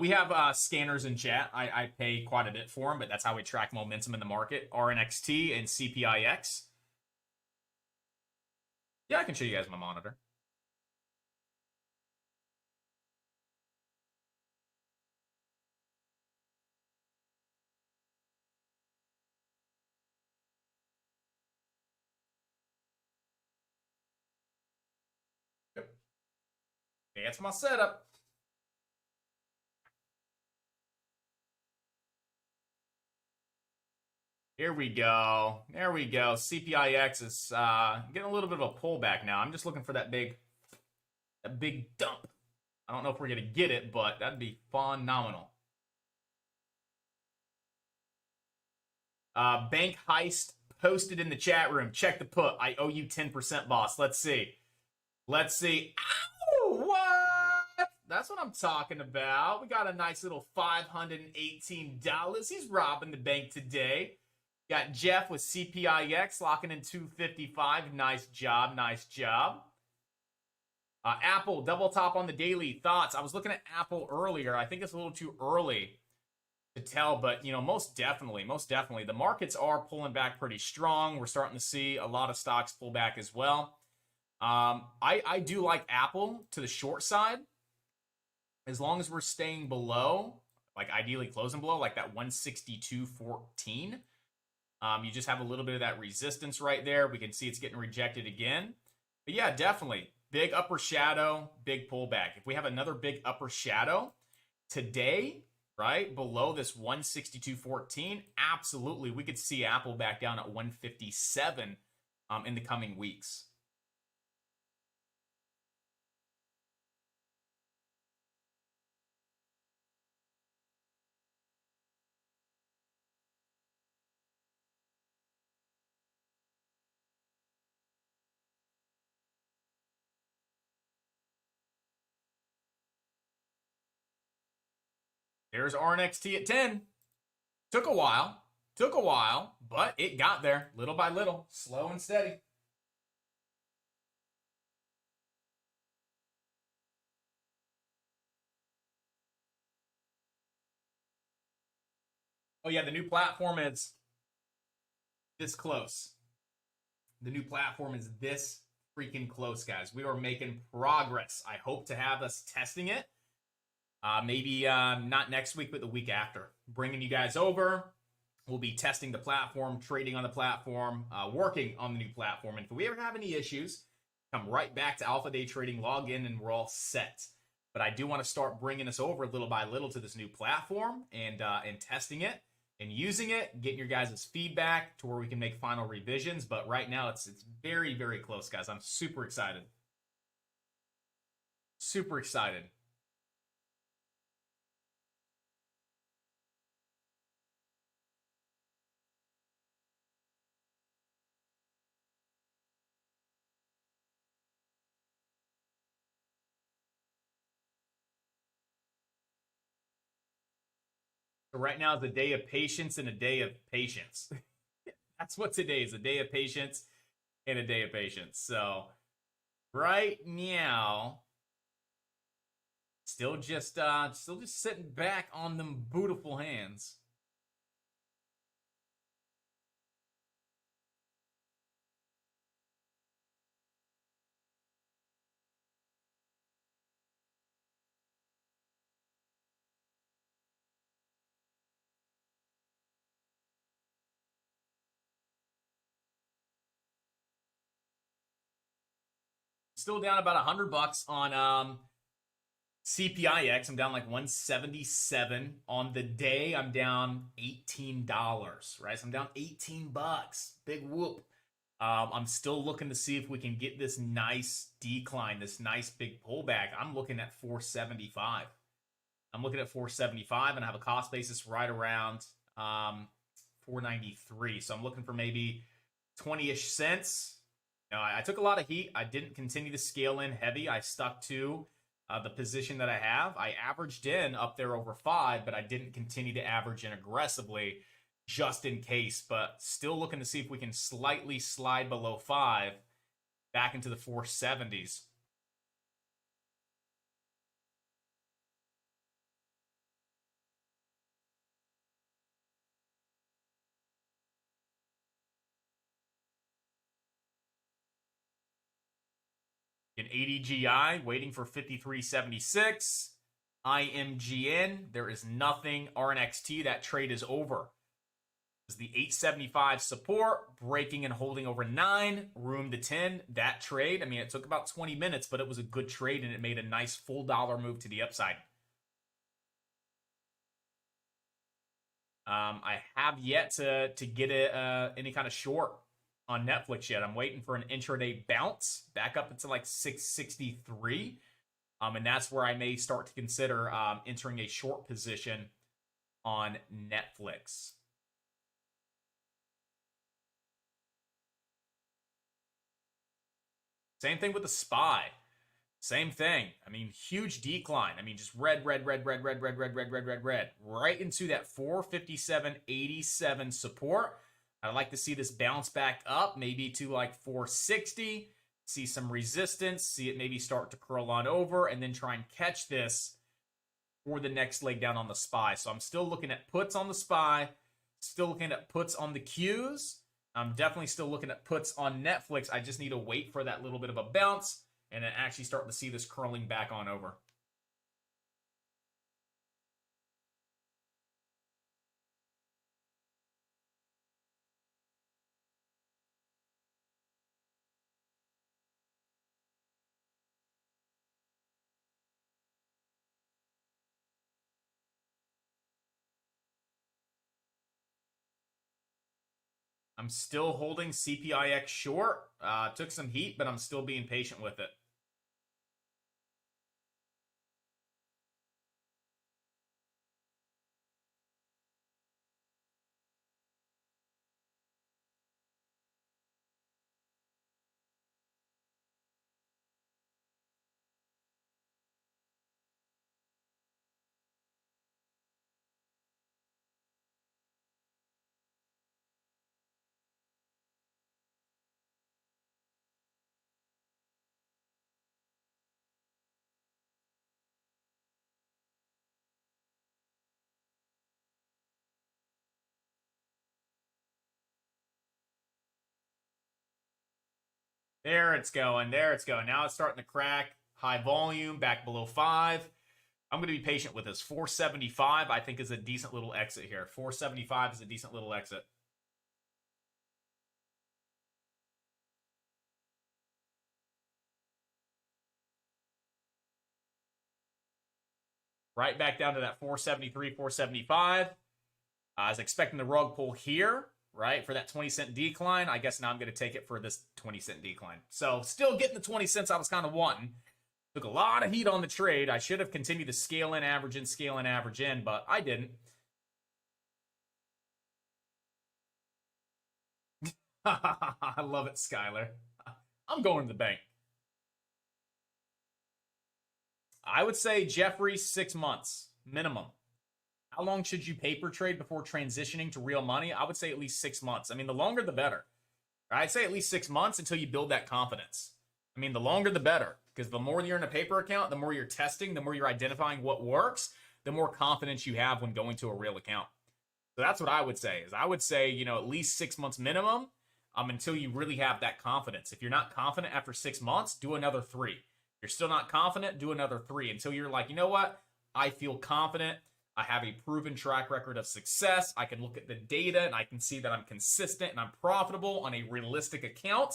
We have scanners in chat. I pay quite a bit for them, but that's how we track momentum in the market. RNXT and CPIX. Yeah, I can show you guys my monitor. Yep. That's my setup. Here we go. There we go. CPIX is getting a little bit of a pullback now. I'm just looking for that big dump. I don't know if we're going to get it, but that'd be phenomenal. Bank Heist posted in the chat room. Check the put. I owe you 10%, boss. Let's see. Let's see. Ow! What? That's what I'm talking about. We got a nice little $518. He's robbing the bank today. Got Jeff with CPIX locking in 255. Nice job. Nice job. Apple, double top on the daily. Thoughts? I was looking at Apple earlier. I think it's a little too early to tell, but, you know, most definitely, the markets are pulling back pretty strong. We're starting to see a lot of stocks pull back as well. I do like Apple to the short side, as long as we're staying below, like ideally closing below, like that 162.14. You just have a little bit of that resistance right there. We can see it's getting rejected again. But yeah, definitely. Big upper shadow, big pullback. If we have another big upper shadow today, right, below this 162.14, absolutely, we could see Apple back down at 157 in the coming weeks. There's RNXT at 10. Took a while, but it got there little by little, slow and steady. Oh yeah, the new platform is this close. The new platform is this freaking close, guys. We are making progress. I hope to have us testing it. Maybe not next week, but the week after. Bringing you guys over. We'll be testing the platform, trading on the platform, working on the new platform. And if we ever have any issues, come right back to Alpha Day Trading, log in, and we're all set. But I do want to start bringing us over little by little to this new platform and testing it and using it, getting your guys' feedback to where we can make final revisions. But right now, it's very, very close, guys. I'm super excited. Super excited. So right now is a day of patience and a day of patience. That's what today is, a day of patience and a day of patience. So right now, still just sitting back on them beautiful hands. Still down about $100 on CPIX. I'm down like 177 on the day. I'm down $18, right? So I'm down 18 bucks. Big whoop. I'm still looking to see if we can get this nice decline, this nice big pullback. I'm looking at 475. I'm looking at 475, and I have a cost basis right around 493. So I'm looking for maybe 20-ish cents. I took a lot of heat. I didn't continue to scale in heavy. I stuck to the position that I have. I averaged in up there over 5, but I didn't continue to average in aggressively just in case. But still looking to see if we can slightly slide below 5 back into the 470s. In ADGI, waiting for 53.76. IMGN, there is nothing. RNXT, that trade is over. This is the 875 support, breaking and holding over 9. Room to 10, that trade. I mean, it took about 20 minutes, but it was a good trade, and it made a nice full dollar move to the upside. I have yet to get any kind of short on Netflix yet. I'm waiting for an intraday bounce back up into like 663. And that's where I may start to consider entering a short position on Netflix. Same thing with the SPY. Same thing. I mean, huge decline. I mean, just red, right into that 457.87 support. I'd like to see this bounce back up, maybe to like 460, see some resistance, see it maybe start to curl on over, and then try and catch this for the next leg down on the SPY. So I'm still looking at puts on the SPY, still looking at puts on the Qs. I'm definitely still looking at puts on Netflix. I just need to wait for that little bit of a bounce and then actually start to see this curling back on over. I'm still holding CPIX short. Took some heat, but I'm still being patient with it. There it's going. There it's going. Now it's starting to crack. High volume, back below 5. I'm going to be patient with this. 475, I think, is a decent little exit here. 475 is a decent little exit. Right back down to that 473, 475. I was expecting the rug pull here, right, for that 20-cent decline. I guess now I'm going to take it for this 20-cent decline. So still getting the 20 cents I was kind of wanting. Took a lot of heat on the trade. I should have continued to scale in, average in, but I didn't. I love it, Skylar. I'm going to the bank. I would say, Jeffrey, 6 months minimum. How long should you paper trade before transitioning to real money? I would say at least 6 months. I mean, the longer the better. I'd say at least 6 months until you build that confidence. I mean, the longer the better, because the more you're in a paper account, the more you're testing, the more you're identifying what works, the more confidence you have when going to a real account. So that's what I would say. Is I would say, you know, at least 6 months minimum until you really have that confidence. If you're not confident after 6 months, do another 3. If you're still not confident, do another 3 until you're like, you know what? I feel confident. I have a proven track record of success. I can look at the data and I can see that I'm consistent and I'm profitable on a realistic account.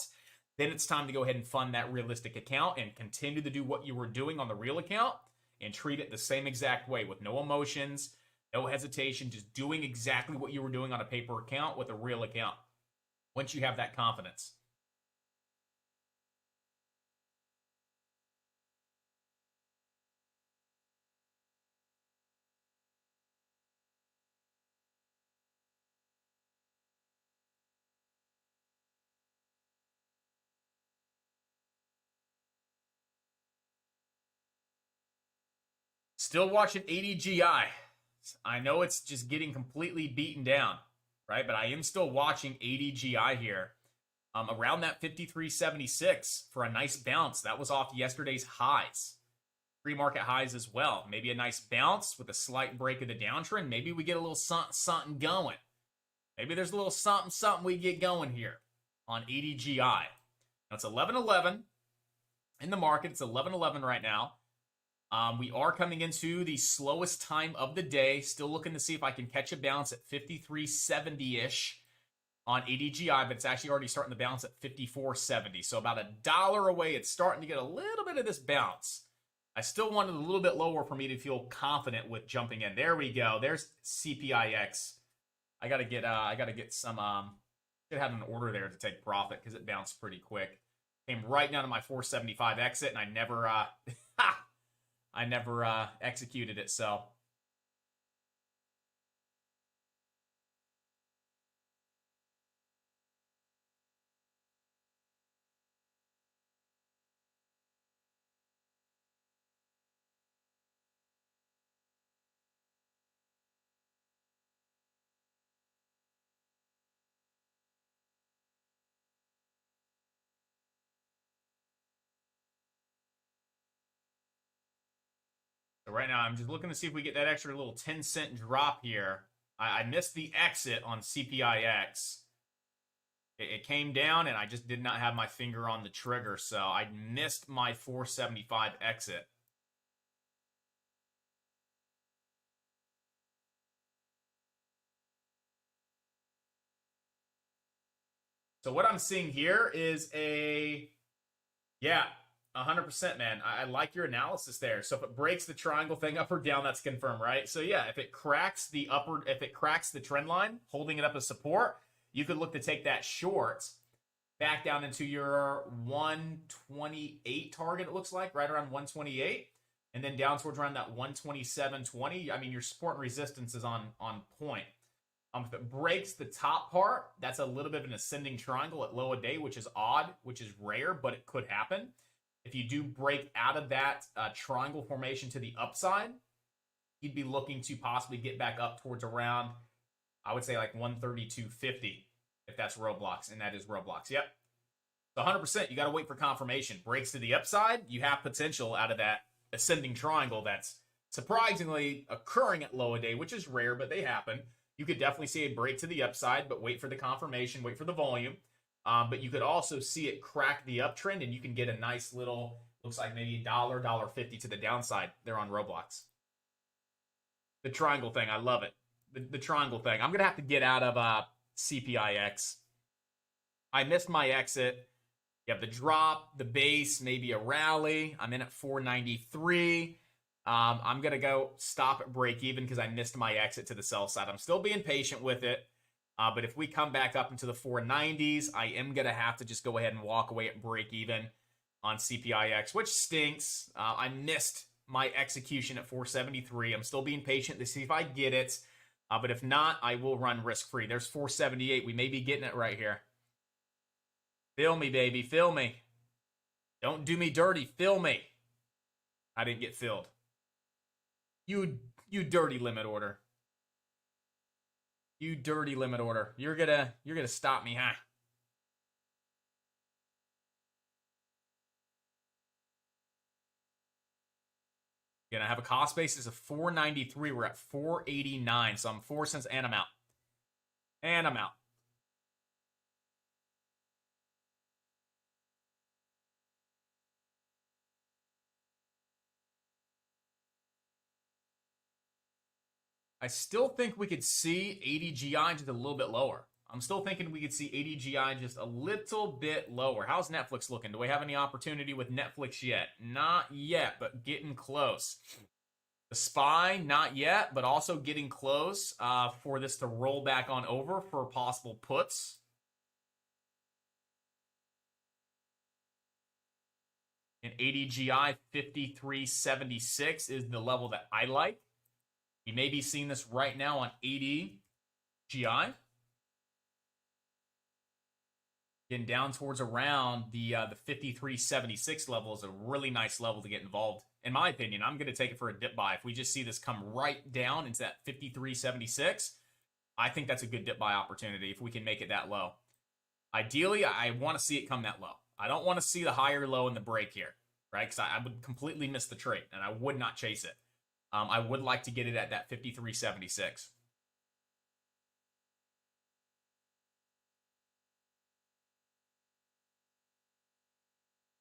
Then it's time to go ahead and fund that realistic account and continue to do what you were doing on the real account and treat it the same exact way with no emotions, no hesitation, just doing exactly what you were doing on a paper account with a real account once you have that confidence. Still watching ADGI. I know it's just getting completely beaten down, right? But I am still watching ADGI here around that 53.76 for a nice bounce. That was off yesterday's highs, pre-market highs as well. Maybe a nice bounce with a slight break of the downtrend. Maybe we get a little something going. Maybe there's a little something we get going here on ADGI. Now it's 11:11 in the market. It's 11:11 right now. We are coming into the slowest time of the day. Still looking to see if I can catch a bounce at 53.70-ish on ADGI, but it's actually already starting to bounce at 54.70. So about $1 away. It's starting to get a little bit of this bounce. I still wanted a little bit lower for me to feel confident with jumping in. There we go. There's CPIX I gotta get some should have an order there to take profit because it bounced pretty quick. Came right down to my 475 exit, and I never I never executed it. So right now, I'm just looking to see if we get that extra little 10-cent drop here. I missed the exit on CPIX. It came down, and I just did not have my finger on the trigger, so I missed my 475 exit. So what I'm seeing here is yeah, 100%, man. I like your analysis there. So if it breaks the triangle thing up or down, that's confirmed, right? So yeah, if it cracks the trend line, holding it up as support, you could look to take that short back down into your 128 target, it looks like, right around 128, and then down towards around that 127.20. I mean, your support and resistance is on point. If it breaks the top part, that's a little bit of an ascending triangle at low a day, which is odd, which is rare, but it could happen. If you do break out of that triangle formation to the upside, you'd be looking to possibly get back up towards around, I would say like 132.50, if that's Roblox, and that is Roblox. Yep. So 100%, you got to wait for confirmation. Breaks to the upside, you have potential out of that ascending triangle that's surprisingly occurring at low a day, which is rare, but they happen. You could definitely see a break to the upside, but wait for the confirmation, wait for the volume. But you could also see it crack the uptrend, and you can get a nice little, looks like maybe $1, $1.50 to the downside there on Roblox. The triangle thing, I love it. The triangle thing. I'm going to have to get out of CPIX. I missed my exit. You have the drop, the base, maybe a rally. I'm in at 493. I'm going to go stop at break even because I missed my exit to the sell side. I'm still being patient with it. But if we come back up into the 490s, I am going to have to just go ahead and walk away at break even on CPIX, which stinks. I missed my execution at 473. I'm still being patient to see if I get it. But if not, I will run risk-free. There's 478. We may be getting it right here. Fill me, baby. Fill me. Don't do me dirty. Fill me. I didn't get filled. You dirty limit order. You dirty limit order. You're gonna stop me, huh? Gonna have a cost basis of 493. We're at 489. So I'm 4 cents and I'm out. And I'm out. I still think we could see ADGI just a little bit lower. I'm still thinking we could see ADGI just a little bit lower. How's Netflix looking? Do we have any opportunity with Netflix yet? Not yet, but getting close. The SPY, not yet, but also getting close for this to roll back on over for possible puts. And ADGI 53.76 is the level that I like. You may be seeing this right now on ADGI. Getting down towards around the 53.76 level is a really nice level to get involved. In my opinion, I'm going to take it for a dip buy. If we just see this come right down into that 53.76, I think that's a good dip buy opportunity if we can make it that low. Ideally, I want to see it come that low. I don't want to see the higher low in the break here, right? Because I would completely miss the trade, and I would not chase it. I would like to get it at that 53.76.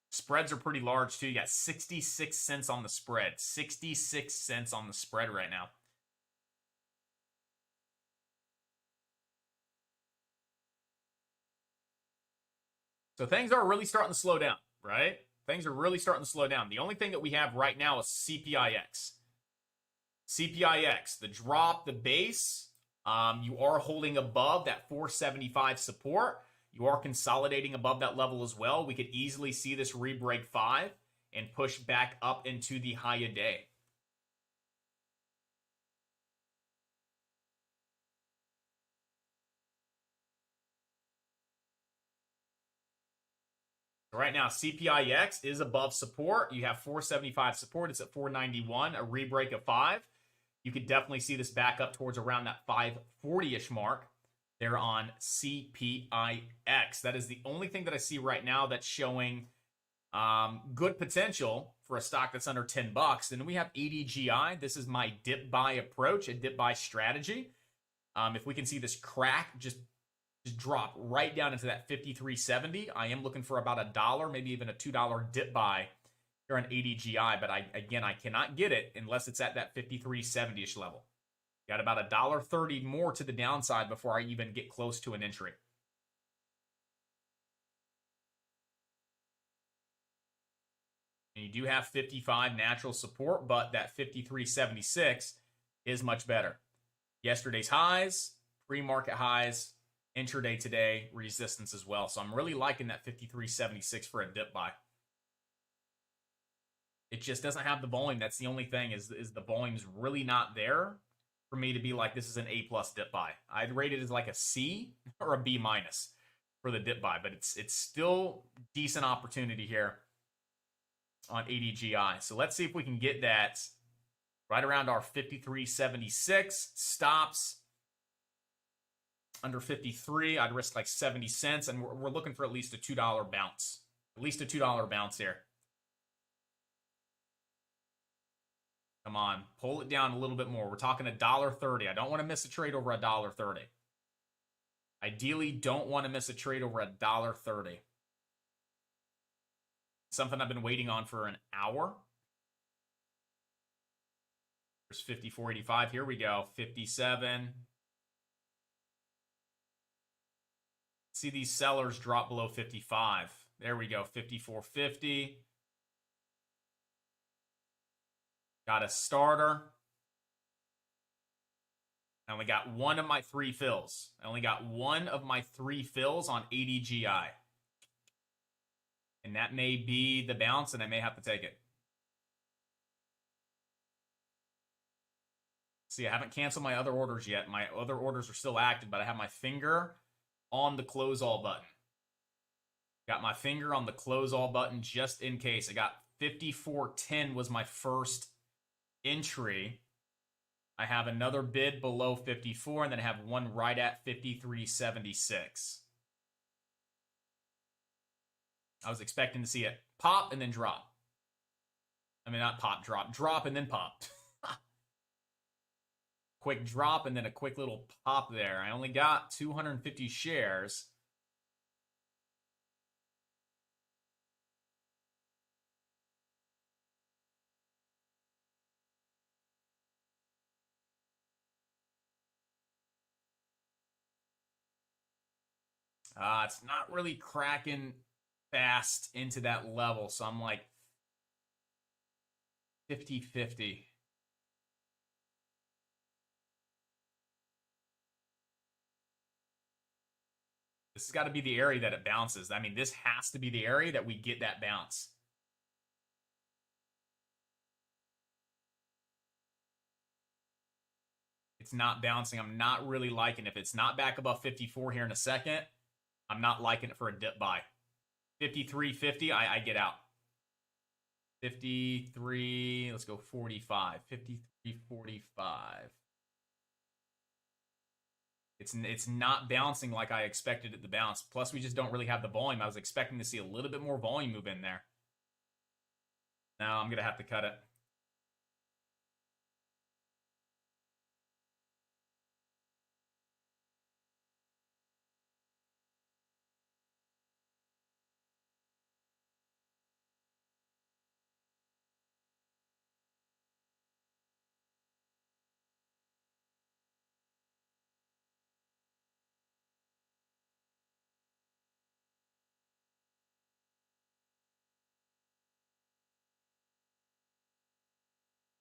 Spreads are pretty large, too. You got 66 cents on the spread. 66 cents on the spread right now. So things are really starting to slow down, right? Things are really starting to slow down. The only thing that we have right now is CPIX. CPIX, the drop, the base, You are holding above that 475 support. You are consolidating above that level as well. We could easily see this re-break 5 and push back up into the high a day. Right now, CPIX is above support. You have 475 support. It's at 491, a re-break of 5. You could definitely see this back up towards around that 540-ish mark there on CPIX. That is the only thing that I see right now that's showing good potential for a stock that's under 10 bucks. Then we have ADGI. This is my dip buy approach, a dip buy strategy. If we can see this crack, just drop right down into that 53.70. I am looking for about $1, maybe even a $2 dip buy here on ADGI, but I cannot get it unless it's at that 53.70-ish level. Got about $1.30 more to the downside before I even get close to an entry. And you do have 55 natural support, but that 53.76 is much better. Yesterday's highs, pre-market highs, intraday today, resistance as well. So I'm really liking that 53.76 for a dip buy. It just doesn't have the volume. That's the only thing is the volume's really not there for me to be like, this is an A+ dip buy. I'd rate it as like a C or a B- for the dip buy, but it's still decent opportunity here on ADGI. So let's see if we can get that right around our 53.76 stops. Under 53, I'd risk like 70 cents, and we're looking for at least a $2 bounce. At least a $2 bounce here. Come on, pull it down a little bit more. We're talking $1.30. I don't want to miss a trade over $1.30. Ideally, don't want to miss a trade over $1.30. Something I've been waiting on for an hour. There's 54.85. Here we go. 57. See these sellers drop below 55. There we go. 54.50. Got a starter. I only got one of my 3 fills. I only got one of my 3 fills on ADGI. And that may be the bounce, and I may have to take it. See, I haven't canceled my other orders yet. My other orders are still active, but I have my finger on the close all button. Got my finger on the close all button just in case. I got 54.10 was my first entry. I have another bid below 54, and then I have one right at 53.76. I was expecting to see it pop and then drop. I mean, not pop, drop and then pop. Quick drop and then a quick little pop there. I only got 250 shares. It's not really cracking fast into that level, so I'm like 50-50. This has got to be the area that it bounces. I mean, this has to be the area that we get that bounce. It's not bouncing. I'm not really liking it. If it's not back above 54 here in a second, I'm not liking it for a dip buy. 53.50, I get out. 53, let's go 45. 53.45. It's not bouncing like I expected it to bounce. Plus, we just don't really have the volume. I was expecting to see a little bit more volume move in there. Now I'm going to have to cut it.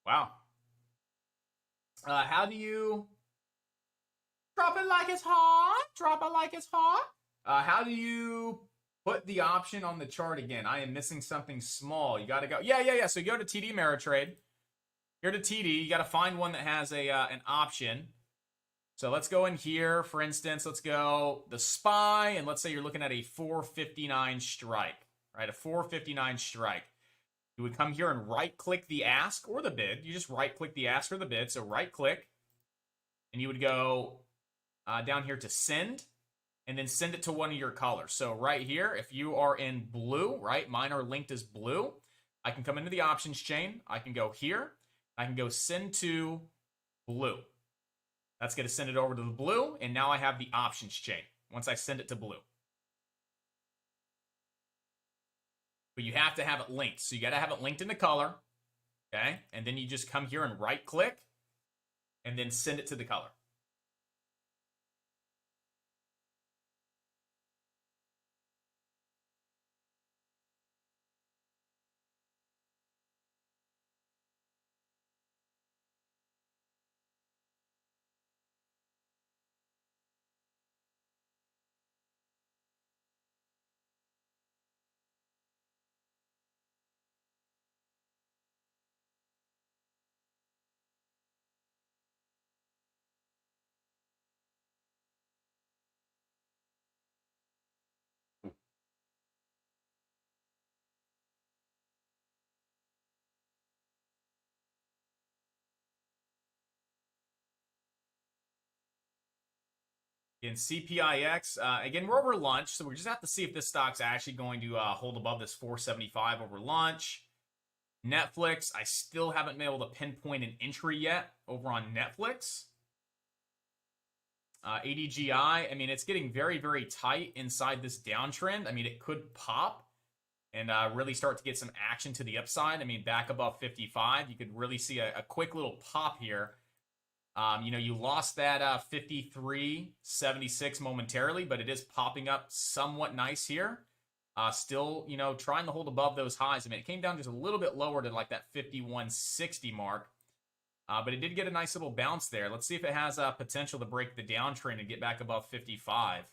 Wow. How do you Drop it like it's hot. Drop it like it's hot. How do you put the option on the chart again? I am missing something small. You got to go. Yeah. So you go to TD Ameritrade. Here to TD. You got to find one that has a an option. So let's go in here. For instance, let's go the SPY, and let's say you're looking at a 459 strike, right? A 459 strike. You would come here and right-click the ask or the bid. You just right-click the ask or the bid. So right-click, and you would go down here to send, and then send it to one of your colors. So right here, if you are in blue, right, mine are linked as blue, I can come into the options chain. I can go here. I can go send to blue. That's going to send it over to the blue, and now I have the options chain once I send it to blue. But you have to have it linked. So you got to have it linked in the color, okay? And then you just come here and right-click, and then send it to the color. In CPIX, again, we're over lunch, so we just have to see if this stock's actually going to hold above this 475 over lunch. Netflix, I still haven't been able to pinpoint an entry yet over on Netflix. ADGI, I mean, it's getting very, very tight inside this downtrend. I mean, it could pop and really start to get some action to the upside. I mean, back above 55, you could really see a quick little pop here. You know, you lost that 53.76 momentarily, but it is popping up somewhat nice here. Still, you know, trying to hold above those highs. I mean, it came down just a little bit lower to like that 51.60 mark. But it did get a nice little bounce there. Let's see if it has potential to break the downtrend and get back above 55.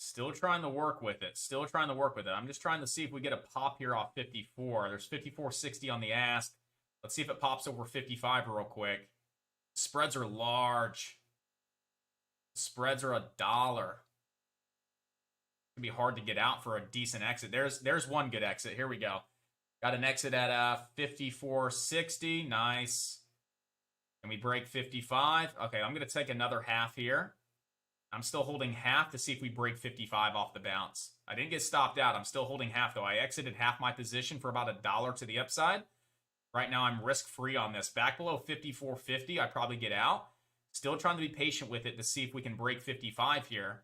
Still trying to work with it. Still trying to work with it. I'm just trying to see if we get a pop here off 54. There's 54.60 on the ask. Let's see if it pops over 55 real quick. Spreads are large. Spreads are $1. It'd be hard to get out for a decent exit. There's one good exit. Here we go. Got an exit at 54.60. Nice. Can we break 55? Okay, I'm going to take another half here. I'm still holding half to see if we break 55 off the bounce. I didn't get stopped out. I'm still holding half, though. I exited half my position for about $1 to the upside. Right now, I'm risk-free on this. Back below 54.50, I probably get out. Still trying to be patient with it to see if we can break 55 here.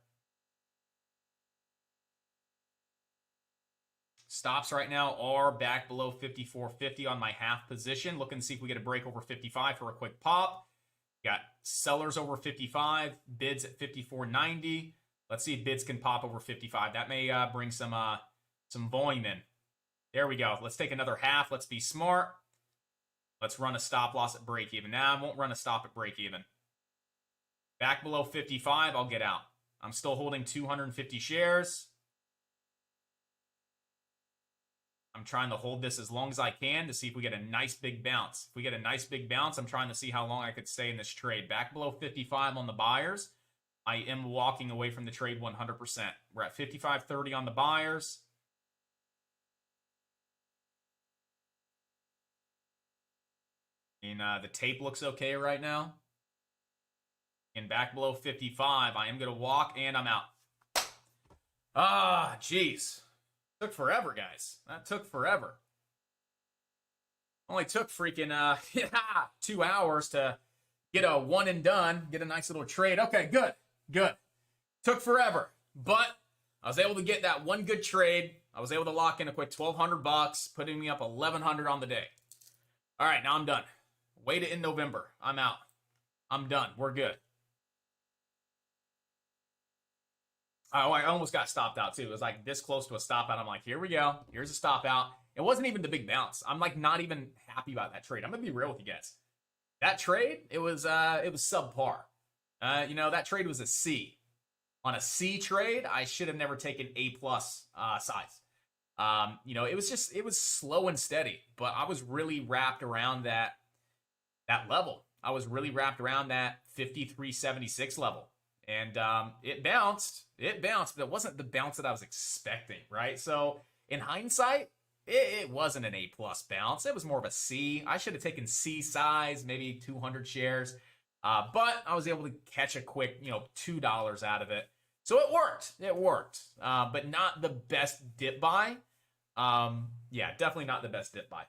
Stops right now are back below 54.50 on my half position. Looking to see if we get a break over 55 for a quick pop. Got sellers over 55, bids at 54.90. Let's see if bids can pop over 55. That may bring some volume in. There we go. Let's take another half. Let's be smart. Let's run a stop loss at break even. Nah, I won't run a stop at break even. Back below 55, I'll get out. I'm still holding 250 shares. I'm trying to hold this as long as I can to see if we get a nice big bounce. If we get a nice big bounce, I'm trying to see how long I could stay in this trade. Back below 55 on the buyers, I am walking away from the trade 100%. We're at 55.30 on the buyers. And the tape looks okay right now. And back below 55, I am going to walk and I'm out. Ah, jeez. Took forever, guys. That took forever. Only took freaking 2 hours to get a one and done, get a nice little trade. Okay, good, good. Took forever, but I was able to get that one good trade. I was able to lock in a quick $1,200, putting me up 1,100 on the day. All right, now I'm done. Wait it in November. I'm out. I'm done. We're good. Oh, I almost got stopped out too. It was like this close to a stop out. I'm like, here we go. Here's a stop out. It wasn't even the big bounce. I'm like not even happy about that trade. I'm gonna be real with you guys. That trade, it was subpar. That trade was a C. On a C trade, I should have never taken A plus size. It was slow and steady, but I was really wrapped around that level. I was really wrapped around that 53.76 level. And it bounced, but it wasn't the bounce that I was expecting, right? So in hindsight, it wasn't an A plus bounce. It was more of a C. I should have taken C size, maybe 200 shares. But I was able to catch a quick, $2 out of it. So it worked. It worked. But not the best dip buy. Yeah, definitely not the best dip buy.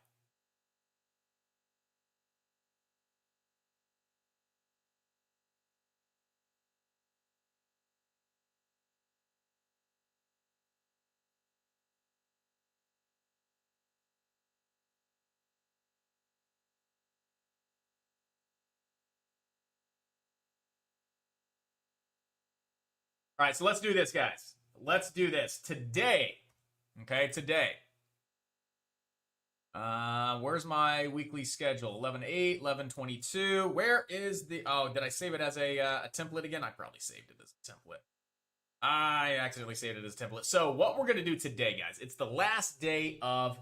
All right, so let's do this, guys. Let's do this today. Okay, today. Where's my weekly schedule? 11/8, 11/22. Where is the? Oh, did I save it as a template again? I probably saved it as a template. I accidentally saved it as a template. So what we're gonna do today, guys? It's the last day of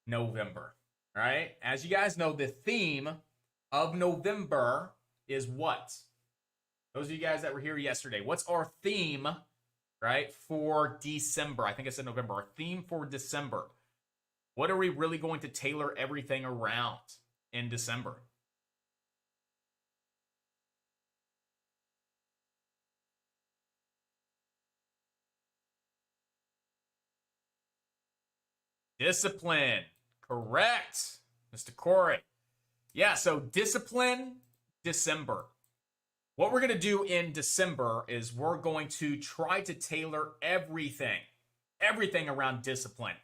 November. All right. As you guys know, the theme of November is what? Those of you guys that were here yesterday, what's our theme, right, for December? I think I said November. Our theme for December. What are we really going to tailor everything around in December? Discipline. Correct, Mr. Corey. Yeah, so discipline, December. What we're going to do in December is we're going to try to tailor everything around discipline.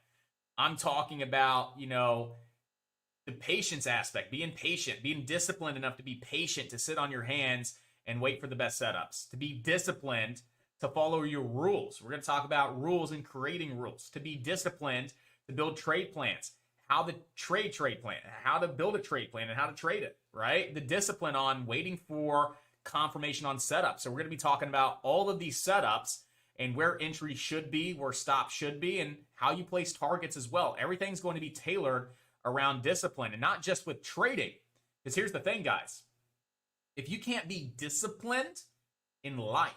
I'm talking about, the patience aspect, being patient, being disciplined enough to be patient, to sit on your hands and wait for the best setups, to be disciplined, to follow your rules. We're going to talk about rules and creating rules, to be disciplined, to build trade plans, how to trade plan, how to build a trade plan and how to trade it, right? The discipline on waiting for confirmation on setup. So we're going to be talking about all of these setups and where entry should be, where stop should be, and how you place targets as well. Everything's going to be tailored around discipline and not just with trading. Because here's the thing, guys. If you can't be disciplined in life,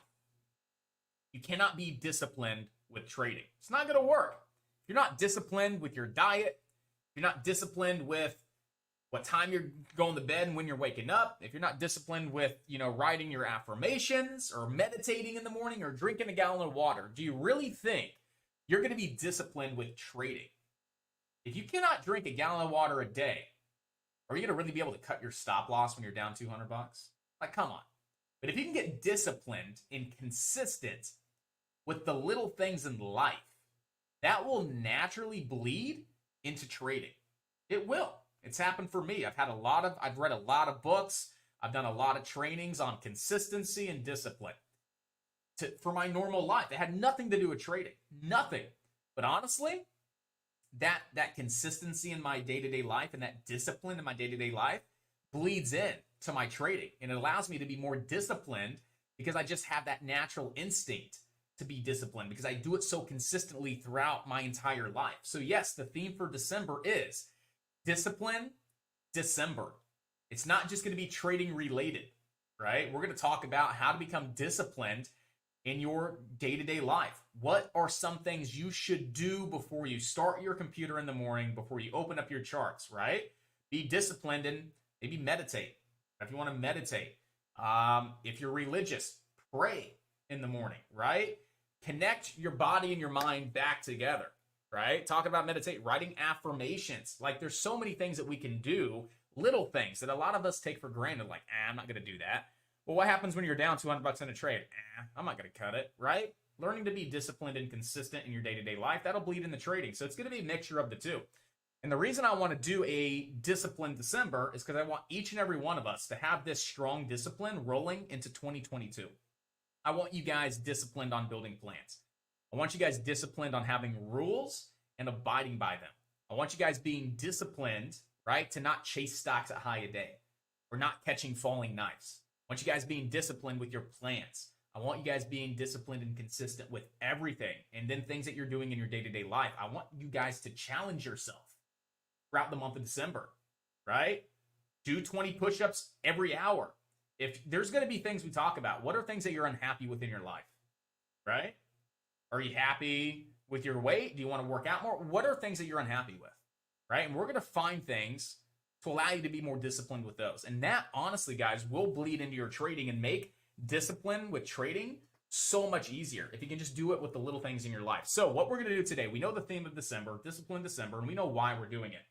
you cannot be disciplined with trading. It's not going to work. If you're not disciplined with your diet, if you're not disciplined with what time you're going to bed and when you're waking up, if you're not disciplined with, writing your affirmations or meditating in the morning or drinking a gallon of water, do you really think you're going to be disciplined with trading? If you cannot drink a gallon of water a day, are you going to really be able to cut your stop loss when you're down $200? Like, come on. But if you can get disciplined and consistent with the little things in life, that will naturally bleed into trading. It will. It's happened for me. I've read a lot of books. I've done a lot of trainings on consistency and discipline for my normal life. It had nothing to do with trading. Nothing. But honestly, that consistency in my day-to-day life and that discipline in my day-to-day life bleeds in to my trading. And it allows me to be more disciplined because I just have that natural instinct to be disciplined because I do it so consistently throughout my entire life. So yes, the theme for December is discipline, December. It's not just going to be trading related, right? We're going to talk about how to become disciplined in your day-to-day life. What are some things you should do before you start your computer in the morning, before you open up your charts, right? Be disciplined and maybe meditate. If you want to meditate, if you're religious, pray in the morning, right? Connect your body and your mind back together. Right? Talking about meditate, writing affirmations. Like there's so many things that we can do little things that a lot of us take for granted, like, I'm not going to do that. Well, what happens when you're down 200 bucks in a trade? I'm not going to cut it, right? Learning to be disciplined and consistent in your day-to-day life, that'll bleed into trading. So it's going to be a mixture of the two. And the reason I want to do a disciplined December is because I want each and every one of us to have this strong discipline rolling into 2022. I want you guys disciplined on building plans. I want you guys disciplined on having rules and abiding by them. I want you guys being disciplined, right, to not chase stocks at high a day or not catching falling knives. I want you guys being disciplined with your plans. I want you guys being disciplined and consistent with everything. And then things that you're doing in your day-to-day life. I want you guys to challenge yourself throughout the month of December, right? Do 20 push-ups every hour. If there's going to be things we talk about, what are things that you're unhappy with in your life, right? Are you happy with your weight? Do you want to work out more? What are things that you're unhappy with, right? And we're going to find things to allow you to be more disciplined with those. And that, honestly, guys, will bleed into your trading and make discipline with trading so much easier if you can just do it with the little things in your life. So what we're going to do today, we know the theme of December, discipline December, and we know why we're doing it.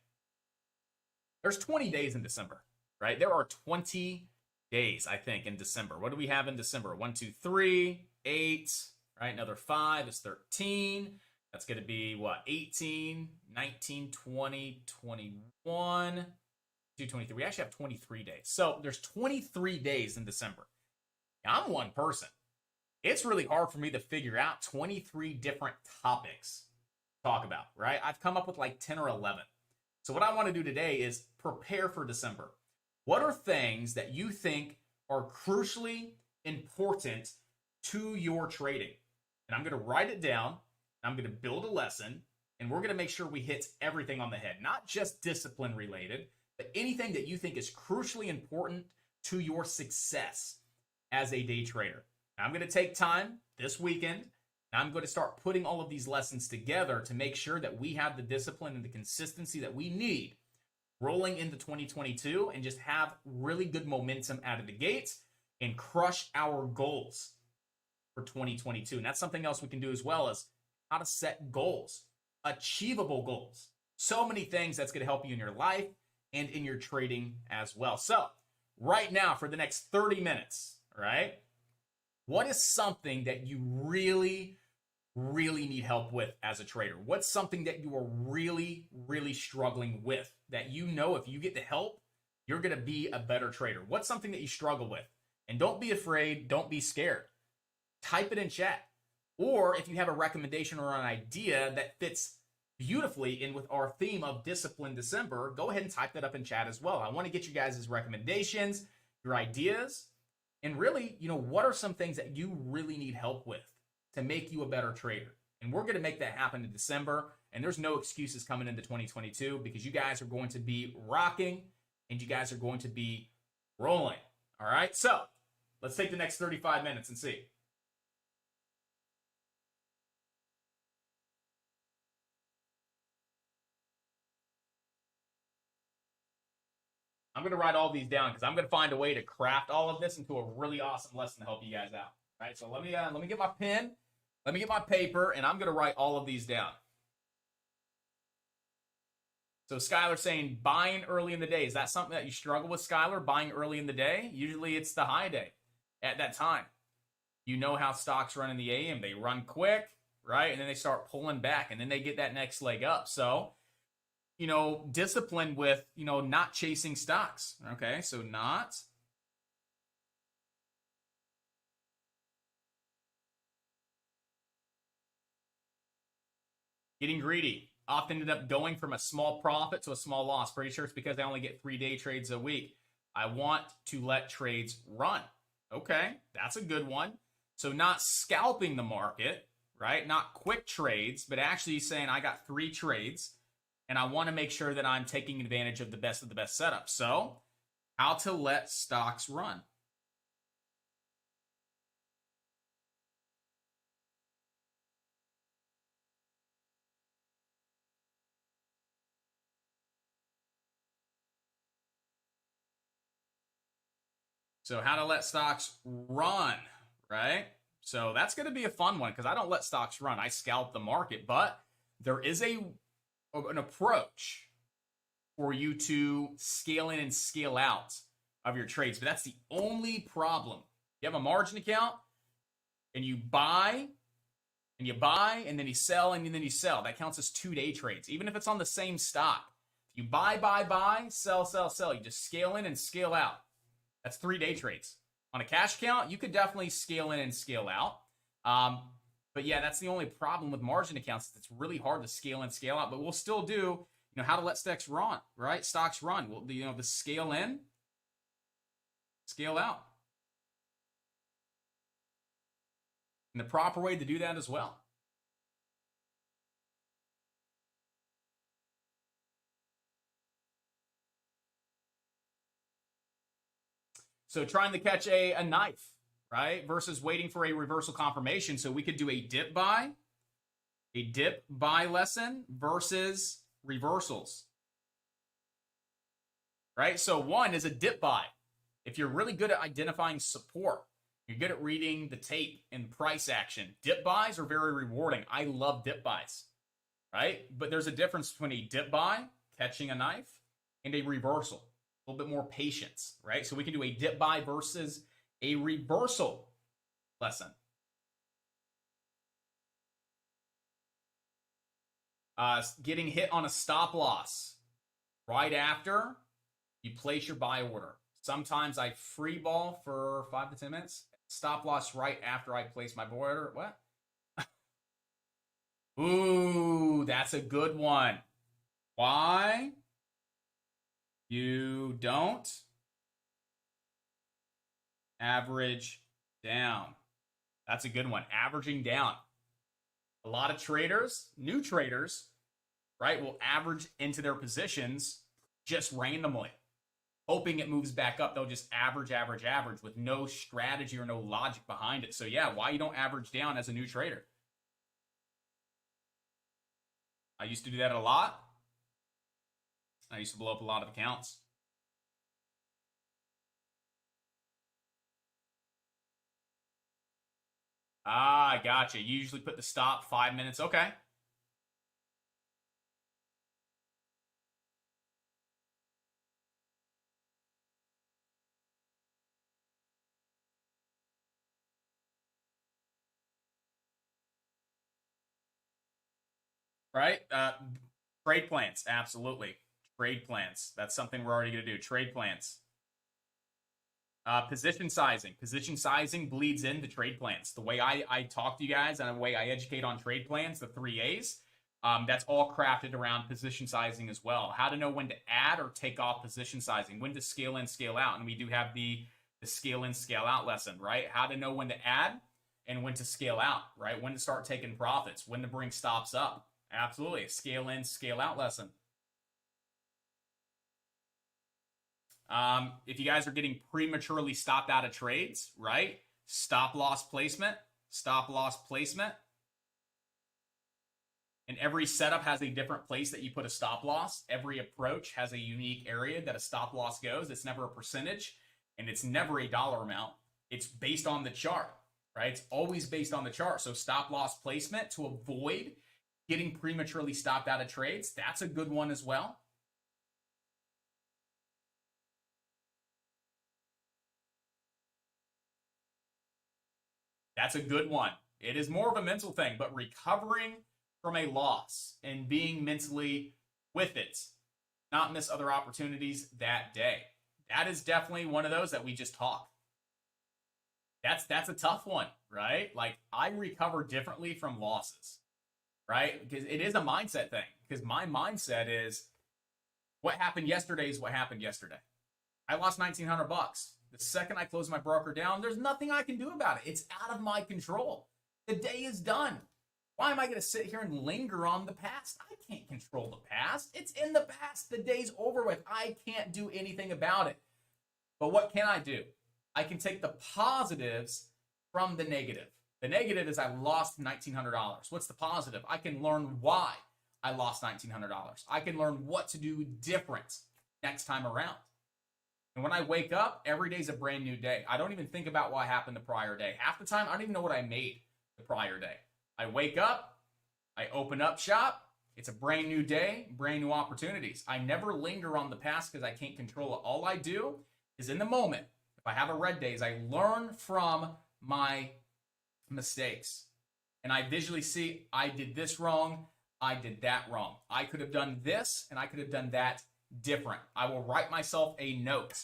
There's 20 days in December, right? There are 20 days, I think, in December. What do we have in December? 1, 2, 3, 8, right? Another 5 is 13. That's going to be what? 18, 19, 20, 21, 23. We actually have 23 days. So there's 23 days in December. Now, I'm one person. It's really hard for me to figure out 23 different topics to talk about, right? I've come up with like 10 or 11. So what I want to do today is prepare for December. What are things that you think are crucially important to your trading? And I'm going to write it down. I'm going to build a lesson, and we're going to make sure we hit everything on the head, not just discipline related, but anything that you think is crucially important to your success as a day trader. Now, I'm going to take time this weekend, and I'm going to start putting all of these lessons together to make sure that we have the discipline and the consistency that we need rolling into 2022 and just have really good momentum out of the gates and crush our goals for 2022. And that's something else we can do as well, as how to set goals, achievable goals. So many things that's going to help you in your life and in your trading as well. So right now, for the next 30 minutes, right, what is something that you really need help with as a trader? What's something that you are really struggling with that you know if you get the help, you're going to be a better trader? What's something that you struggle with? And don't be afraid. Don't be scared. Type it in chat. Or if you have a recommendation or an idea that fits beautifully in with our theme of Discipline December, go ahead and type that up in chat as well. I want to get you guys' recommendations, your ideas, and really, what are some things that you really need help with to make you a better trader? And we're going to make that happen in December. And there's no excuses coming into 2022 because you guys are going to be rocking and you guys are going to be rolling. All right. So let's take the next 35 minutes and see. I'm going to write all these down because I'm going to find a way to craft all of this into a really awesome lesson to help you guys out. All right, so let me get my pen, let me get my paper, and I'm going to write all of these down. So Skylar's saying buying early in the day. Is that something that you struggle with, Skylar? Buying early in the day? Usually it's the high day at that time. You know how stocks run in the AM. They run quick, right? And then they start pulling back, and then they get that next leg up. So discipline with, not chasing stocks. Okay, so not getting greedy. Often ended up going from a small profit to a small loss. Pretty sure it's because I only get 3-day trades a week. I want to let trades run. Okay, that's a good one. So not scalping the market, right? Not quick trades, but actually saying I got 3 trades. And I want to make sure that I'm taking advantage of the best setup. So, how to let stocks run. So, how to let stocks run, right? So, that's going to be a fun one because I don't let stocks run. I scalp the market, but there is an approach for you to scale in and scale out of your trades. But that's the only problem. You have a margin account and you buy and you buy and then you sell and then you sell. That counts as 2-day trades, even if it's on the same stock. You buy, sell, sell. You just scale in and scale out. That's 3-day trades. On a cash account, you could definitely scale in and scale out. But yeah, that's the only problem with margin accounts. It's really hard to scale in, scale out. But we'll still do, how to let stocks run, right? Stocks run. We'll, the scale in, scale out. And the proper way to do that as well. So trying to catch a knife, right? Versus waiting for a reversal confirmation. So we could do a dip buy lesson versus reversals, right? So one is a dip buy. If you're really good at identifying support, you're good at reading the tape and price action, dip buys are very rewarding. I love dip buys, right? But there's a difference between a dip buy, catching a knife, and a reversal. A little bit more patience, right? So we can do a dip buy versus a reversal lesson. Getting hit on a stop loss right after you place your buy order. Sometimes I free ball for 5 to 10 minutes. Stop loss right after I place my buy order. What? Ooh, that's a good one. Why? You don't average down. That's a good one. Averaging down. A lot of traders, new traders, right, will average into their positions just randomly, hoping it moves back up. They'll just average with no strategy or no logic behind it. So yeah, why you don't average down as a new trader? I used to do that a lot. I used to blow up a lot of accounts. Ah, gotcha. You usually put the stop 5 minutes. Okay. Right? Trade plans. Absolutely. Trade plans. That's something we're already going to do. Trade plans. Position sizing. Position sizing bleeds into trade plans. The way I talk to you guys and the way I educate on trade plans, the 3 A's, that's all crafted around position sizing as well. How to know when to add or take off position sizing, when to scale in, scale out. And we do have the scale in, scale out lesson, right? How to know when to add and when to scale out, right? When to start taking profits, when to bring stops up. Absolutely. Scale in, scale out lesson. If you guys are getting prematurely stopped out of trades, right? Stop loss placement. And every setup has a different place that you put a stop loss. Every approach has a unique area that a stop loss goes. It's never a percentage and it's never a dollar amount. It's based on the chart, right? It's always based on the chart. So stop loss placement to avoid getting prematurely stopped out of trades. That's a good one as well. That's a good one. It is more of a mental thing, but recovering from a loss and being mentally with it, not miss other opportunities that day. That is definitely one of those that we just talked. That's a tough one, right? Like I recover differently from losses, right? Because it is a mindset thing. Because my mindset is what happened yesterday is what happened yesterday. I lost $1,900. The second I close my broker down, there's nothing I can do about it. It's out of my control. The day is done. Why am I going to sit here and linger on the past? I can't control the past. It's in the past. The day's over with. I can't do anything about it. But what can I do? I can take the positives from the negative. The negative is I lost $1,900. What's the positive? I can learn why I lost $1,900. I can learn what to do different next time around. And when I wake up, every day is a brand new day. I don't even think about what happened the prior day. Half the time, I don't even know what I made the prior day. I wake up, I open up shop, It's a brand new day, brand new opportunities. I never linger on the past because I can't control it. All I do is in the moment, if I have a red day, is I learn from my mistakes. And I visually see, I did this wrong, I did that wrong. I could have done this, and I could have done that different. I will write myself a note.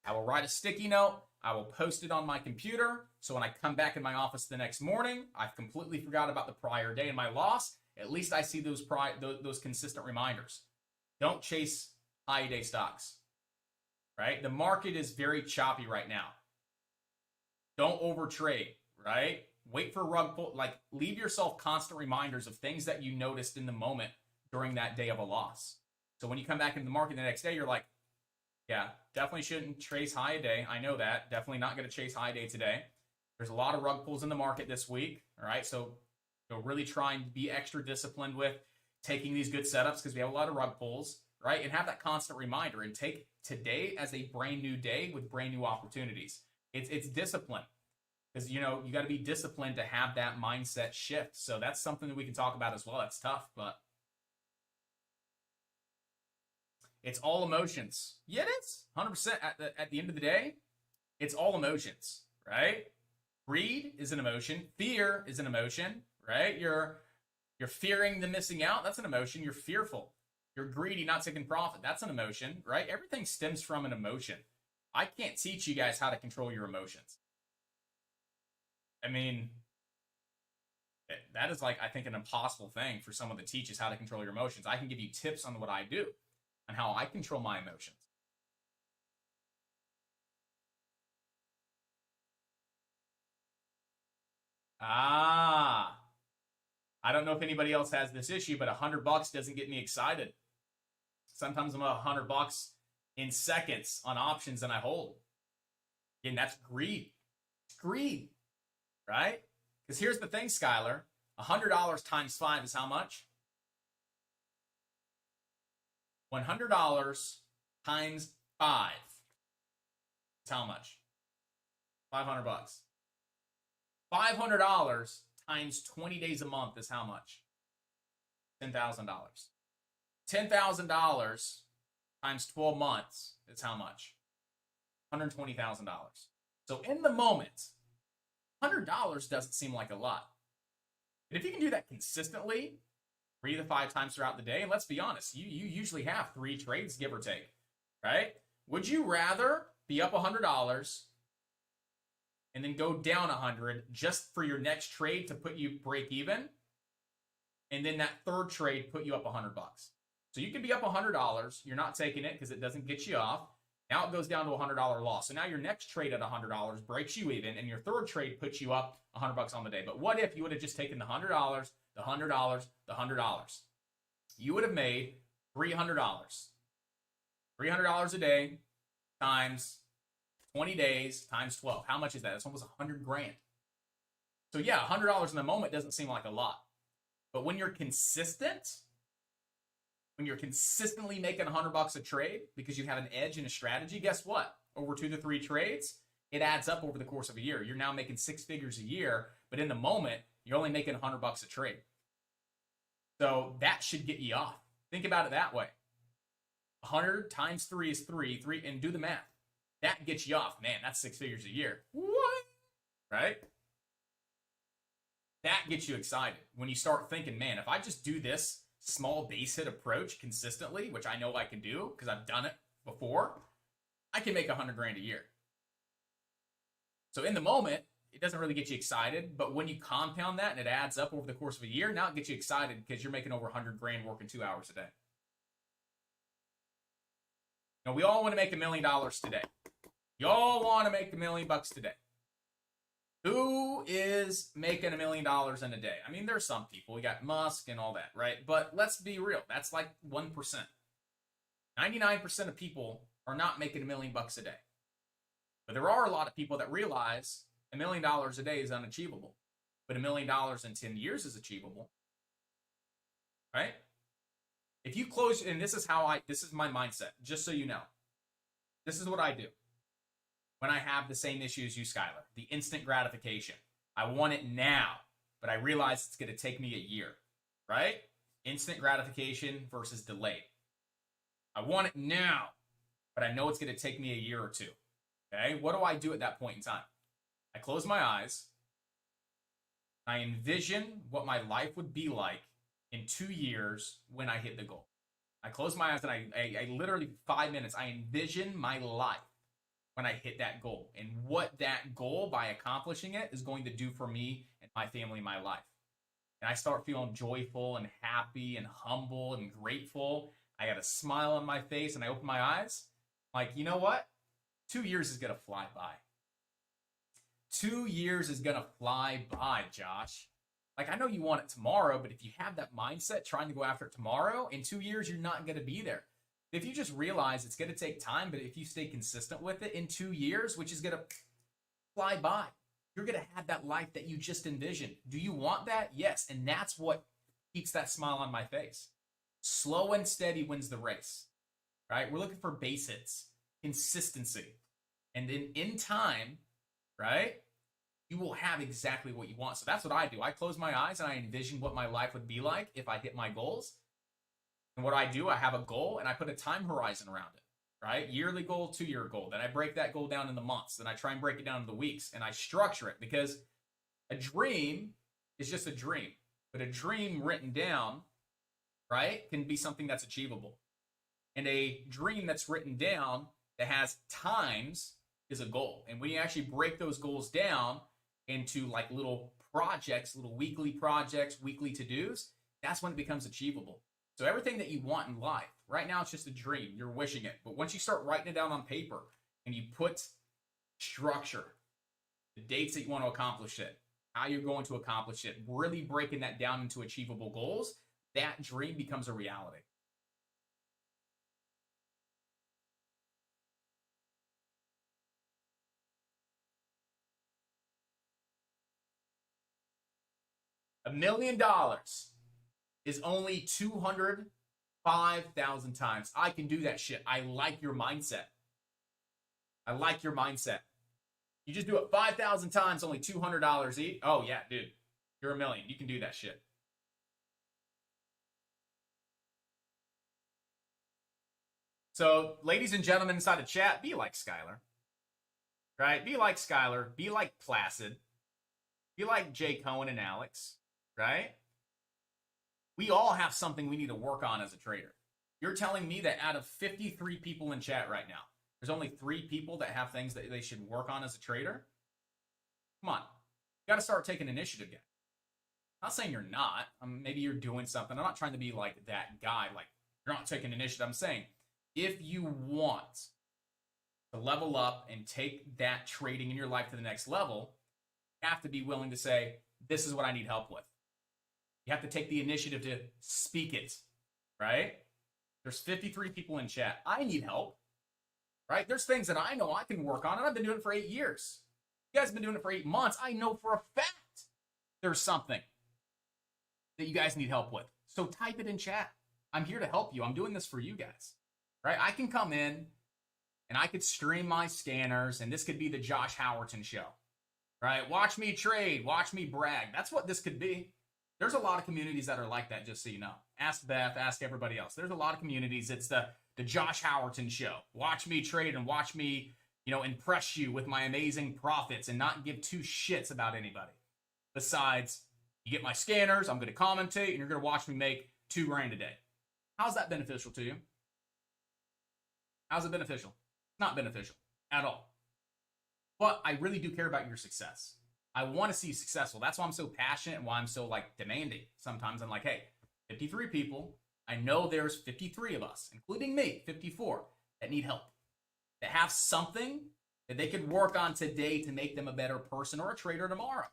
I will write a sticky note. I will post it on my computer. So when I come back in my office the next morning, I've completely forgot about the prior day and my loss. At least I see those consistent reminders. Don't chase high day stocks, right? The market is very choppy right now. Don't overtrade, right? Wait for rug pull. Like, leave yourself constant reminders of things that you noticed in the moment during that day of a loss. So when you come back into the market the next day, you're like, yeah, definitely shouldn't chase high a day. I know that. Definitely not going to chase high day today. There's a lot of rug pulls in the market this week. All right. So really try and be extra disciplined with taking these good setups because we have a lot of rug pulls, right? And have that constant reminder and take today as a brand new day with brand new opportunities. It's discipline because, you know, you got to be disciplined to have that mindset shift. So that's something that we can talk about as well. That's tough, but it's all emotions. Yeah, it is 100% at the end of the day. It's all emotions, right? Greed is an emotion. Fear is an emotion, right? You're fearing the missing out. That's an emotion. You're fearful. You're greedy, not taking profit. That's an emotion, right? Everything stems from an emotion. I can't teach you guys how to control your emotions. I mean, that is like, I think, an impossible thing for someone to teach us how to control your emotions. I can give you tips on what I do and how I control my emotions. I don't know if anybody else has this issue, but $100 doesn't get me excited. Sometimes I'm $100 in seconds on options and I hold. Again, that's greed. It's greed, right? Because here's the thing, Skylar. $100 times 5 is how much? $100 times 5 is how much? $500. $500 times 20 days a month is how much? $10,000. $10,000 times 12 months is how much? $120,000. So in the moment, $100 doesn't seem like a lot. But if you can do that consistently, 3 to 5 times throughout the day, and let's be honest, you usually have 3 trades, give or take, right? Would you rather be up $100 and then go down 100 just for your next trade to put you break even, and then that third trade put you up $100? So you could be up $100, you're not taking it because it doesn't get you off. Now it goes down to a $100 loss. So now your next trade at $100 breaks you even, and your third trade puts you up $100 on the day. But what if you would have just taken the $100, the $100, the $100? You would have made $300. $300 a day times 20 days times 12. How much is that? That's almost $100 grand. So yeah, $100 in the moment doesn't seem like a lot. But when you're consistent, when you're consistently making $100 a trade because you have an edge in a strategy, guess what? Over 2 to 3 trades, it adds up over the course of a year. You're now making 6 figures a year, but in the moment, you're only making $100 a trade. So that should get you off. Think about it that way. 100 times 3 is 3, and do the math. That gets you off. Man, that's 6 figures a year. What? Right? That gets you excited when you start thinking, man, if I just do this small base hit approach consistently, which I know I can do because I've done it before, I can make 100 grand a year. So in the moment, it doesn't really get you excited, but when you compound that and it adds up over the course of a year, now it gets you excited because you're making over 100 grand working 2 hours a day. Now, we all want to make $1 million today. You all want to make $1 million today. Who is making $1 million in a day? I mean, there's some people. We got Musk and all that, right? But let's be real. That's like 1%. 99% of people are not making $1 million a day. But there are a lot of people that realize $1 million a day is unachievable. But $1 million in 10 years is achievable. Right? If you close, and this is my mindset, just so you know. This is what I do when I have the same issue as you, Skylar. The instant gratification. I want it now, but I realize it's going to take me a year, right? Instant gratification versus delayed. I want it now, but I know it's going to take me a year or two. Okay, what do I do at that point in time? I close my eyes. I envision what my life would be like in 2 years when I hit the goal. I close my eyes and I literally 5 minutes, I envision my life when I hit that goal and what that goal by accomplishing it is going to do for me and my family, my life. And I start feeling joyful and happy and humble and grateful. I got a smile on my face and I open my eyes. Like, you know what? 2 years is going to fly by. 2 years is going to fly by, Josh. Like, I know you want it tomorrow, but if you have that mindset trying to go after it tomorrow, in 2 years, you're not going to be there. If you just realize it's going to take time, but if you stay consistent with it in 2 years, which is going to fly by, you're going to have that life that you just envisioned. Do you want that? Yes. And that's what keeps that smile on my face. Slow and steady wins the race, right? We're looking for base hits, consistency. And then in time, right, you will have exactly what you want. So that's what I do. I close my eyes and I envision what my life would be like if I hit my goals. And what I do, I have a goal and I put a time horizon around it, right? Yearly goal, 2-year goal. Then I break that goal down into months. Then I try and break it down into weeks and I structure it because a dream is just a dream. But a dream written down, right, can be something that's achievable. And a dream that's written down that has times is a goal. And when you actually break those goals down into like little projects, little weekly projects, weekly to-dos, that's when it becomes achievable. So everything that you want in life, right now it's just a dream. You're wishing it. But once you start writing it down on paper and you put structure, the dates that you want to accomplish it, how you're going to accomplish it, really breaking that down into achievable goals, that dream becomes a reality. $1 million is only 205,000 times. I can do that shit. I like your mindset. I like your mindset. You just do it 5,000 times, only $200 each. Oh yeah, dude, you're $1 million. You can do that shit. So, ladies and gentlemen inside the chat, be like Skylar, right? Be like Skylar. Be like Placid. Be like Jay Cohen and Alex, right? We all have something we need to work on as a trader. You're telling me that out of 53 people in chat right now, there's only 3 people that have things that they should work on as a trader? Come on. You got to start taking initiative again. I'm not saying you're not. Maybe you're doing something. I'm not trying to be like that guy, like you're not taking initiative. I'm saying if you want to level up and take that trading in your life to the next level, you have to be willing to say, this is what I need help with. You have to take the initiative to speak it, right? There's 53 people in chat. I need help, right? There's things that I know I can work on, and I've been doing it for 8 years. You guys have been doing it for 8 months. I know for a fact there's something that you guys need help with. So type it in chat. I'm here to help you. I'm doing this for you guys, right? I can come in and I could stream my scanners, and this could be the Josh Howerton show, right? Watch me trade, watch me brag. That's what this could be. There's a lot of communities that are like that, just so you know. Ask Beth, ask everybody else. There's a lot of communities. It's the Josh Howerton show. Watch me trade and watch me, impress you with my amazing profits and not give 2 shits about anybody. Besides, you get my scanners, I'm going to commentate, and you're going to watch me make $2 grand a day. How's that beneficial to you? How's it beneficial? Not beneficial at all. But I really do care about your success. I want to see you successful. That's why I'm so passionate and why I'm so demanding. Sometimes I'm like, hey, 53 people. I know there's 53 of us, including me, 54, that need help, that have something that they could work on today to make them a better person or a trader tomorrow.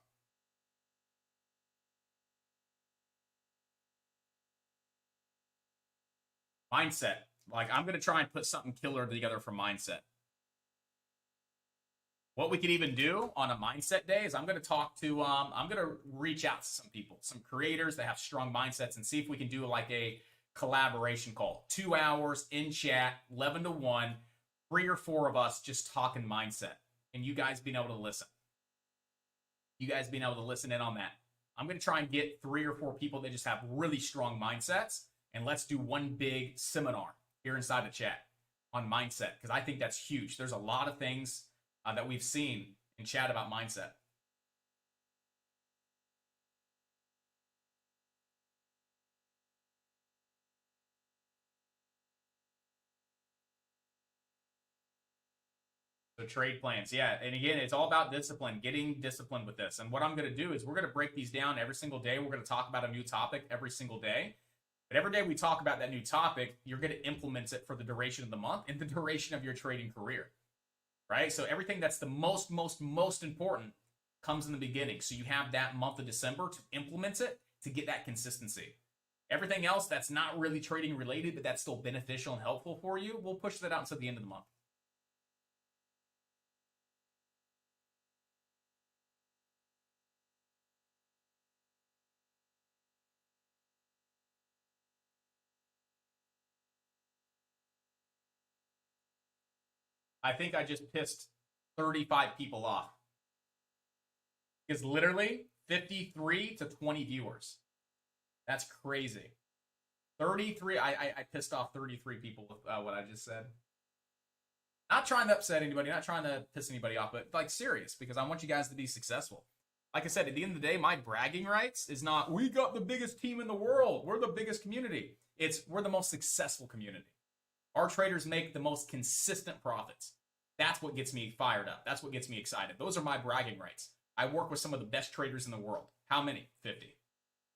Mindset. I'm going to try and put something killer together for mindset. What we could even do on a mindset day is I'm going to talk to, I'm going to reach out to some people, some creators that have strong mindsets, and see if we can do a collaboration call. 2 hours in chat, 11 to 1, 3 or 4 of us just talking mindset, and you guys being able to listen. You guys being able to listen in on that. I'm going to try and get 3 or 4 people that just have really strong mindsets, and let's do one big seminar here inside the chat on mindset, because I think that's huge. There's a lot of things that we've seen in chat about mindset. So trade plans, yeah. And again, it's all about discipline, getting disciplined with this. And what I'm going to do is we're going to break these down every single day. We're going to talk about a new topic every single day. But every day we talk about that new topic, you're going to implement it for the duration of the month and the duration of your trading career, right? So everything that's the most important comes in the beginning. So you have that month of December to implement it, to get that consistency. Everything else that's not really trading related, but that's still beneficial and helpful for you, we'll push that out until the end of the month. I think I just pissed 35 people off. It's literally 53 to 20 viewers. That's crazy. 33. I pissed off 33 people with what I just said. Not trying to upset anybody, not trying to piss anybody off, but like serious, because I want you guys to be successful. Like I said, at the end of the day, my bragging rights is not, we got the biggest team in the world. We're the biggest community. It's, we're the most successful community. Our traders make the most consistent profits. That's what gets me fired up. That's what gets me excited. Those are my bragging rights. I work with some of the best traders in the world. How many? 50.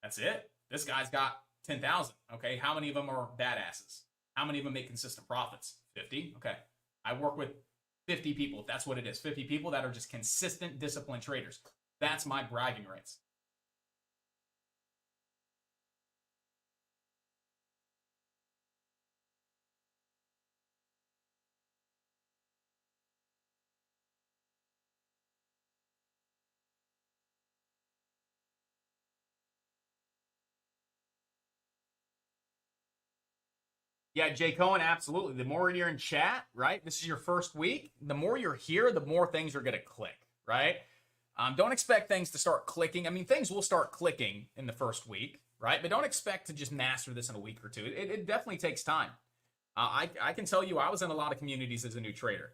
That's it. This guy's got 10,000. Okay. How many of them are badasses? How many of them make consistent profits? 50. Okay. I work with 50 people, if that's what it is. 50 people that are just consistent, disciplined traders. That's my bragging rights. Yeah, Jay Cohen, absolutely. The more you're in chat, right? This is your first week. The more you're here, the more things are going to click, right? Don't expect things to start clicking. I mean, things will start clicking in the first week, right? But don't expect to just master this in a week or two. It definitely takes time. I can tell you, I was in a lot of communities as a new trader.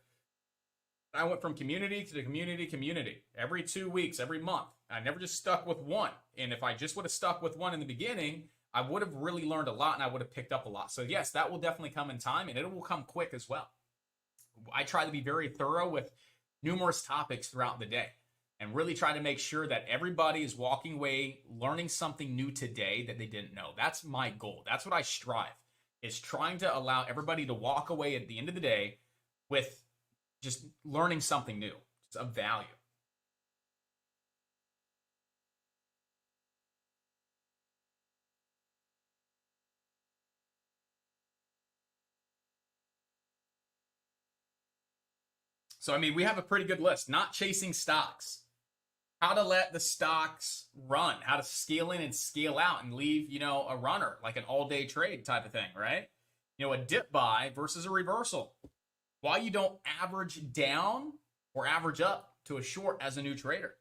I went from community to community every 2 weeks, every month. I never just stuck with one. And if I just would have stuck with one in the beginning, I would have really learned a lot and I would have picked up a lot. So yes, that will definitely come in time and it will come quick as well. I try to be very thorough with numerous topics throughout the day and really try to make sure that everybody is walking away learning something new today that they didn't know. That's my goal. That's what I strive, is trying to allow everybody to walk away at the end of the day with just learning something new, of value. So, I mean, we have a pretty good list. Not chasing stocks. How to let the stocks run. How to scale in and scale out and leave, you know, a runner, like an all-day trade type of thing, right? You know, a dip buy versus a reversal. Why you don't average down or average up to a short as a new trader.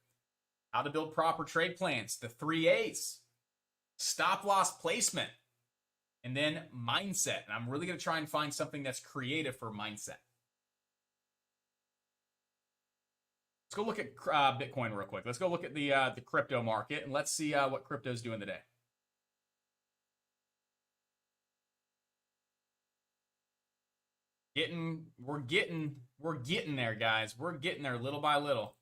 How to build proper trade plans. The 3 A's. Stop loss placement. And then mindset. And I'm really going to try and find something that's creative for mindset. Let's go look at Bitcoin real quick. Let's go look at the crypto market and let's see what crypto's doing today. We're getting there, guys. We're getting there little by little.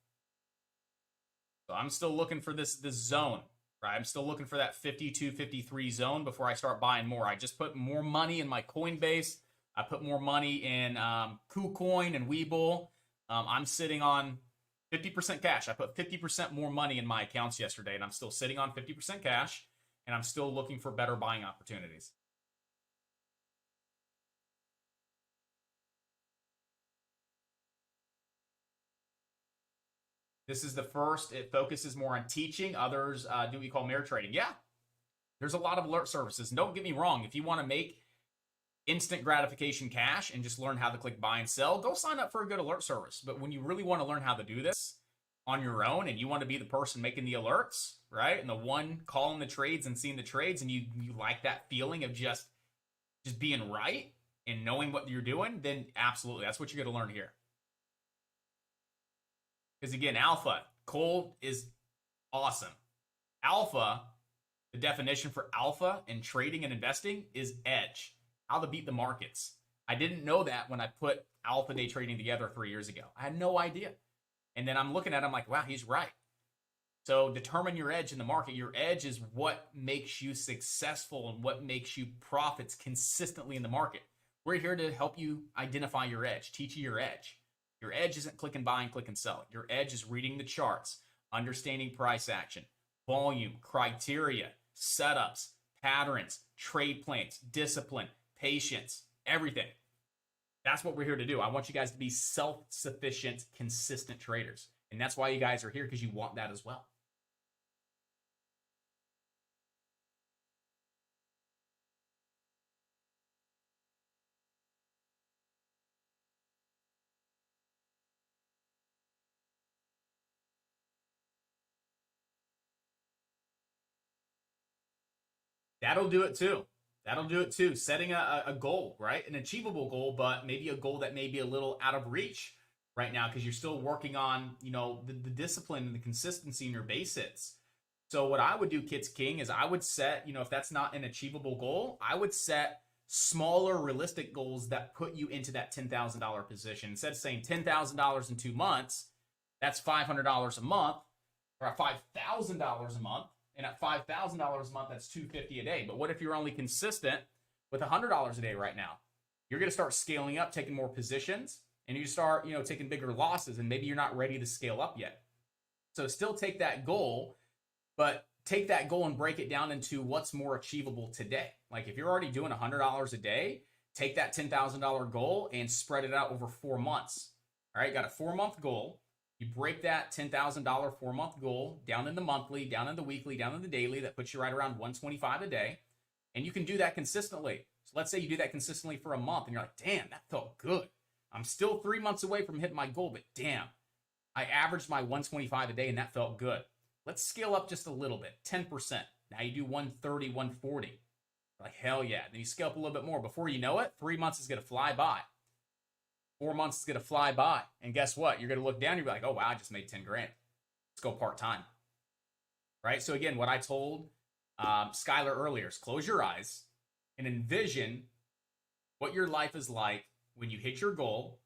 So I'm still looking for this zone, right? I'm still looking for that 52, 53 zone before I start buying more. I just put more money in my Coinbase. I put more money in KuCoin and Webull. I'm sitting on 50% cash. I put 50% more money in my accounts yesterday, and I'm still sitting on 50% cash, and I'm still looking for better buying opportunities. This is the first. It focuses more on teaching. Others do what we call mirror trading. Yeah, there's a lot of alert services. And don't get me wrong. If you want to make instant gratification cash and just learn how to click buy and sell, go sign up for a good alert service. But when you really want to learn how to do this, on your own and you want to be the person making the alerts, right? And the one calling the trades and seeing the trades, and you like that feeling of just being right and knowing what you're doing, then absolutely, that's what you're going to learn here. Because again, alpha, cold is awesome. Alpha, the definition for alpha in trading and investing is edge, how to beat the markets. I didn't know that when I put Alpha Day Trading together 3 years ago. I had no idea. And then I'm looking at it, I'm like, wow, he's right. So determine your edge in the market. Your edge is what makes you successful and what makes you profits consistently in the market. We're here to help you identify your edge, teach you your edge. Your edge isn't click and buy and click and sell. Your edge is reading the charts, understanding price action, volume, criteria, setups, patterns, trade plans, discipline, patience, everything. That's what we're here to do. I want you guys to be self-sufficient, consistent traders. And that's why you guys are here, because you want that as well. That'll do it too. That'll do it too. Setting a goal, right? An achievable goal, but maybe a goal that may be a little out of reach right now because you're still working on, the discipline and the consistency in your base hits. So what I would do, Kits King, is I would set, if that's not an achievable goal, I would set smaller, realistic goals that put you into that $10,000 position. Instead of saying $10,000 in 2 months, that's $500 a month, or $5,000 a month. And at $5,000 a month, that's $250 a day. But what if you're only consistent with $100 a day right now? You're going to start scaling up, taking more positions, and you start, taking bigger losses, and maybe you're not ready to scale up yet. So still take that goal, but take that goal and break it down into what's more achievable today. Like if you're already doing $100 a day, take that $10,000 goal and spread it out over 4 months. All right, got a 4-month goal. You break that $10,000 4-month goal down in the monthly, down in the weekly, down in the daily. That puts you right around $125 a day. And you can do that consistently. So let's say you do that consistently for a month and you're like, damn, that felt good. I'm still 3 months away from hitting my goal, but damn, I averaged my 125 a day and that felt good. Let's scale up just a little bit, 10%. Now you do 130, 140. Like, hell yeah. Then you scale up a little bit more. Before you know it, 3 months is going to fly by. 4 months is going to fly by. And guess what? You're going to look down and you're like, oh, wow, I just made 10 grand. Let's go part-time. Right? So again, what I told Skylar earlier is close your eyes and envision what your life is like when you hit your goal,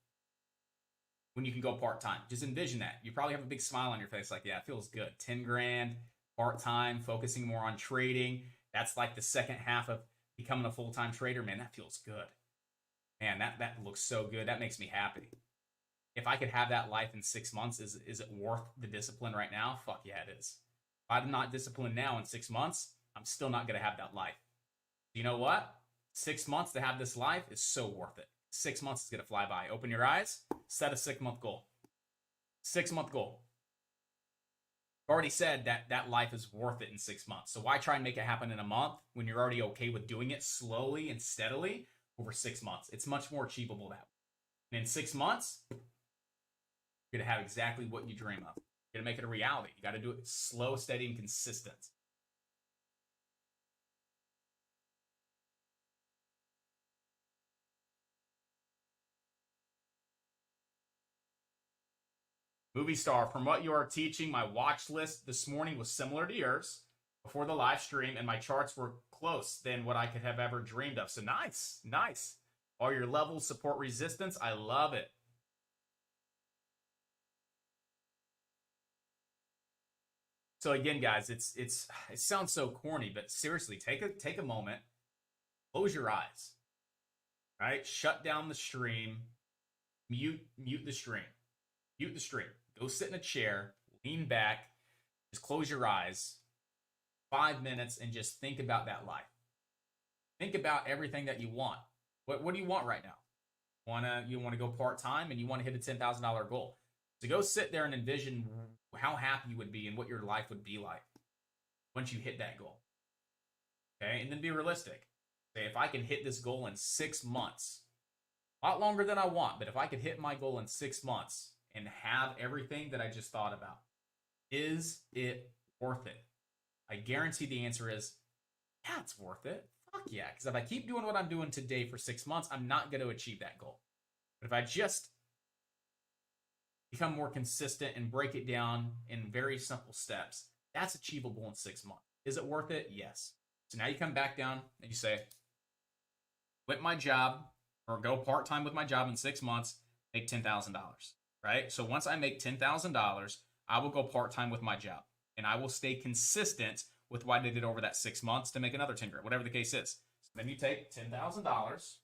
when you can go part-time. Just envision that. You probably have a big smile on your face like, yeah, it feels good. 10 grand, part-time, focusing more on trading. That's like the second half of becoming a full-time trader. Man, that feels good. Man, that looks so good. That makes me happy. If I could have that life in 6 months, is it worth the discipline right now? Fuck yeah, it is. If I'm not disciplined now in 6 months, I'm still not going to have that life. You know what? 6 months to have this life is so worth it. 6 months is going to fly by. Open your eyes, set a 6-month goal. 6-month goal. I've already said that life is worth it in 6 months. So why try and make it happen in a month when you're already okay with doing it slowly and steadily over 6 months? It's much more achievable that way. And in 6 months, you're going to have exactly what you dream of. You're going to make it a reality. You got to do it slow, steady, and consistent. Movie star, from what you are teaching, my watch list this morning was similar to yours before the live stream, and my charts were close than what I could have ever dreamed of. So nice, nice. All your levels support resistance. I love it. So again, guys, it sounds so corny, but seriously, take a moment, close your eyes, right? Shut down the stream, mute the stream, mute the stream. Go sit in a chair, lean back, just close your eyes, 5 minutes, and just think about that life. Think about everything that you want. What do you want right now? You want to go part-time and you want to hit a $10,000 goal. So go sit there and envision how happy you would be and what your life would be like once you hit that goal. Okay, and then be realistic. Say, if I can hit this goal in 6 months, a lot longer than I want, but if I could hit my goal in 6 months and have everything that I just thought about, Is it worth it? I guarantee the answer is, yeah, it's worth it. Fuck yeah. Because if I keep doing what I'm doing today for 6 months, I'm not going to achieve that goal. But if I just become more consistent and break it down in very simple steps, that's achievable in 6 months. Is it worth it? Yes. So now you come back down and you say, quit my job or go part-time with my job in 6 months, make $10,000, right? So once I make $10,000, I will go part-time with my job and I will stay consistent with what I did over that 6 months to make another 10 grand, whatever the case is. So then you take $10,000,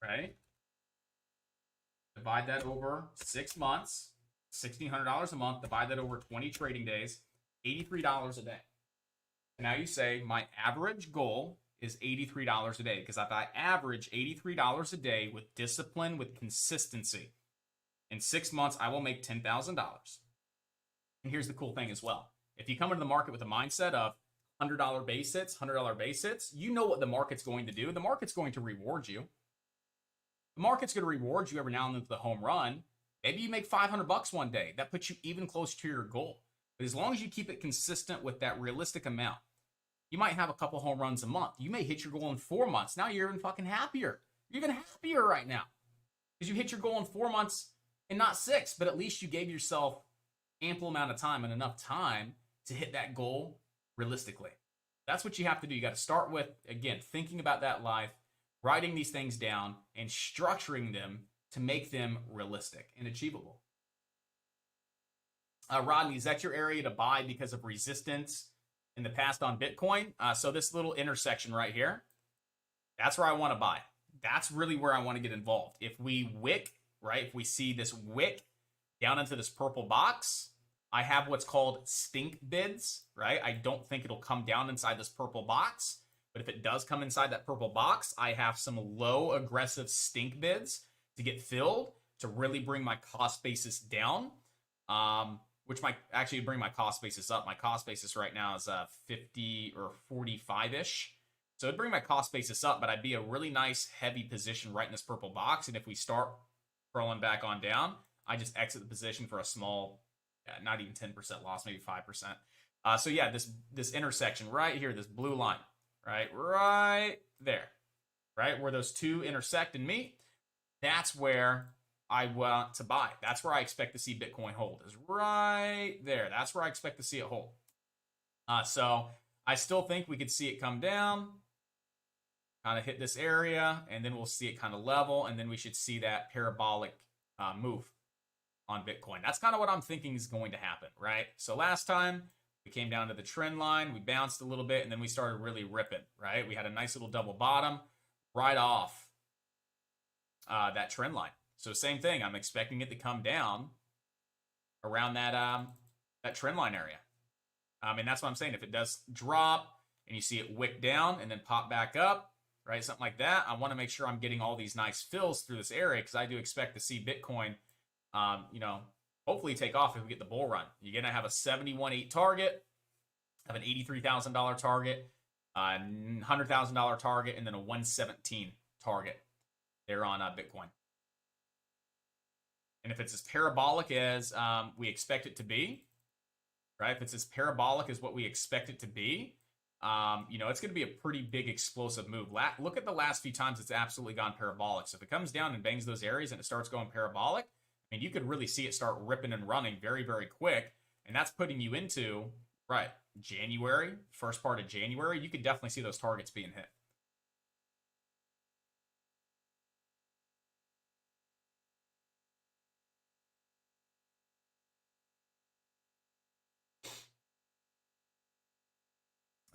right? Divide that over 6 months, $1,600 a month, divide that over 20 trading days, $83 a day. And now you say my average goal is $83 a day, because if I average $83 a day with discipline, with consistency, in 6 months, I will make $10,000. And here's the cool thing as well. If you come into the market with a mindset of $100 base hits, $100 base hits, you know what the market's going to do. The market's going to reward you. The market's going to reward you every now and then with the home run. Maybe you make $500 one day. That puts you even closer to your goal. But as long as you keep it consistent with that realistic amount, you might have a couple home runs a month. You may hit your goal in 4 months. Now you're even fucking happier. You're even happier right now because you hit your goal in 4 months and not 6, but at least you gave yourself ample amount of time and enough time to hit that goal realistically. That's what you have to do. You got to start with, again, thinking about that life, writing these things down, and structuring them to make them realistic and achievable. Rodney, is that your area to buy because of resistance in the past on Bitcoin? So this little intersection right here, that's where I want to buy. That's really where I want to get involved. If we wick, right, if we see this wick down into this purple box, I have what's called stink bids, right? I don't think it'll come down inside this purple box, but if it does come inside that purple box, I have some low aggressive stink bids to get filled to really bring my cost basis down, which might actually bring my cost basis up. My cost basis right now is 50 or 45-ish. So it'd bring my cost basis up, but I'd be a really nice heavy position right in this purple box. And if we start scrolling back on down, I just exit the position for a small, not even 10% loss, maybe 5%. So yeah, this intersection right here, this blue line, right there, right where those two intersect and meet, that's where I want to buy. That's where I expect to see Bitcoin hold, is right there. That's where I expect to see it hold. So I still think we could see it come down, kind of hit this area, and then we'll see it kind of level, and then we should see that parabolic move on Bitcoin. That's kind of what I'm thinking is going to happen, right? So last time we came down to the trend line, we bounced a little bit, and then we started really ripping, right? We had a nice little double bottom right off that trend line. So same thing, I'm expecting it to come down around that trend line area. And that's what I'm saying. If it does drop and you see it wick down and then pop back up, right, something like that, I want to make sure I'm getting all these nice fills through this area, because I do expect to see Bitcoin, hopefully take off if we get the bull run. You're going to have a 71.8 target, have an $83,000 target, a $100,000 target, and then a 117 target there on Bitcoin. And if it's as parabolic as we expect it to be, right? If it's as parabolic as what we expect it to be, it's going to be a pretty big explosive move. Look at the last few times it's absolutely gone parabolic. So if it comes down and bangs those areas and it starts going parabolic, I mean, you could really see it start ripping and running very, very quick. And that's putting you into, right, January, first part of January. You could definitely see those targets being hit.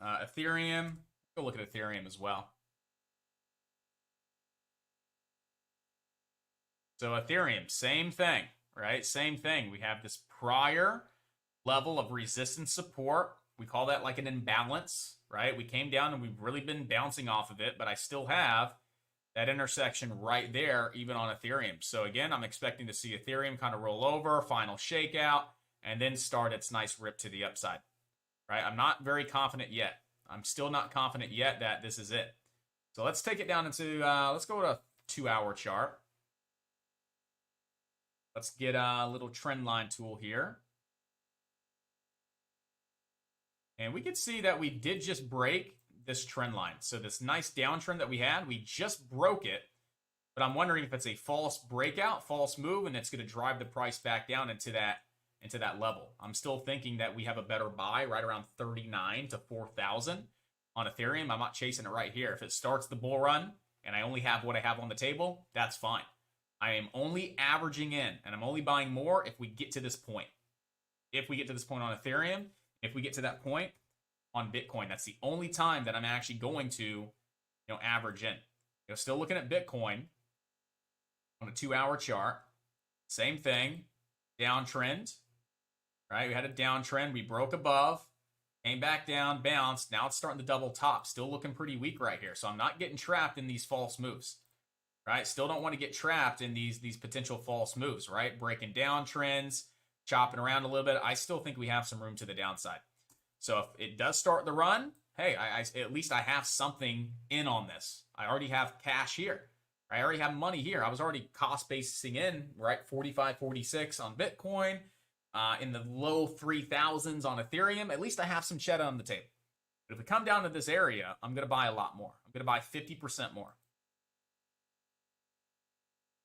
Ethereum, go look at Ethereum as well. So Ethereum, same thing, right? Same thing. We have this prior level of resistance support. We call that like an imbalance, right? We came down and we've really been bouncing off of it, but I still have that intersection right there, even on Ethereum. So again, I'm expecting to see Ethereum kind of roll over, final shakeout, and then start its nice rip to the upside. Right? I'm not very confident yet. I'm still not confident yet that this is it. So let's take it down into, let's go to a 2-hour chart. Let's get a little trend line tool here. And we could see that we did just break this trend line. So this nice downtrend that we had, we just broke it. But I'm wondering if it's a false breakout, false move, and it's going to drive the price back down into that level. I'm still thinking that we have a better buy right around 39 to 4,000 on Ethereum. I'm not chasing it right here. If it starts the bull run and I only have what I have on the table, that's fine. I am only averaging in, and I'm only buying more if we get to this point. If we get to this point on Ethereum, if we get to that point on Bitcoin, that's the only time that I'm actually going to, average in. Still looking at Bitcoin on a 2-hour chart. Same thing, downtrend, right? We had a downtrend, we broke above, came back down, bounced. Now it's starting to double top. Still looking pretty weak right here. So I'm not getting trapped in these false moves, right? Still don't want to get trapped in these potential false moves, right? Breaking down trends, chopping around a little bit. I still think we have some room to the downside. So if it does start the run, hey, at least I have something in on this. I already have cash here. I already have money here. I was already cost basing in, right? 45, 46 on Bitcoin, in the low 3,000s on Ethereum. At least I have some cheddar on the table. But if we come down to this area, I'm going to buy a lot more. I'm going to buy 50% more.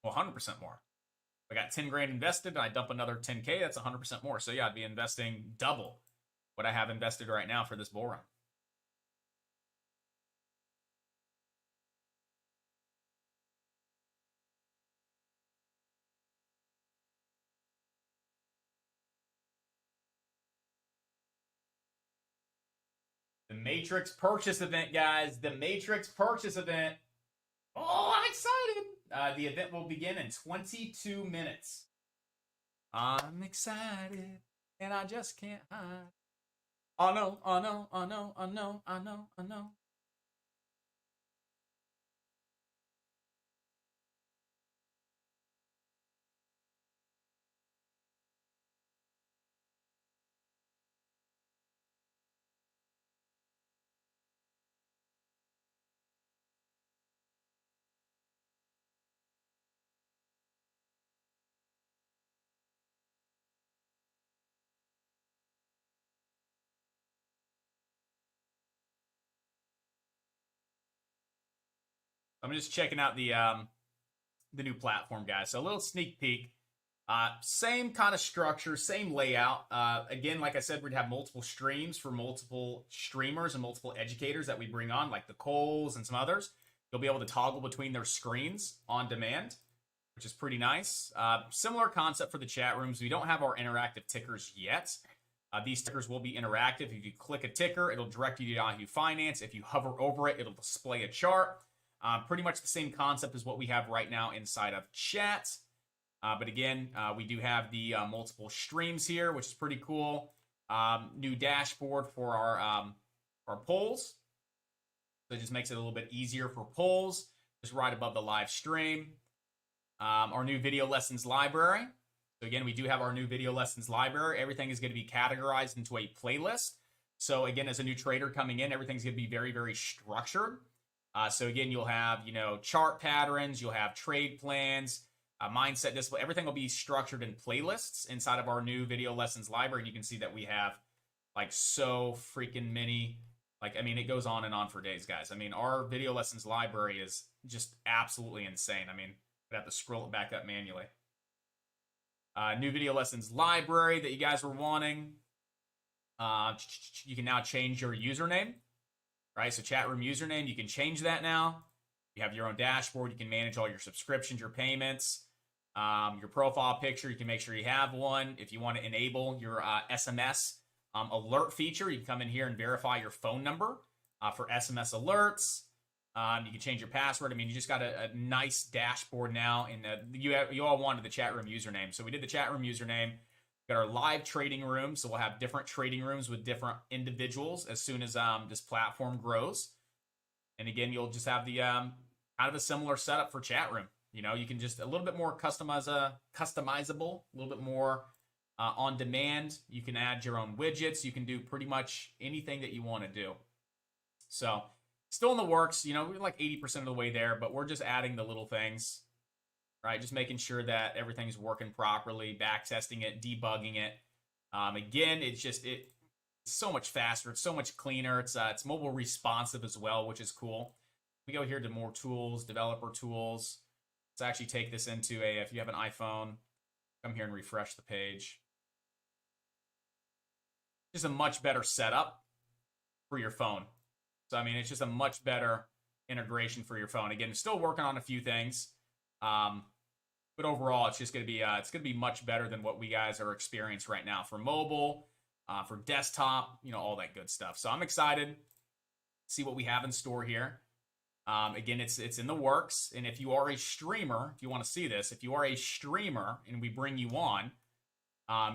Well, 100% more. I got 10 grand invested and I dump another 10K, that's 100% more. So yeah, I'd be investing double what I have invested right now for this bull run. The Matrix purchase event, guys. The Matrix purchase event. Oh, I'm excited. The event will begin in 22 minutes. I'm excited, and I just can't hide. Oh, no, oh, no, oh, no, oh, no, oh, no, oh, no. I'm just checking out the new platform, guys. So a little sneak peek. Same kind of structure, same layout. Again, like I said, we'd have multiple streams for multiple streamers and multiple educators that we bring on, like the Coles and some others. You'll be able to toggle between their screens on demand, which is pretty nice. Similar concept for the chat rooms. We don't have our interactive tickers yet. These tickers will be interactive. If you click a ticker, it'll direct you to Yahoo Finance. If you hover over it, it'll display a chart. Pretty much the same concept as what we have right now inside of chat. But again, we do have the multiple streams here, which is pretty cool. New dashboard for our polls. So it just makes it a little bit easier for polls, just right above the live stream. Our new video lessons library. So again, we do have our new video lessons library. Everything is going to be categorized into a playlist. So again, as a new trader coming in, everything's going to be very, very structured. So again, you'll have, chart patterns, you'll have trade plans, mindset discipline. Everything will be structured in playlists inside of our new video lessons library. And you can see that we have like so freaking many, it goes on and on for days, guys. Our video lessons library is just absolutely insane. I'd have to scroll it back up manually. New video lessons library that you guys were wanting. You can now change your username. Right, so chat room username, you can change that now. You have your own dashboard. You can manage all your subscriptions, your payments, your profile picture. You can make sure you have one. If you want to enable your SMS alert feature, you can come in here and verify your phone number for SMS alerts. You can change your password. You just got a nice dashboard now. And you all wanted the chat room username. So we did the chat room username. Got our live trading room, so we'll have different trading rooms with different individuals as soon as this platform grows. And again, you'll just have the kind of a similar setup for chat room. You can just a little bit more customizable, a little bit more on demand. You can add your own widgets. You can do pretty much anything that you want to do. So still in the works. We're like 80% of the way there, but we're just adding the little things. Right, just making sure that everything's working properly, back testing it, debugging it. Again, it's It's so much faster. It's so much cleaner. It's mobile responsive as well, which is cool. We go here to more tools, developer tools. Let's actually take this into if you have an iPhone, come here and refresh the page. Just a much better setup for your phone. So, I mean, it's just a much better integration for your phone. Again, still working on a few things. But overall, it's just going to be much better than what we guys are experiencing right now for mobile, for desktop, all that good stuff. So I'm excited to see what we have in store here. Again, it's in the works. And if you are a streamer, if you want to see this, if you are a streamer and we bring you on,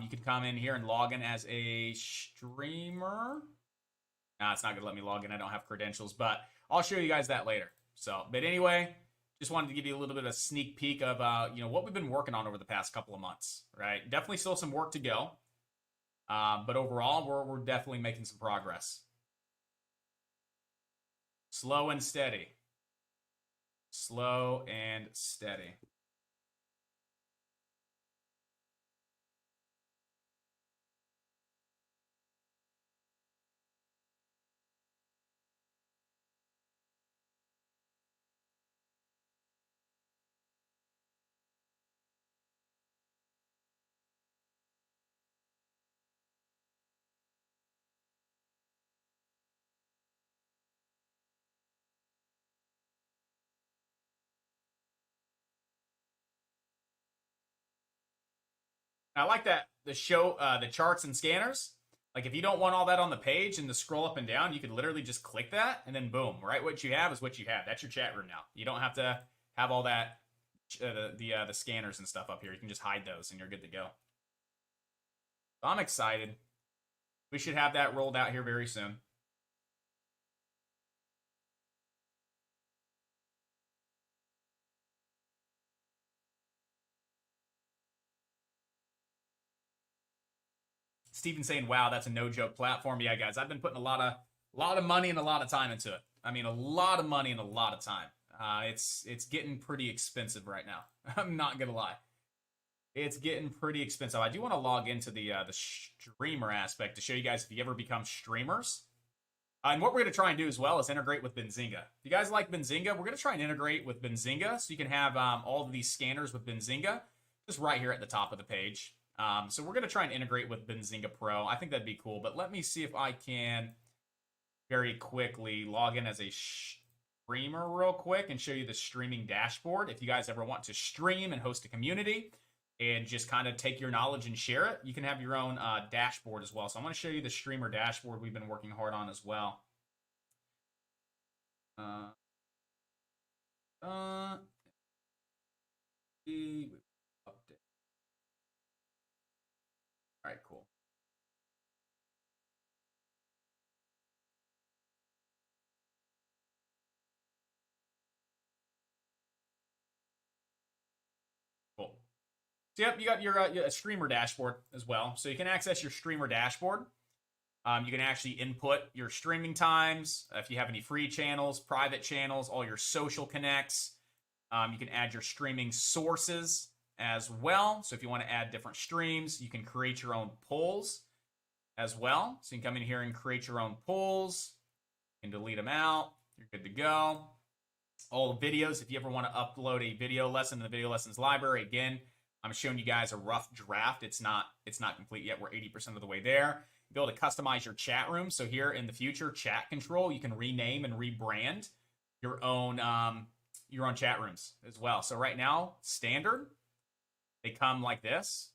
you can come in here and log in as a streamer. Nah, it's not going to let me log in. I don't have credentials, but I'll show you guys that later. So, but anyway, just wanted to give you a little bit of a sneak peek of, what we've been working on over the past couple of months, right? Definitely still some work to go. But overall, we're definitely making some progress. Slow and steady. Slow and steady. I like that the charts and scanners. Like if you don't want all that on the page and to scroll up and down, you could literally just click that and then boom, right? What you have is what you have. That's your chat room now. You don't have to have all that the scanners and stuff up here. You can just hide those and you're good to go. So I'm excited. We should have that rolled out here very soon. Steven saying, wow, that's a no-joke platform. Yeah, guys, I've been putting a lot of money and a lot of time into it. I mean, a lot of money and a lot of time. It's getting pretty expensive right now. I'm not going to lie. It's getting pretty expensive. I do want to log into the streamer aspect to show you guys if you ever become streamers. And what we're going to try and do as well is integrate with Benzinga. If you guys like Benzinga, we're going to try and integrate with Benzinga so you can have all of these scanners with Benzinga just right here at the top of the page. So we're going to try and integrate with Benzinga Pro. I think that'd be cool. But let me see if I can very quickly log in as a streamer real quick and show you the streaming dashboard. If you guys ever want to stream and host a community and just kind of take your knowledge and share it, you can have your own dashboard as well. So I'm going to show you the streamer dashboard we've been working hard on as well. Update. All right, cool. Cool. So yep, you got your streamer dashboard as well. So you can access your streamer dashboard. You can actually input your streaming times, if you have any free channels, private channels, all your social connects. You can add your streaming sources as well. So if you want to add different streams, you can create your own polls as well. So you can come in here and create your own polls and delete them out. You're good to go. All the videos, if you ever want to upload a video lesson in the video lessons library, again, I'm showing you guys a rough draft. It's not complete yet. We're 80% of the way there. You'll be able to customize your chat room. So here in the future, chat control, you can rename and rebrand your own chat rooms as well. So right now, standard, they come like this,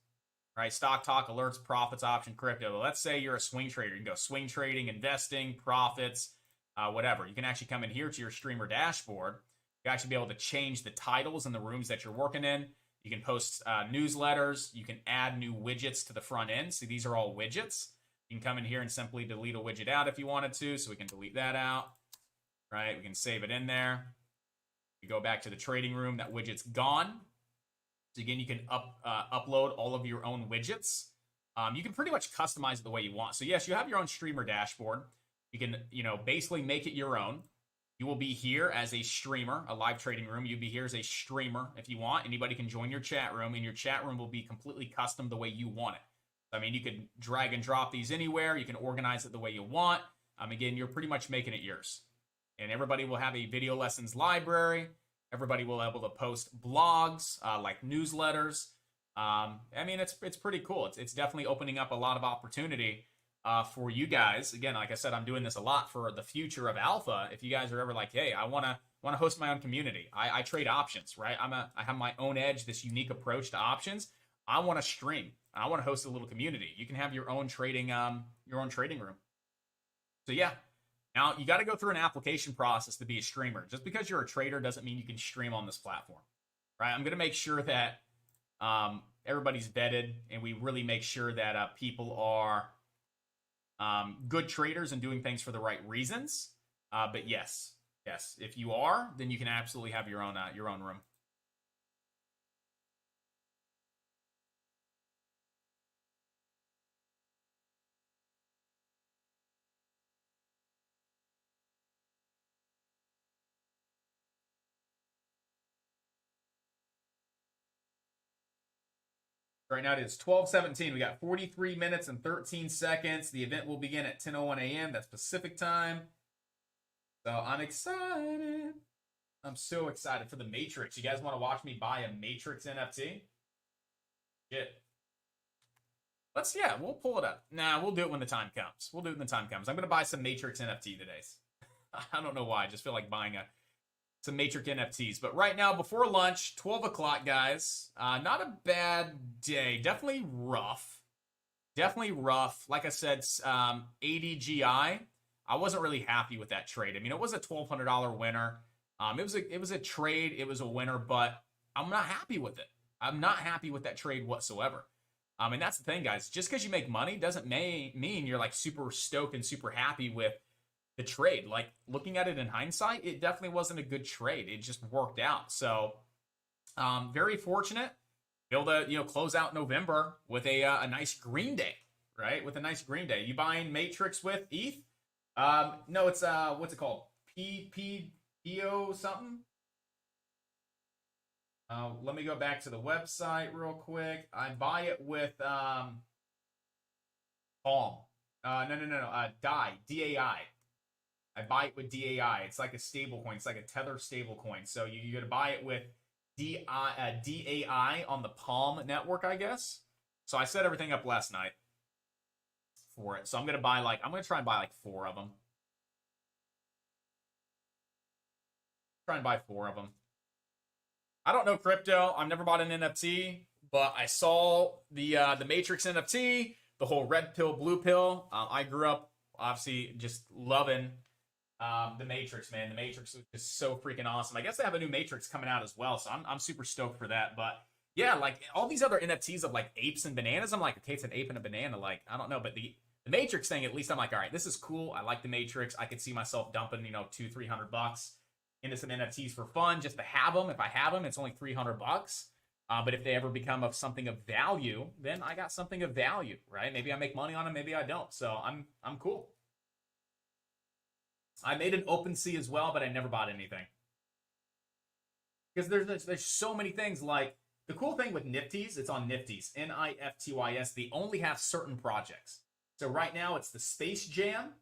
right? Stock talk, alerts, profits, option, crypto. Let's say you're a swing trader. You can go swing trading, investing, profits, whatever. You can actually come in here to your streamer dashboard. You actually be able to change the titles in the rooms that you're working in. You can post newsletters. You can add new widgets to the front end. See, these are all widgets. You can come in here and simply delete a widget out if you wanted to. So we can delete that out, right? We can save it in there. You go back to the trading room. That widget's gone. So again, you can upload all of your own widgets. You can pretty much customize it the way you want. So yes, you have your own streamer dashboard. You can, basically make it your own. You will be here as a streamer, a live trading room. You'll be here as a streamer if you want. Anybody can join your chat room, and your chat room will be completely custom the way you want it. I mean, you can drag and drop these anywhere. You can organize it the way you want. Again, you're pretty much making it yours. And everybody will have a video lessons library. Everybody will be able to post blogs, like newsletters. I mean, it's pretty cool. It's definitely opening up a lot of opportunity for you guys. Again, like I said, I'm doing this a lot for the future of Alpha. If you guys are ever like, hey, I want to host my own community. I trade options, right? I have my own edge, this unique approach to options. I want to stream. I want to host a little community. You can have your own trading room. So yeah, now you got to go through an application process to be a streamer. Just because you're a trader doesn't mean you can stream on this platform, right? I'm going to make sure that everybody's vetted, and we really make sure that people are good traders and doing things for the right reasons. But yes, if you are, then you can absolutely have your own room. Right now it is 12:17. We got 43 minutes and 13 seconds. The event will begin at 10:01 a.m. That's Pacific time. So I'm excited. I'm so excited for the Matrix. You guys want to watch me buy a Matrix NFT? Shit. We'll pull it up. Nah, we'll do it when the time comes. I'm going to buy some Matrix NFT today. I don't know why. I just feel like buying some Matrix NFTs. But right now, before lunch, 12 o'clock, guys. Not a bad day. Definitely rough. Like I said, 80 GI. I wasn't really happy with that trade. I mean, it was a $1,200 winner. It was a trade. It was a winner, but I'm not happy with it. I'm not happy with that trade whatsoever. And that's the thing, guys. Just because you make money doesn't mean you're like super stoked and super happy with the trade. Like, looking at it in hindsight, it definitely wasn't a good trade. It just worked out. So, very fortunate. Be able to, close out November with a nice green day, right? With a nice green day. You buying Matrix with ETH? No, it's what's it called? PPO something. Let me go back to the website real quick. I buy it with Palm. No. DAI. DAI. I buy it with DAI. It's like a stable coin. It's like a Tether stable coin. So you got to buy it with DAI on the Palm network, I guess. So I set everything up last night for it. So I'm going to try and buy like 4 of them. Try and buy 4 of them. I don't know crypto. I've never bought an NFT, but I saw the Matrix NFT, the whole red pill, blue pill. I grew up obviously just loving the Matrix, man. The Matrix is just so freaking awesome. I guess they have a new Matrix coming out as well, so I'm super stoked for that. But yeah, like all these other NFTs of like apes and bananas, I'm like, okay, it's an ape and a banana. Like, I don't know, but the Matrix thing, at least I'm like, all right, this is cool. I like the Matrix. I could see myself dumping, $200-300 into some NFTs for fun, just to have them. If I have them, it's only $300. But if they ever become of something of value, then I got something of value, right? Maybe I make money on them, maybe I don't. So I'm cool. I made an OpenSea as well, but I never bought anything. Because there's so many things. Like, the cool thing with Nifty's, it's on Nifty's, NIFTYS, they only have certain projects. So right now it's the Space Jam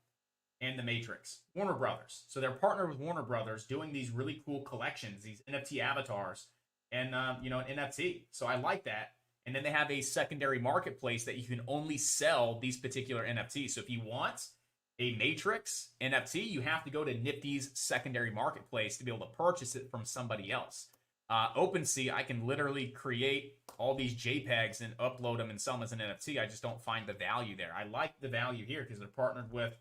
and the Matrix, Warner Brothers. So they're partnered with Warner Brothers doing these really cool collections, these NFT avatars, and an NFT. So I like that. And then they have a secondary marketplace that you can only sell these particular NFTs. So if you want a Matrix NFT, you have to go to Nifty's secondary marketplace to be able to purchase it from somebody else. OpenSea, I can literally create all these JPEGs and upload them and sell them as an NFT. I just don't find the value there. I like the value here because they're partnered with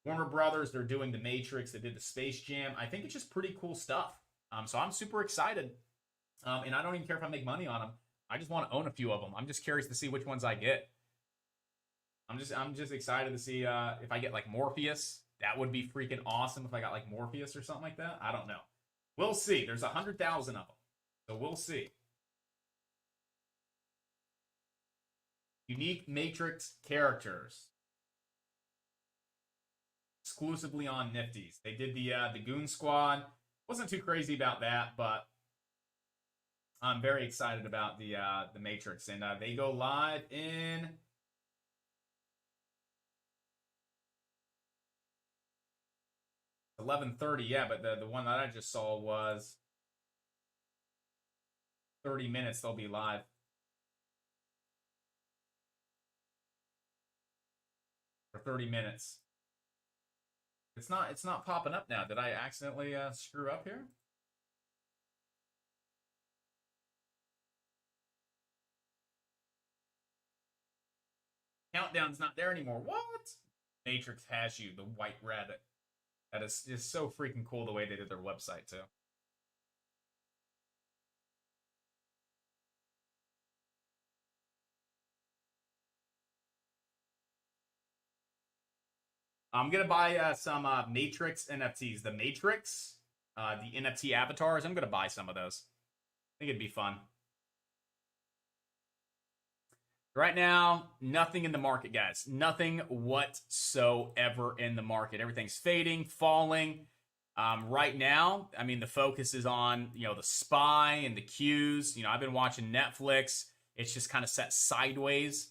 Warner Brothers. They're doing the Matrix. They did the Space Jam. I think it's just pretty cool stuff. So I'm super excited. And I don't even care if I make money on them. I just want to own a few of them. I'm just curious to see which ones I get. I'm just excited to see if I get like Morpheus. That would be freaking awesome if I got like Morpheus or something like that. I don't know. We'll see. There's 100,000 of them. So we'll see. Unique Matrix characters. Exclusively on Nifty's. They did the Goon Squad. Wasn't too crazy about that, but I'm very excited about the Matrix. And they go live in 11:30, yeah, but the one that I just saw was 30 minutes they'll be live. For 30 minutes. It's not popping up now. Did I accidentally screw up here? Countdown's not there anymore. What? Matrix has you, the white rabbit. That is just so freaking cool the way they did their website too. I'm gonna buy some Matrix NFTs. The Matrix, the NFT avatars. I'm gonna buy some of those. I think it'd be fun. Right now, nothing in the market, guys. Nothing whatsoever in the market. Everything's fading, falling. Right now, I mean, the focus is on, the SPY and the Qs. I've been watching Netflix. It's just kind of set sideways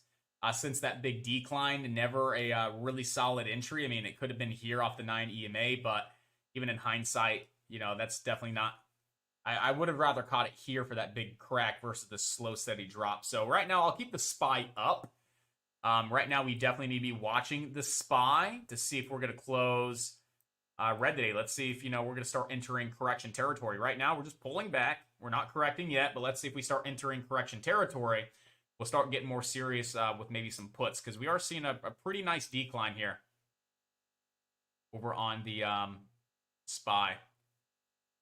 since that big decline. Never a really solid entry. I mean, it could have been here off the 9 EMA, but even in hindsight, that's definitely not. I would have rather caught it here for that big crack versus the slow, steady drop. So right now, I'll keep the SPY up. Right now, we definitely need to be watching the SPY to see if we're going to close red today. Let's see if, we're going to start entering correction territory. Right now, we're just pulling back. We're not correcting yet, but let's see if we start entering correction territory. We'll start getting more serious with maybe some puts because we are seeing a pretty nice decline here over on the SPY.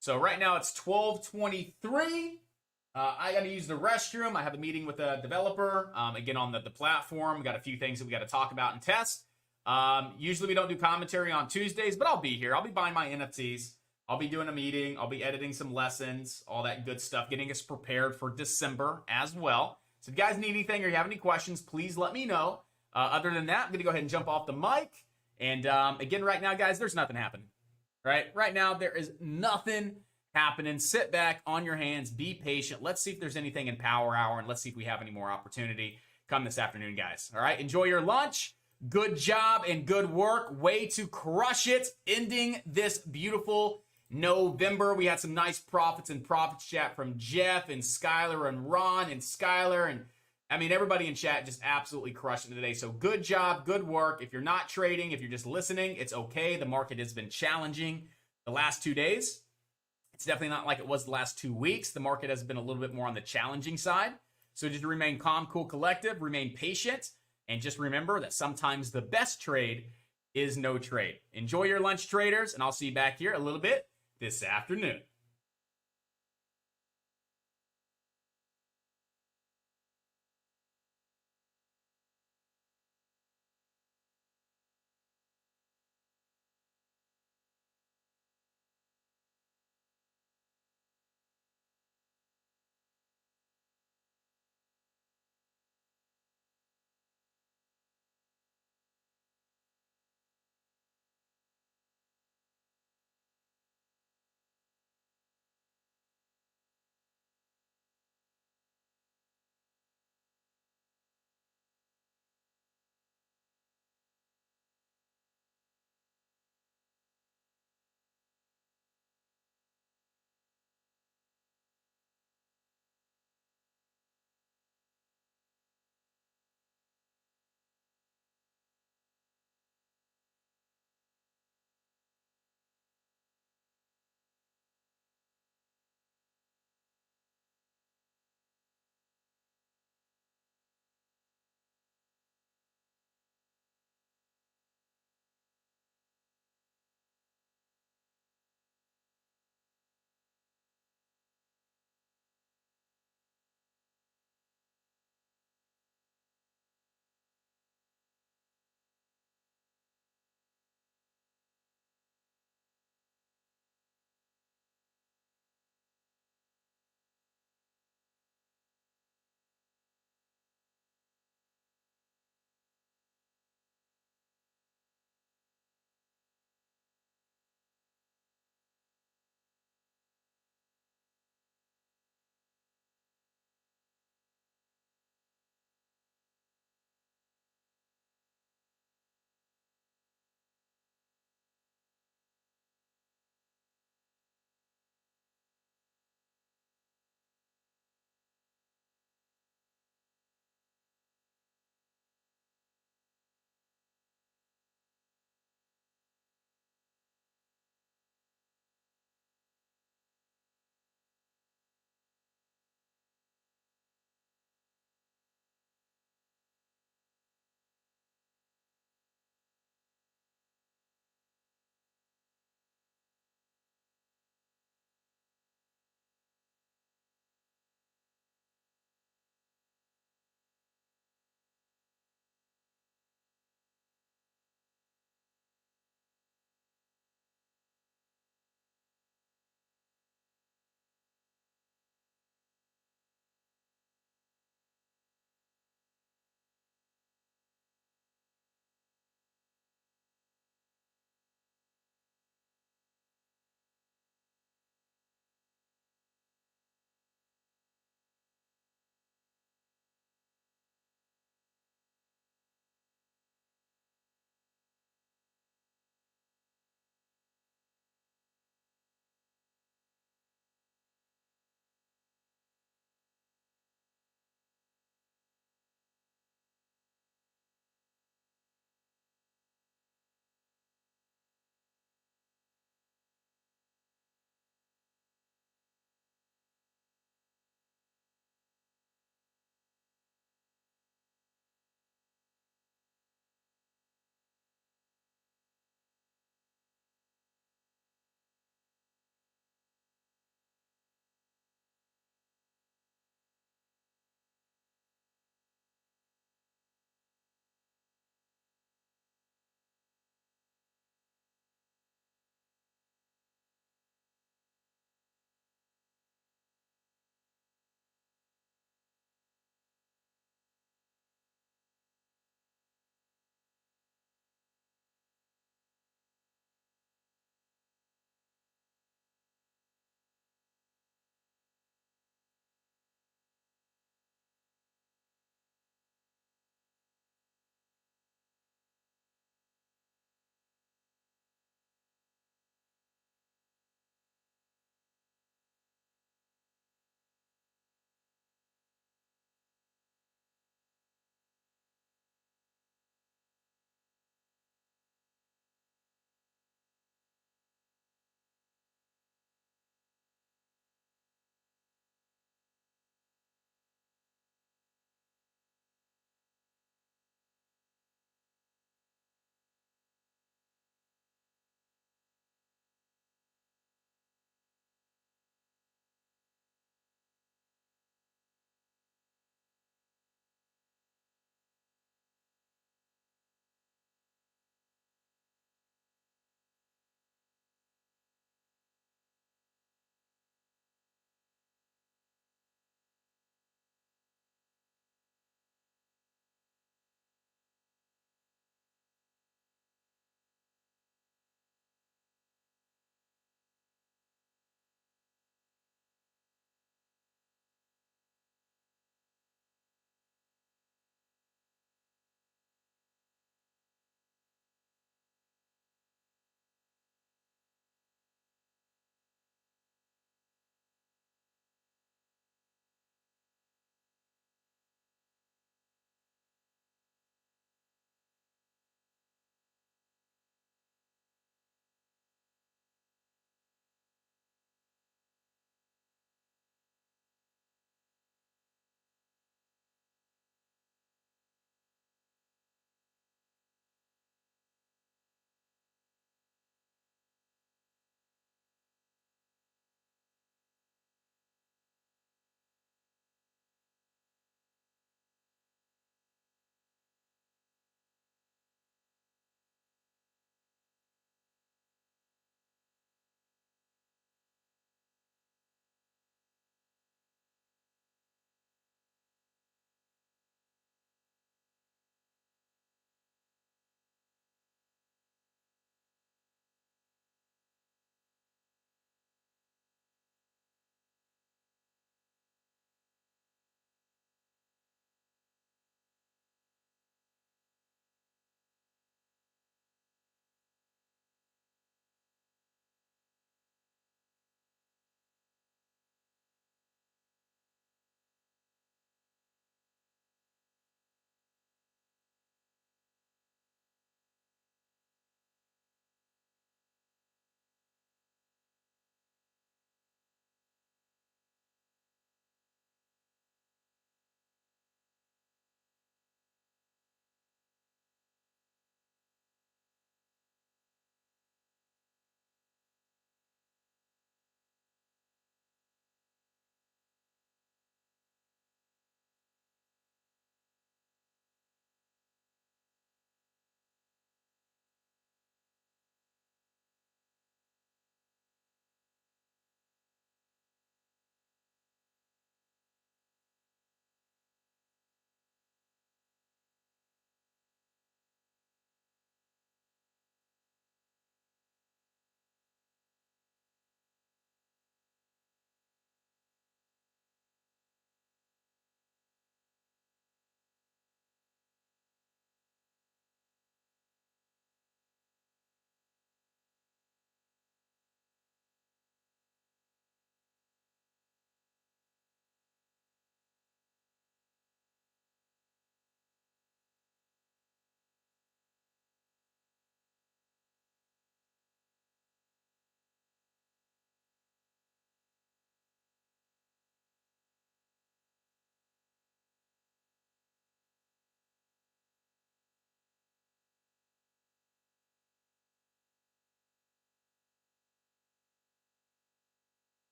So right now it's 12:23. I got to use the restroom. I have a meeting with a developer, again, on the platform. We got a few things that we got to talk about and test. Usually we don't do commentary on Tuesdays, but I'll be here. I'll be buying my NFTs. I'll be doing a meeting. I'll be editing some lessons, all that good stuff, getting us prepared for December as well. So if you guys need anything or you have any questions, please let me know. Other than that, I'm going to go ahead and jump off the mic. And again, right now, guys, there's nothing happening. Right now, there is nothing happening. Sit back on your hands. Be patient. Let's see if there's anything in Power Hour, and let's see if we have any more opportunity come this afternoon, guys. All right, enjoy your lunch. Good job and good work. Way to crush it. Ending this beautiful November. We had some nice profits and profits chat from Jeff and Skylar and Ron and Skylar. And I mean, everybody in chat just absolutely crushed it today. So good job, good work. If you're not trading, if you're just listening, it's okay. The market has been challenging the last 2 days. It's definitely not like it was the last 2 weeks. The market has been a little bit more on the challenging side. So just remain calm, cool, collective, remain patient, and just remember that sometimes the best trade is no trade. Enjoy your lunch, traders, and I'll see you back here a little bit this afternoon.